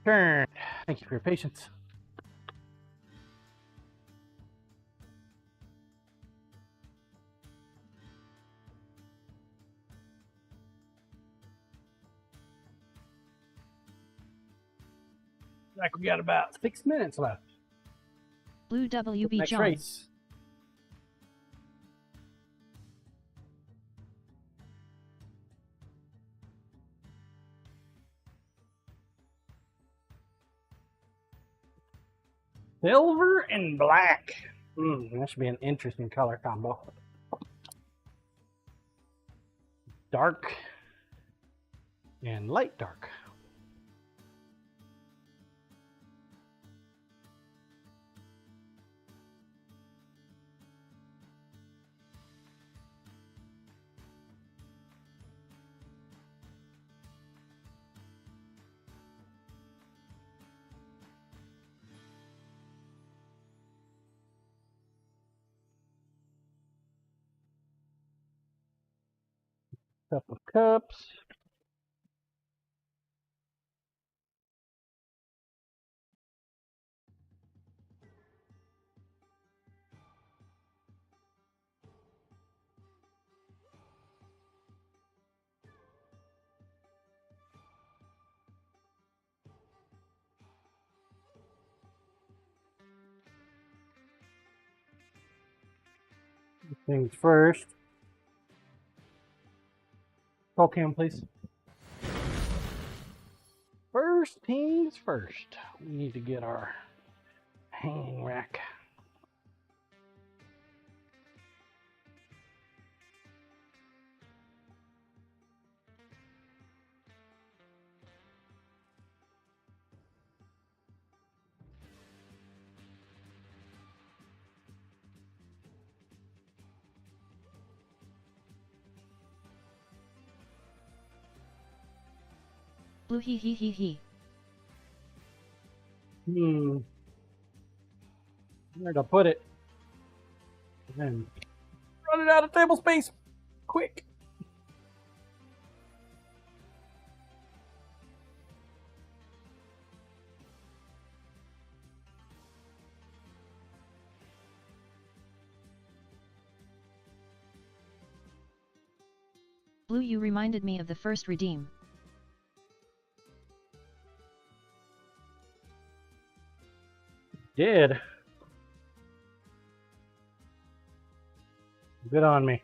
Turn. Thank you for your patience. Like we got about 6 minutes left. Blue WB Next John. race. Silver and black. That should be an interesting color combo. Dark and light dark. Cup of Cups. Things first. Roll cam, please. First things first. We need to get our hanging rack. Blue hee hee hee hee. Where to put it? And running out of table space. Quick. Blue, you reminded me of the first redeem. Did. Good on me.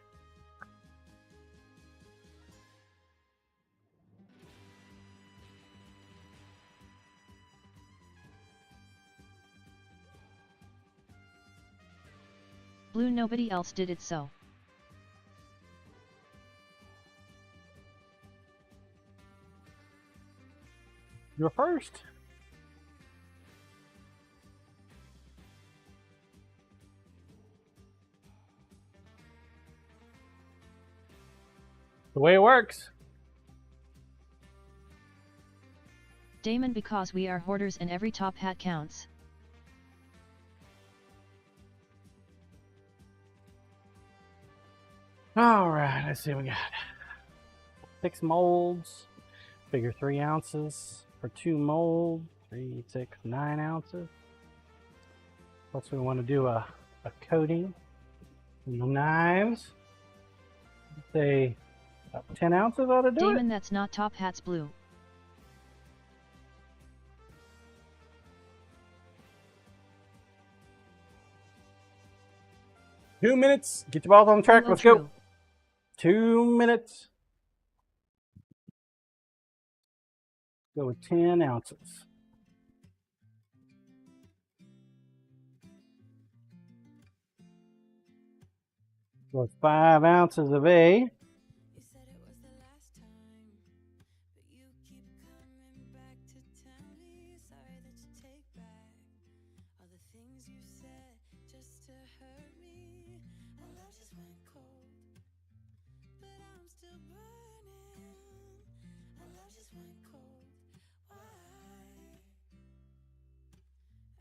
Blue, nobody else did it so. You're first. The way it works. Damon, because we are hoarders and every top hat counts. All right, let's see what we got. 6 molds. Figure 3 ounces for 2 molds. 3, 6, 9 ounces. Plus we want to do a coating. And the knives. Say about 10 ounces ought to do Damon, it. that's not top hats, Blue. Two minutes. Get your balls on the track. Blue, Let's true. go. 2 minutes. Go with 10 ounces. Go with 5 ounces of A. You said it was the last time, but you keep coming back to tell me sorry that you take back all the things you said just to hurt me. Our love just went cold, but I'm still burning. Our love just went cold. Why?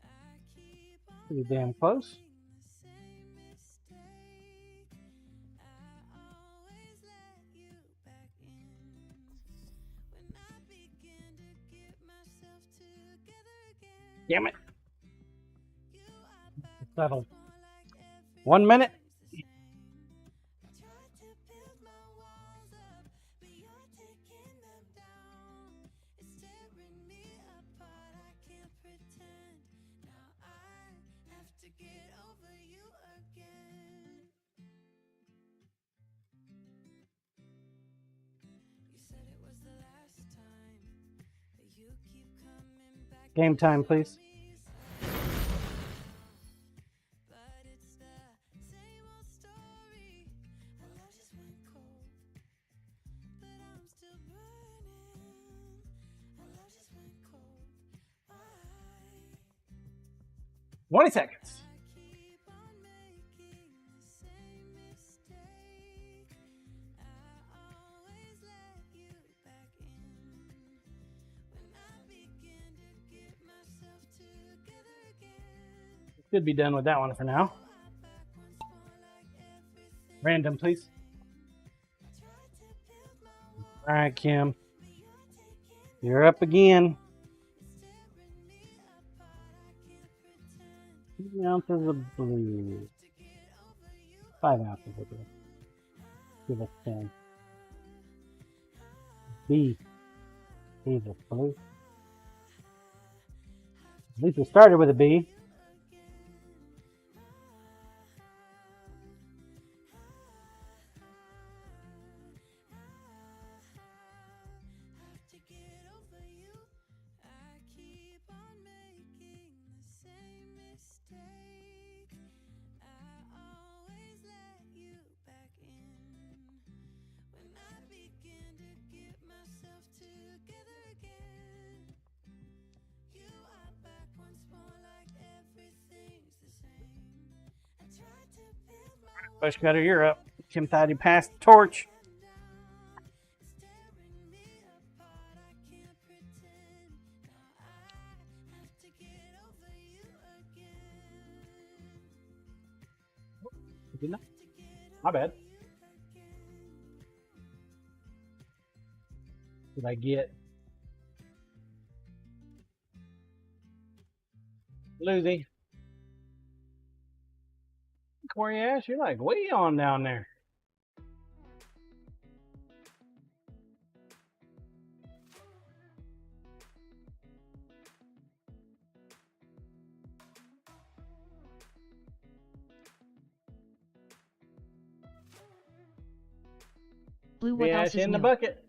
I keep on Pretty damn close. making the same mistake. I always let you back in when I begin to get myself together. Damn it. Settle. 1 minute. Game time, please. Why? 20 seconds. Should be done with that one for now. Random, please. All right, Kim. You're up again. 2 ounces of blue. 5 ounces of blue. Give us 10. B. B's a blue. At least it started with a B. Bush Cutter, you're up. Kim thought he passed the torch. Didn't I? My bad. Did I get Lucy? Corey Ash, you're like way on down there. Blue, what else is in the new? bucket.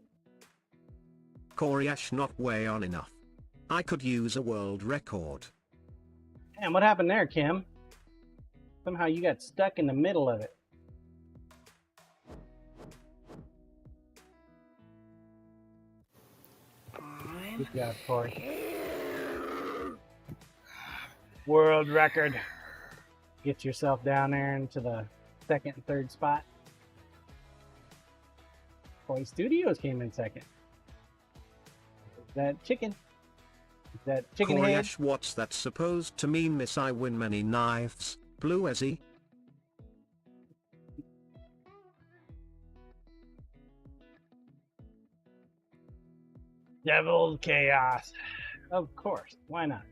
Corey Ash not way on enough. I could use a world record. Damn, what happened there, Kim? Somehow you got stuck in the middle of it. Good job, Corey. World record. Get yourself down there into the second and third spot. Corey Studios came in second. Is that chicken? Is that chicken Corey head? Ash, what's that supposed to mean? Miss I win many knives. Blue Ezzy. Devil's Chaos. Of course. Why not?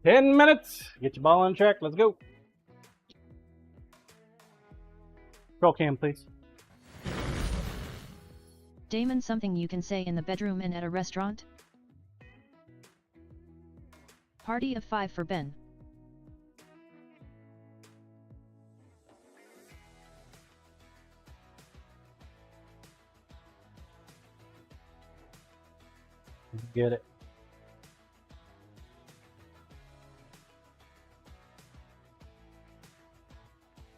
10 minutes. Get your ball on track. Let's go. Roll cam, please. Damon, something you can say in the bedroom and at a restaurant? Party of 5 for Ben. Get it.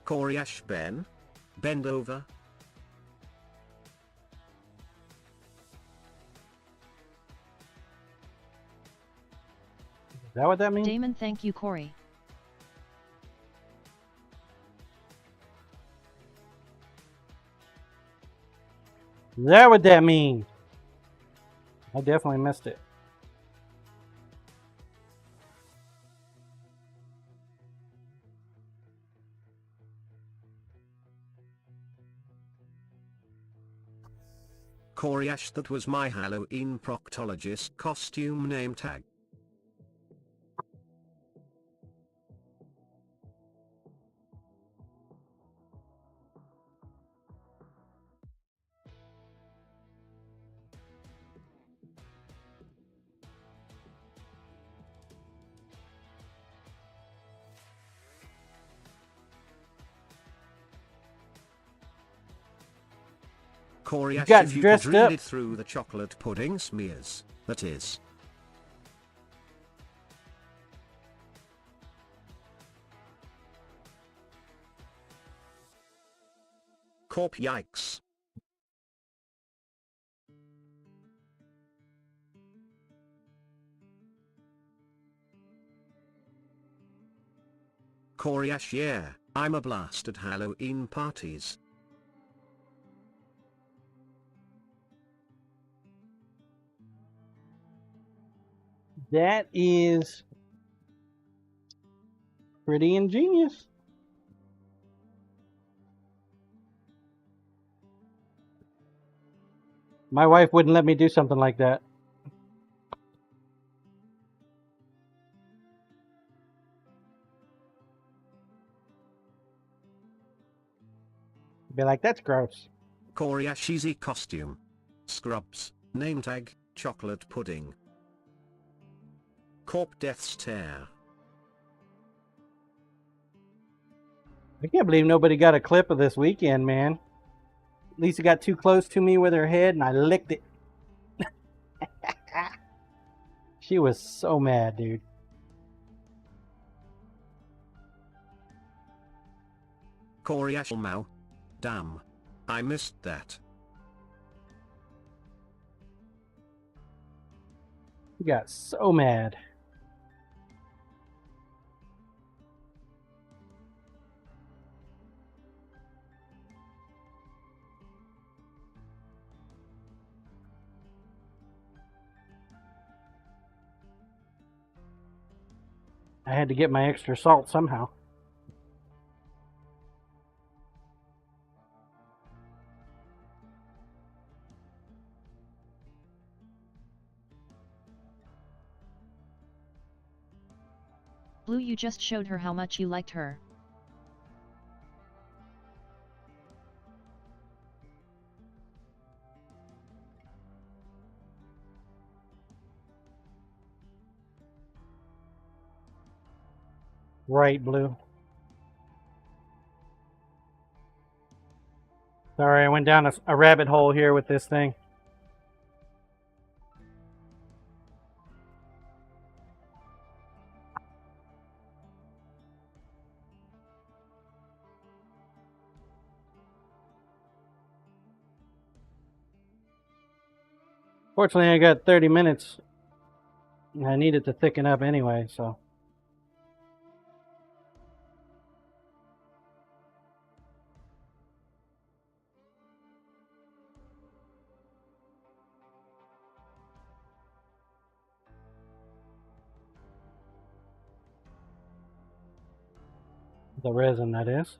Corey Ash Ben. Bend over. Is that what that means? Damon, thank you, Corey. Is that what that means? I definitely missed it. Corey Ash, that was my Halloween proctologist costume name tag. Corey You Ash, got if you could dressed read up. it through the chocolate pudding smears, that is. Corp yikes. Corey Ash, yeah, I'm a blast at Halloween parties. That is pretty ingenious. My wife wouldn't let me do something like that. Be like, that's gross. Corey Ash easy costume. Scrubs, name tag, chocolate pudding. Corp death stare. I can't believe nobody got a clip of this weekend, man. Lisa got too close to me with her head and I licked it. She was so mad, dude. Corey Ash Mau. Damn. I missed that. She got so mad. I had to get my extra salt somehow. Blue, you just showed her how much you liked her. Right, Blue. Sorry, I went down a rabbit hole here with this thing. Fortunately, I got 30 minutes. I needed to thicken up anyway, so. The resin, that is.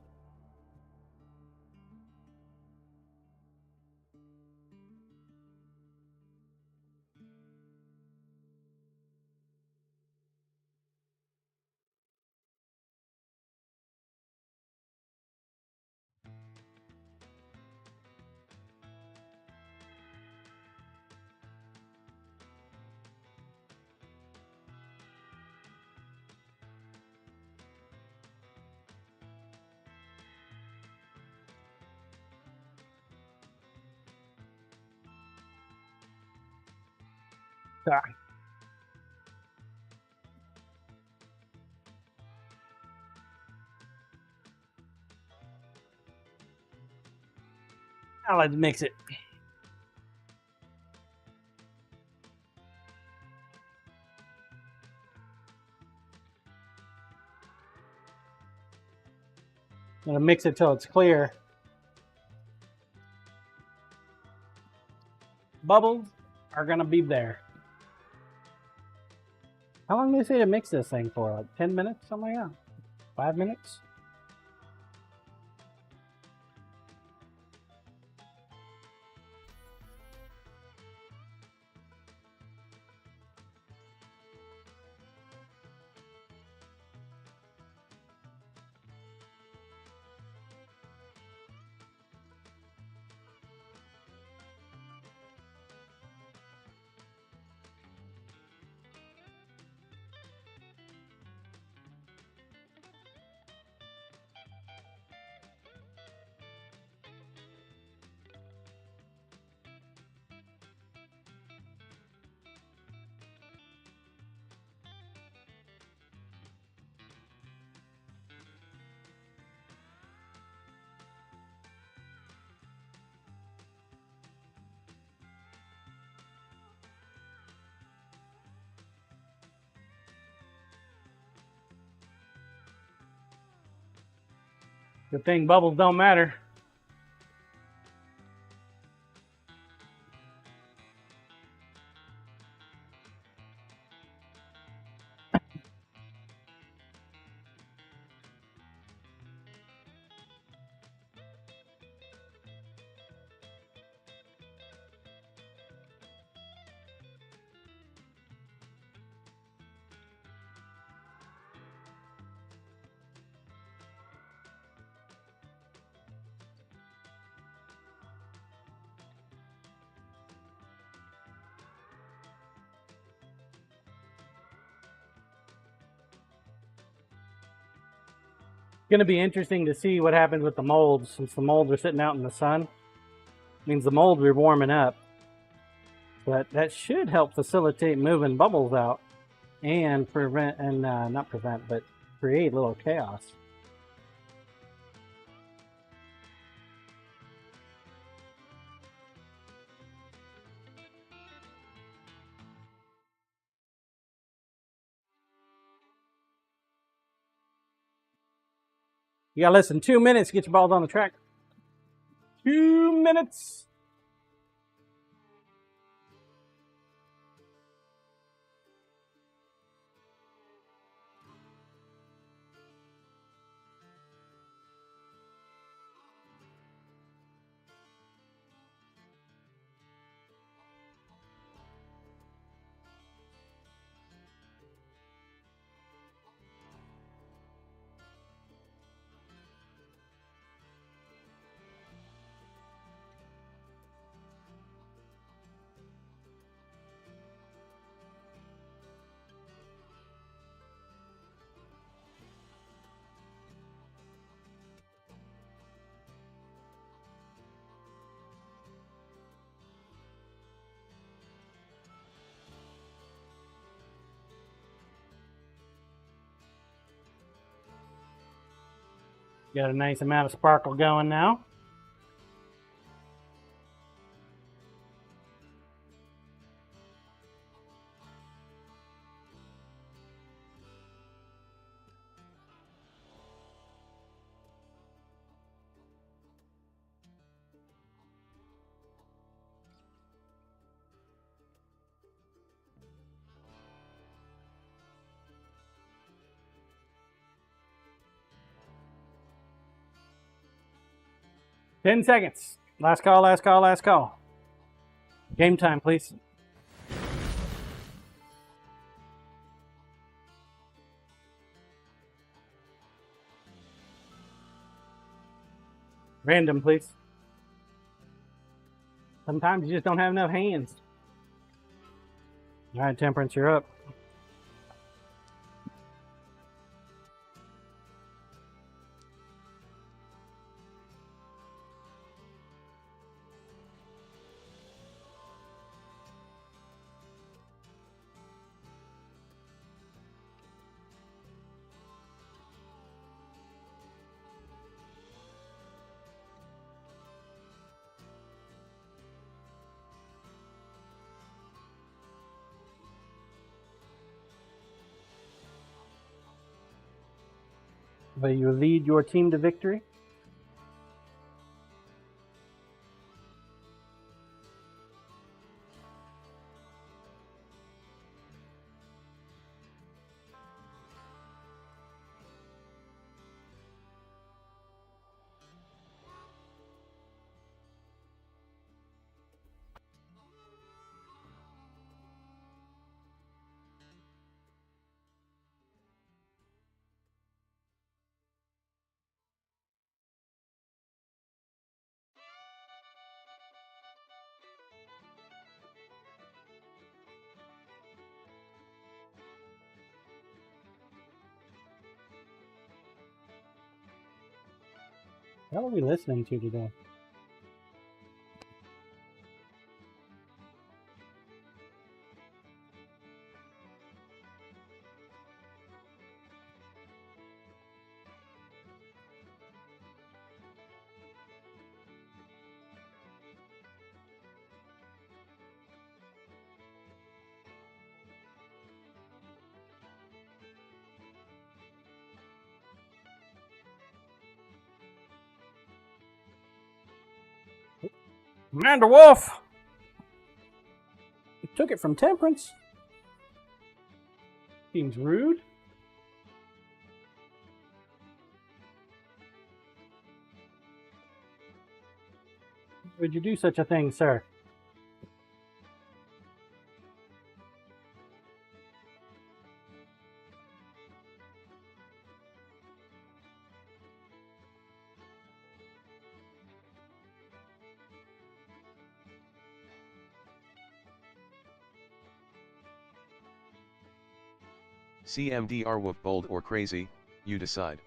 Sorry. Now let's mix it. I'm gonna mix it till it's clear. Bubbles are gonna be there. How long do they say to mix this thing for? Like 10 minutes, something like that? 5 minutes? Good thing bubbles don't matter. It's going to be interesting to see what happens with the molds, since the molds are sitting out in the sun. It means the molds are warming up. But that should help facilitate moving bubbles out and prevent, and not prevent, but create a little chaos. You got less than 2 minutes to get your balls on the track. 2 minutes. Got a nice amount of sparkle going now. Ten seconds. Last call, last call, last call. Game time, please. Random, please. Sometimes you just don't have enough hands. All right, Temperance, you're up. Will you lead your team to victory? What are we listening to today? Commander Wolf! You took it from Temperance. Seems rude. Would you do such a thing, sir? CMDR Wolf bold or crazy, you decide.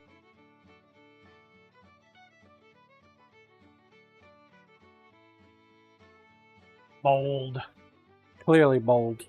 Bold. Clearly bold.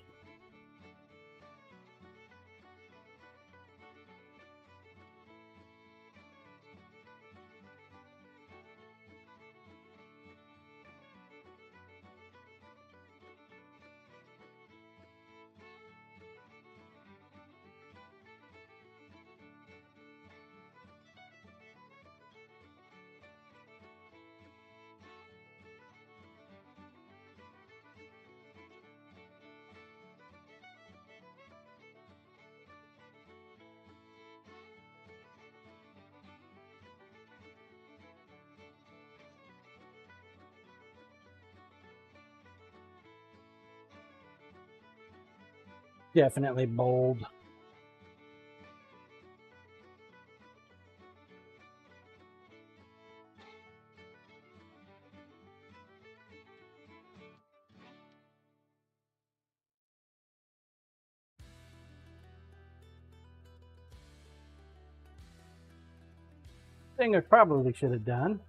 Definitely bold. Thing I probably should have done.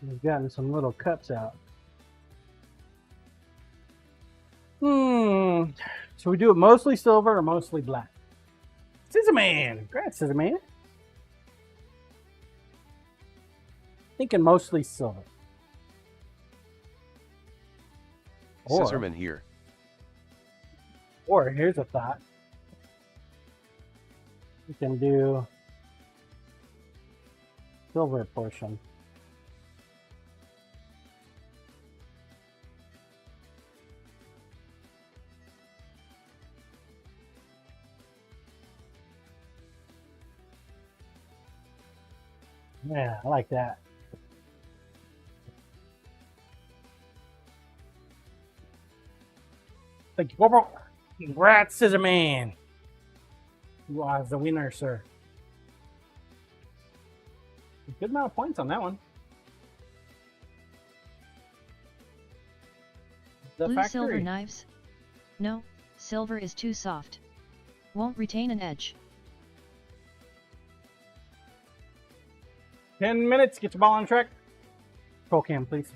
We've gotten some little cuts out. So we do it mostly silver or mostly black? Scissor Man! Congrats, Scissor Man. Thinking mostly silver. Scissorman here. Or here's a thought. We can do silver portion. Yeah, I like that. Thank you, Corporal. Congrats, Scissor Man. You are the winner, sir. Good amount of points on that one. The Blue factory. silver knives? No, silver is too soft. Won't retain an edge. 10 minutes. Get your ball on track. Roll cam, please.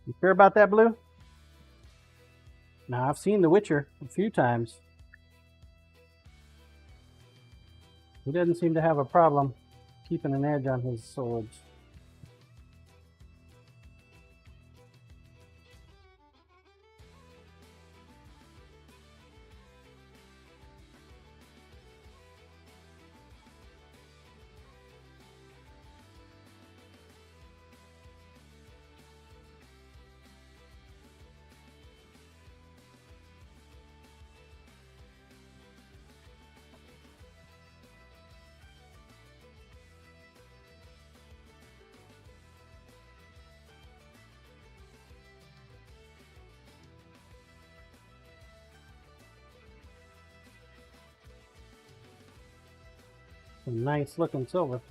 You sure about that, Blue? Now, I've seen The Witcher a few times. He doesn't seem to have a problem keeping an edge on his swords. Some nice looking silver.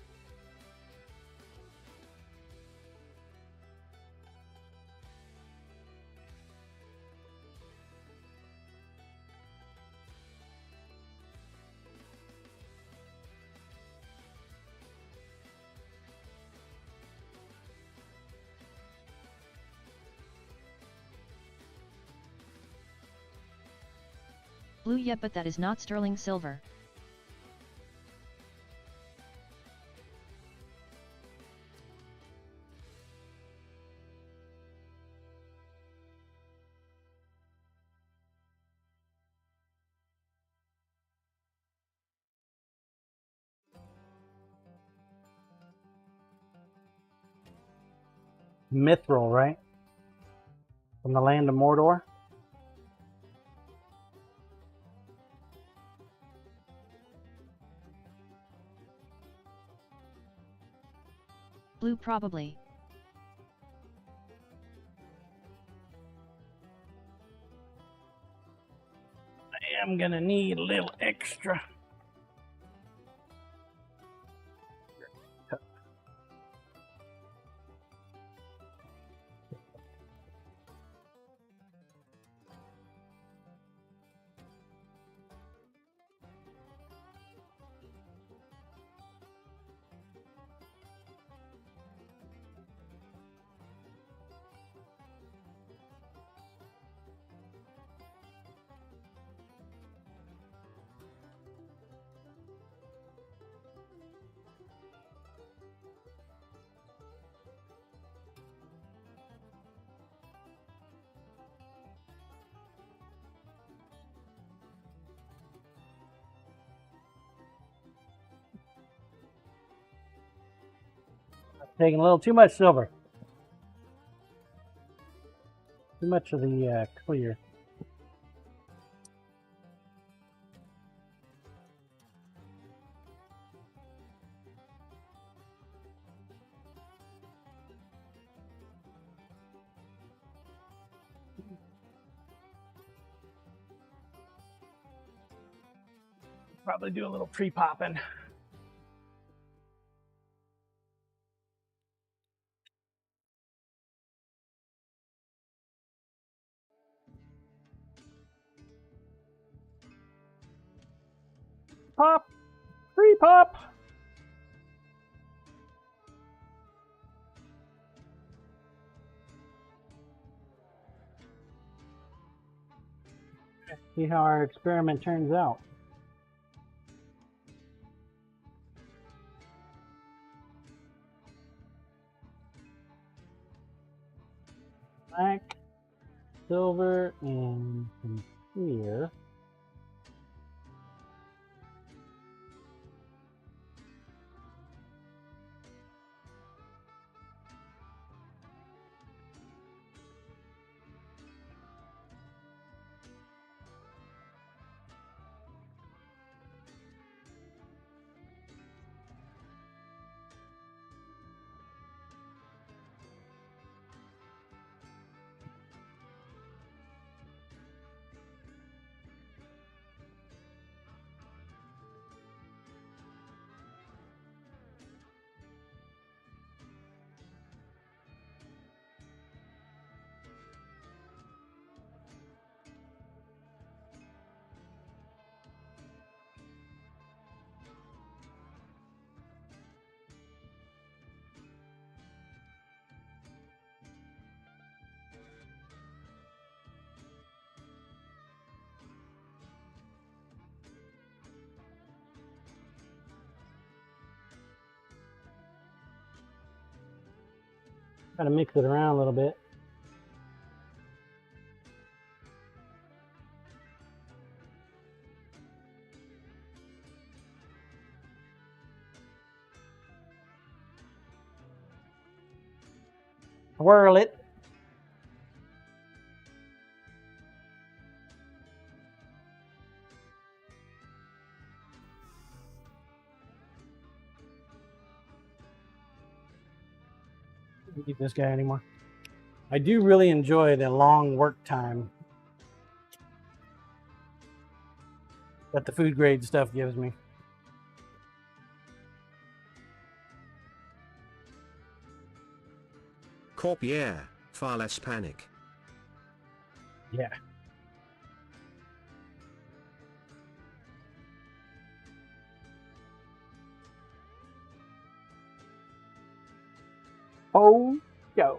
Blue, yeah, but that is not sterling silver. Mithril, right? From the land of Mordor. Blue probably. I am gonna need a little extra. Taking a little too much silver. Too much of the clear. Probably do a little pre-popping. Pop! Pre-pop! See how our experiment turns out. Black, silver, and some clear. Gotta mix it around a little bit. Swirl it. Don't need this guy anymore. I do really enjoy the long work time that the food grade stuff gives me. Corpier, far less panic. Yeah. Oh, yo.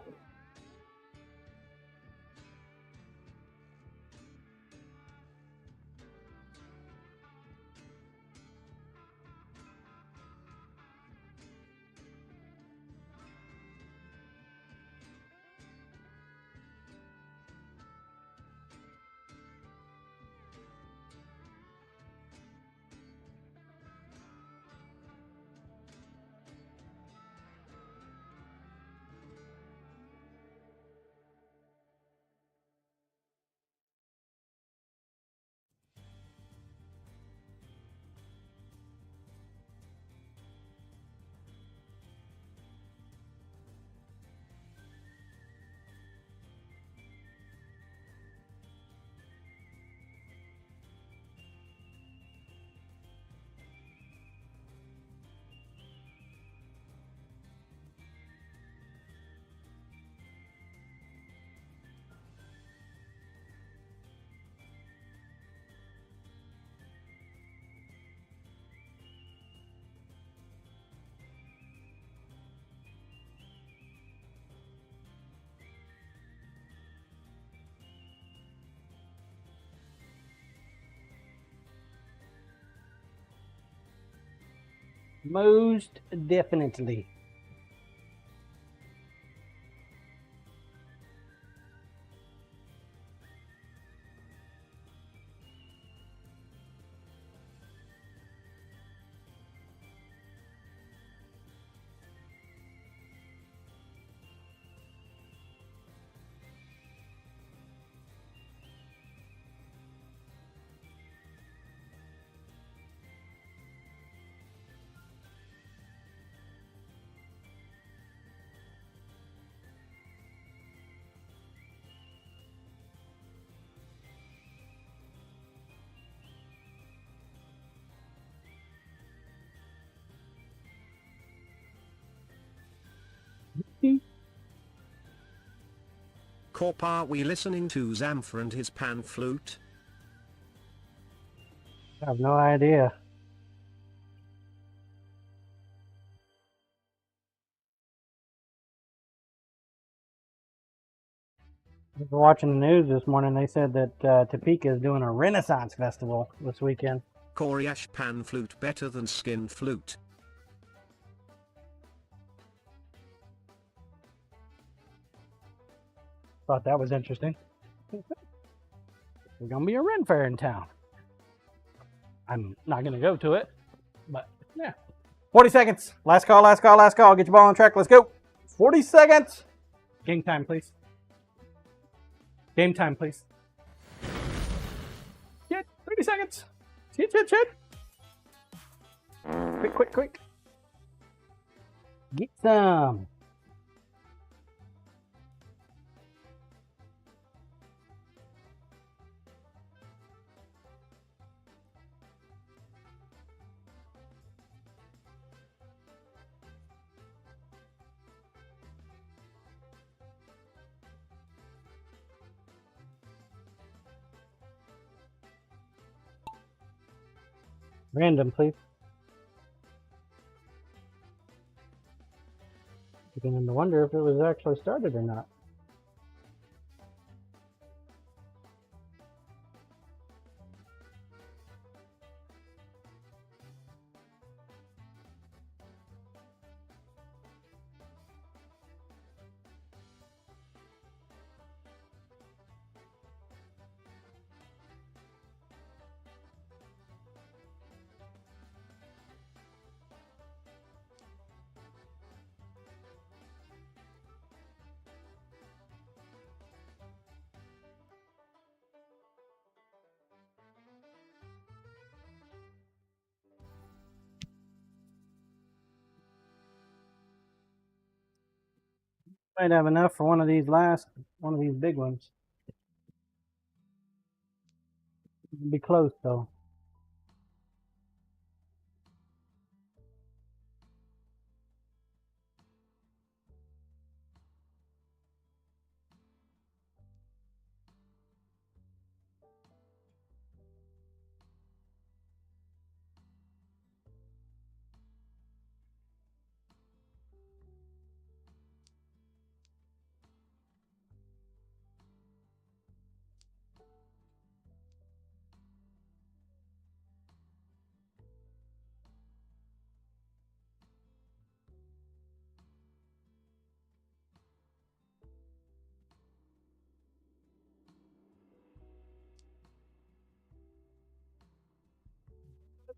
Most definitely. Corp, are we listening to Zamfir and his pan flute? I have no idea. I was watching the news this morning. They said that Topeka is doing a Renaissance festival this weekend. Coriash pan flute better than skin flute. Thought that was interesting. There's gonna be a Ren Fair in town. I'm not gonna go to it, but yeah. 40 seconds. Last call, last call, last call. Get your ball on track. Let's go. 40 seconds. Game time, please. Game time, please. Shit. 30 seconds. Shit. Quick. Get some. Random, please. Beginning to wonder if it was actually started or not. Might have enough for one of these big ones. It'll be close though.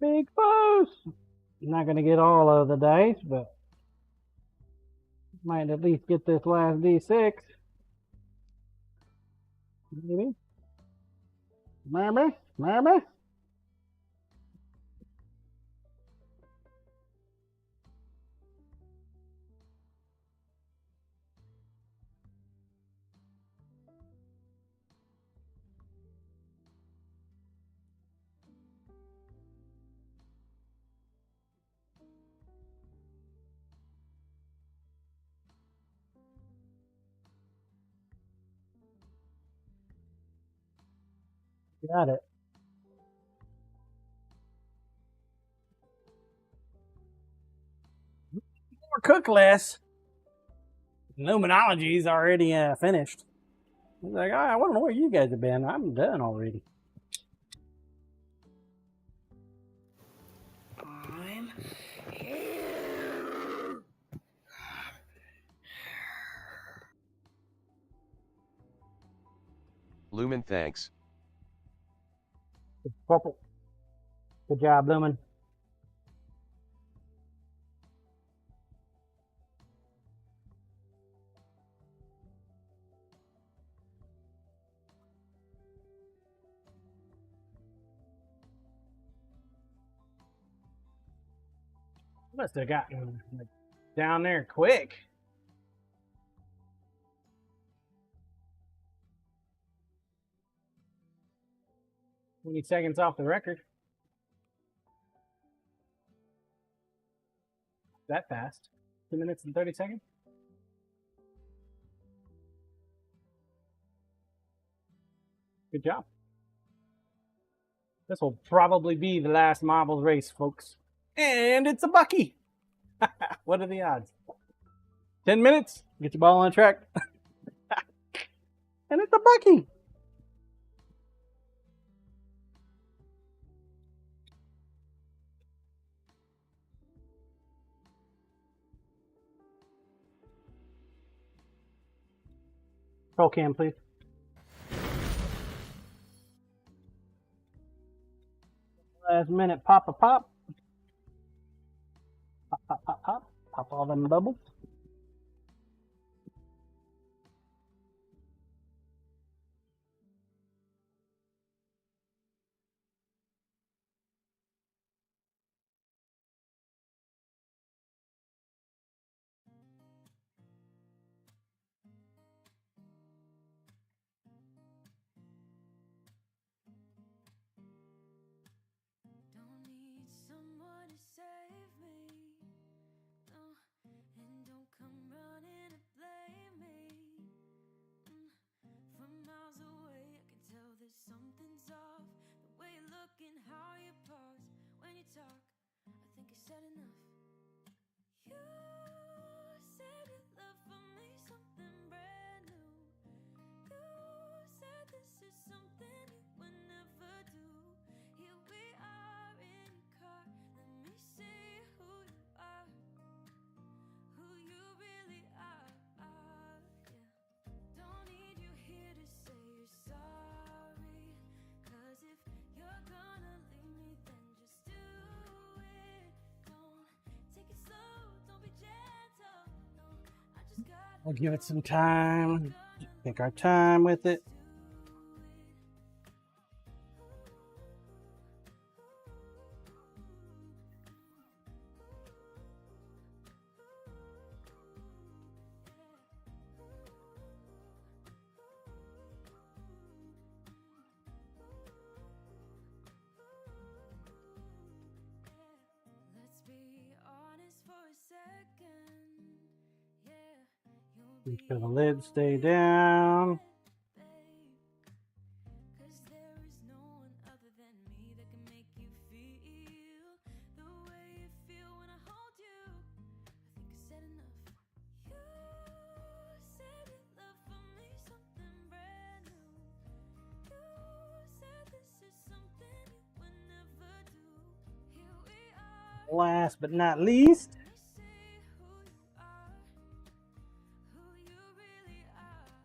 Big boss. Not gonna get all of the dice, but might at least get this last D6. Maybe. Maybe. Got it. More cook less. Numerology's already finished. He's like, oh, I wonder where you guys have been. I'm done already. I'm Lumen, thanks. Purple. Good job, Lumen. Must have gotten down there quick. $20 off the record. That fast. 2 minutes and 30 seconds. Good job. This will probably be the last marbles race, folks. And it's a bucky. What are the odds? 10 minutes, get your ball on track. And it's a bucky. Roll cam, please. Last minute, pop a pop. Pop, pop, pop, pop. Pop all them bubbles. Don't need someone to save me, no, and don't come running to blame me. From miles away, I can tell that something's off. The way you look and how you pause when you talk, I think I said enough. You said your love for me something brand new. You said this is something you would never do. Here we are in your car. Let me see who you are, who you really are. Yeah. Don't need you here to say you're sorry. 'Cause if you're gonna leave me, then just do it. Don't take it slow, don't be gentle. No, I just gotta We'll give it some time. Take our time with it. Let's be honest for a second. Yeah, you'll Make be sure the lid stay down. babe. 'Cause there is no one other than me that can make you feel the way you feel when I hold you. I think I said enough. You said your love for me something brand new. You said this is something you would never do. Here we are. Last but not least, Let me see who you are, who you really are.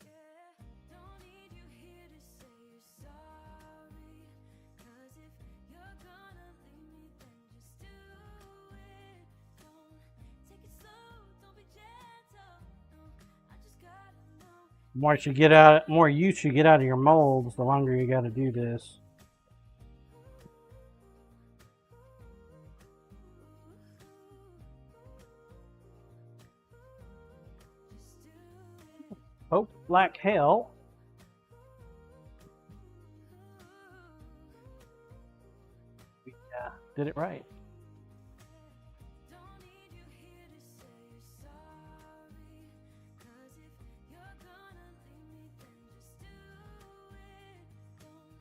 Yeah, don't need you here to say you're sorry. 'Cause if you're gonna leave me, then just do it. Don't take it slow, don't be gentle. No, I just gotta know. more you should get out of your molds the longer you got to do this. Hope like hell. We did it right. Don't need you here to say you're sorry. 'Cause if you're gonna leave me, then just do it. Don't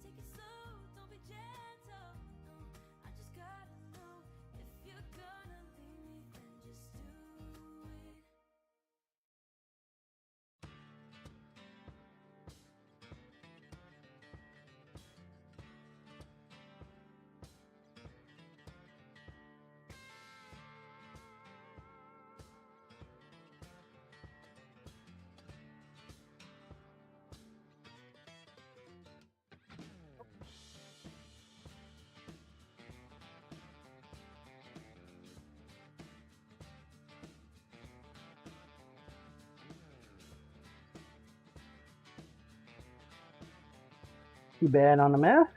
take it slow, don't be gentle. No, I just gotta know. If you're gonna leave me, then just do it. too bad on the mess.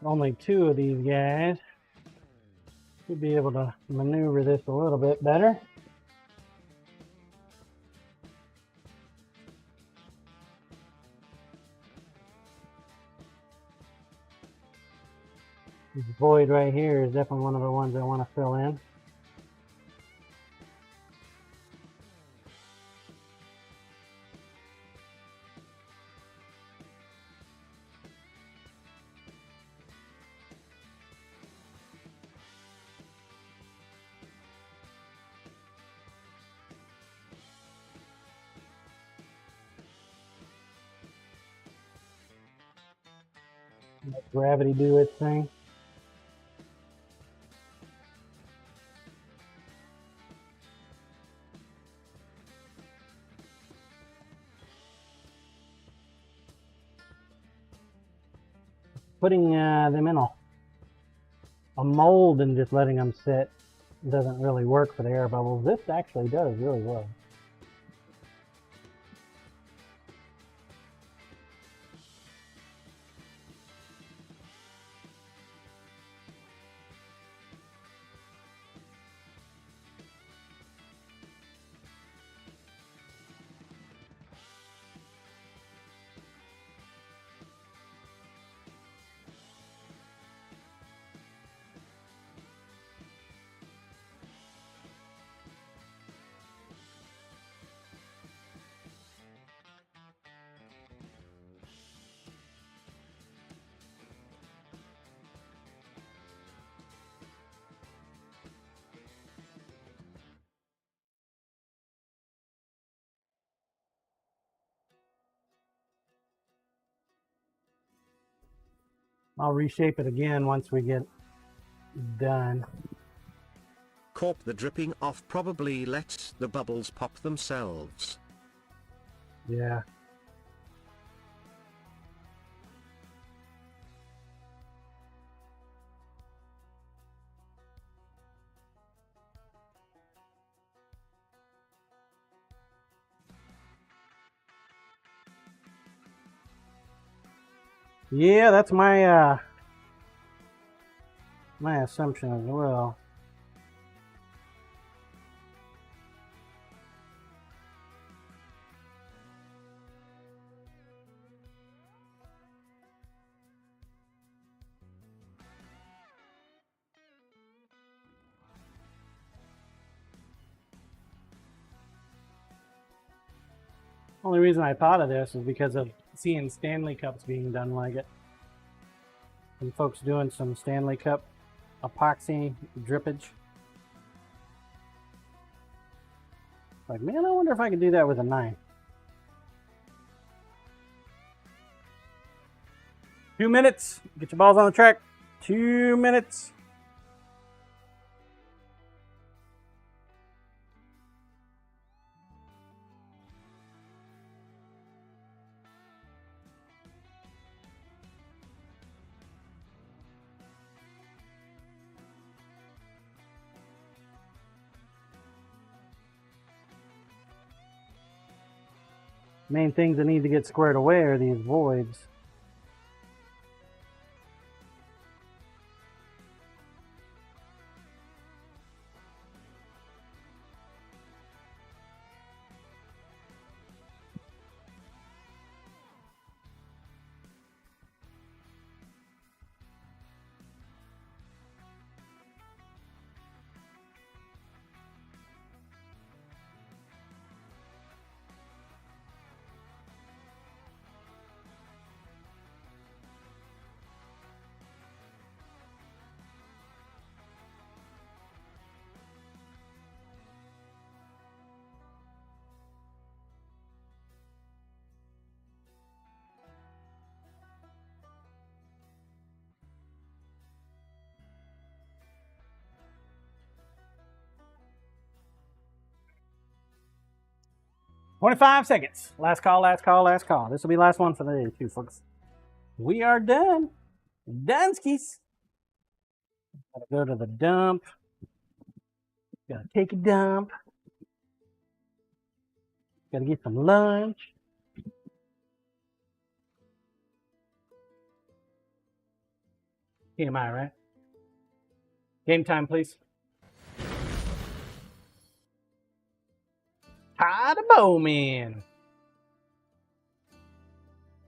Only 2 of these guys. Should be able to maneuver this a little bit better. This void right here is definitely one of the ones I want to fill in. Let gravity do its thing. Putting them in a mold and just letting them sit doesn't really work for the air bubbles. This actually does really well. I'll reshape it again once we get done. Corp, the dripping off probably lets the bubbles pop themselves. Yeah. Yeah, that's my my assumption as well. Only reason I thought of this is because of seeing Stanley Cups being done like it. And folks doing some Stanley Cup epoxy drippage. Like, man, I wonder if I could do that with a knife. 2 minutes. Get your balls on the track. 2 minutes. Main things that need to get squared away are these voids. 25 seconds. Last call, last call, last call. This will be the last one for the day, too, folks. We are done. Dunskies. Gotta go to the dump. Gotta take a dump. Gotta get some lunch. TMI, right? Game time, please. Tie the Bowman.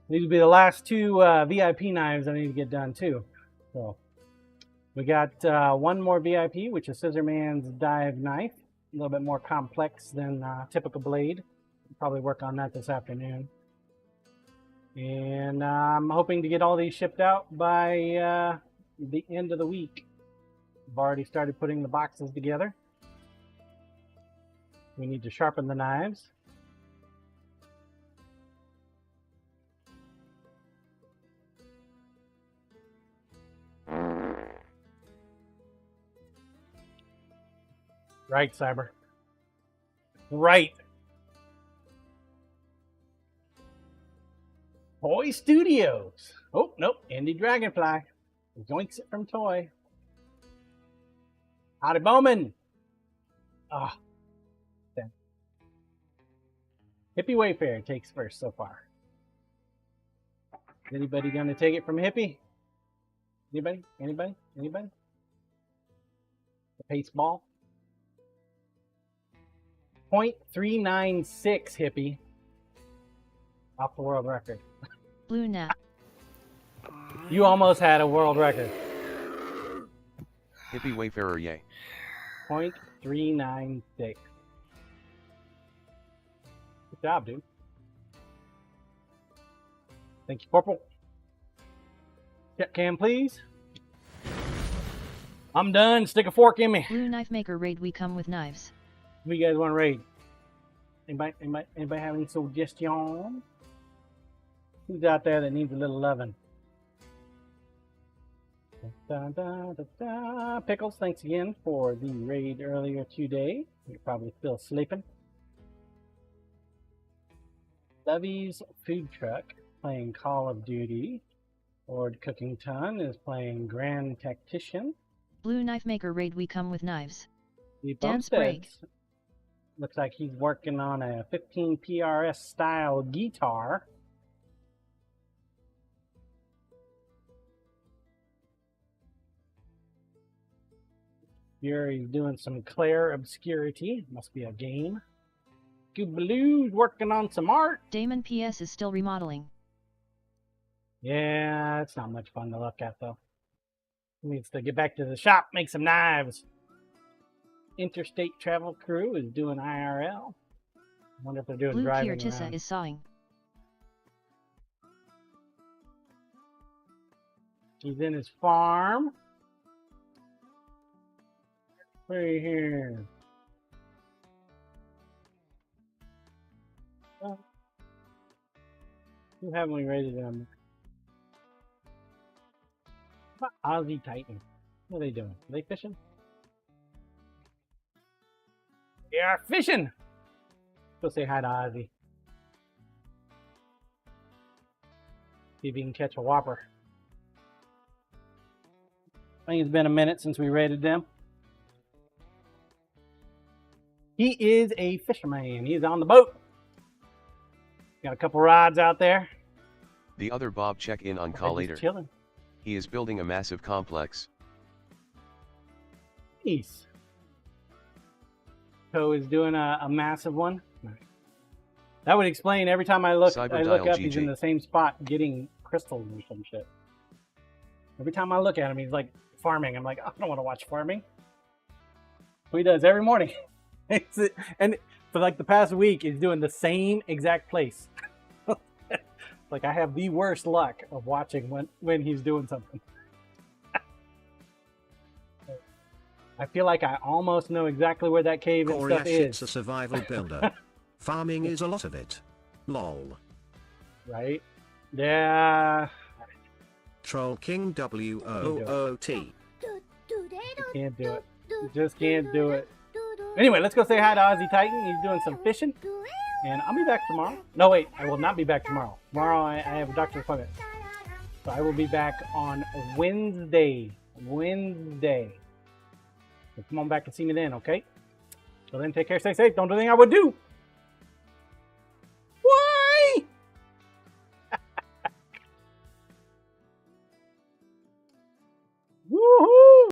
These will be the last two VIP knives I need to get done too. So we got one more VIP, which is Scissorman's dive knife. A little bit more complex than typical blade. Probably work on that this afternoon. And I'm hoping to get all these shipped out by the end of the week. I've already started putting the boxes together. We need to sharpen the knives. Right, Cyber. Right. Toy Studios. Oh, nope. Indie Dragonfly. Joints it from Toy. Howdy Bowman. Ah. Hippie Wayfarer takes first so far. Is anybody going to take it from Hippie? Anybody? Anybody? Anybody? The pace ball. 0.396 Hippie. Off the world record. Blue nap. You almost had a world record. Hippie Wayfarer, yay. 0.396. Good job, dude. Thank you, Corporal. Check cam, please. I'm done. Stick a fork in me. Blue knife maker raid. We come with knives. Who you guys want to raid? Anybody have any suggestions? Who's out there that needs a little loving? Da, da, da, da. Pickles, thanks again for the raid earlier today. You're probably still sleeping. Lovey's Food Truck playing Call of Duty. Lord Cookington is playing Grand Tactician. Blue knife maker raid. We come with knives. The Dance break. Bumsteads looks like he's working on a 15 PRS style guitar. Here he's doing some Claire Obscurity. Must be a game. Goobaloo's working on some art. Damon PS is still remodeling. Yeah, it's not much fun to look at though. He needs to get back to the shop, make some knives. Interstate Travel Crew is doing IRL. Wonder if they're doing Blue driving Kirtissa around. is sawing. He's in his farm. Right here. Who haven't we rated them? How about Aussie Titan? What are they doing? Are they fishing? They are fishing! Go say hi to Ozzy. See if he can catch a whopper. I think it's been a minute since we rated them. He is a fisherman. He's on the boat. Got a couple rods out there. The other Bob check in on call later. He's chilling. He is building a massive complex. Nice. So is doing a massive one. That would explain every time I look up, he's in the same spot getting crystals or some shit. Every time I look at him, he's like farming. I'm like, I don't want to watch farming. So he does every morning. And for like the past week, he's doing the same exact place. Like I have the worst luck of watching when he's doing something. I feel like I almost know exactly where that cave and stuff is. It's a survival builder. Farming is a lot of it. Lol. Right? Yeah. Troll King WOOT. Can't do it. You just can't do it. Anyway, let's go say hi to Aussie Titan. He's doing some fishing. And I'll be back tomorrow. No, wait, I will not be back tomorrow. Tomorrow I have a doctor's appointment. So I will be back on Wednesday. Wednesday. So come on back and see me then, okay? So then take care, stay safe. Don't do anything I would do.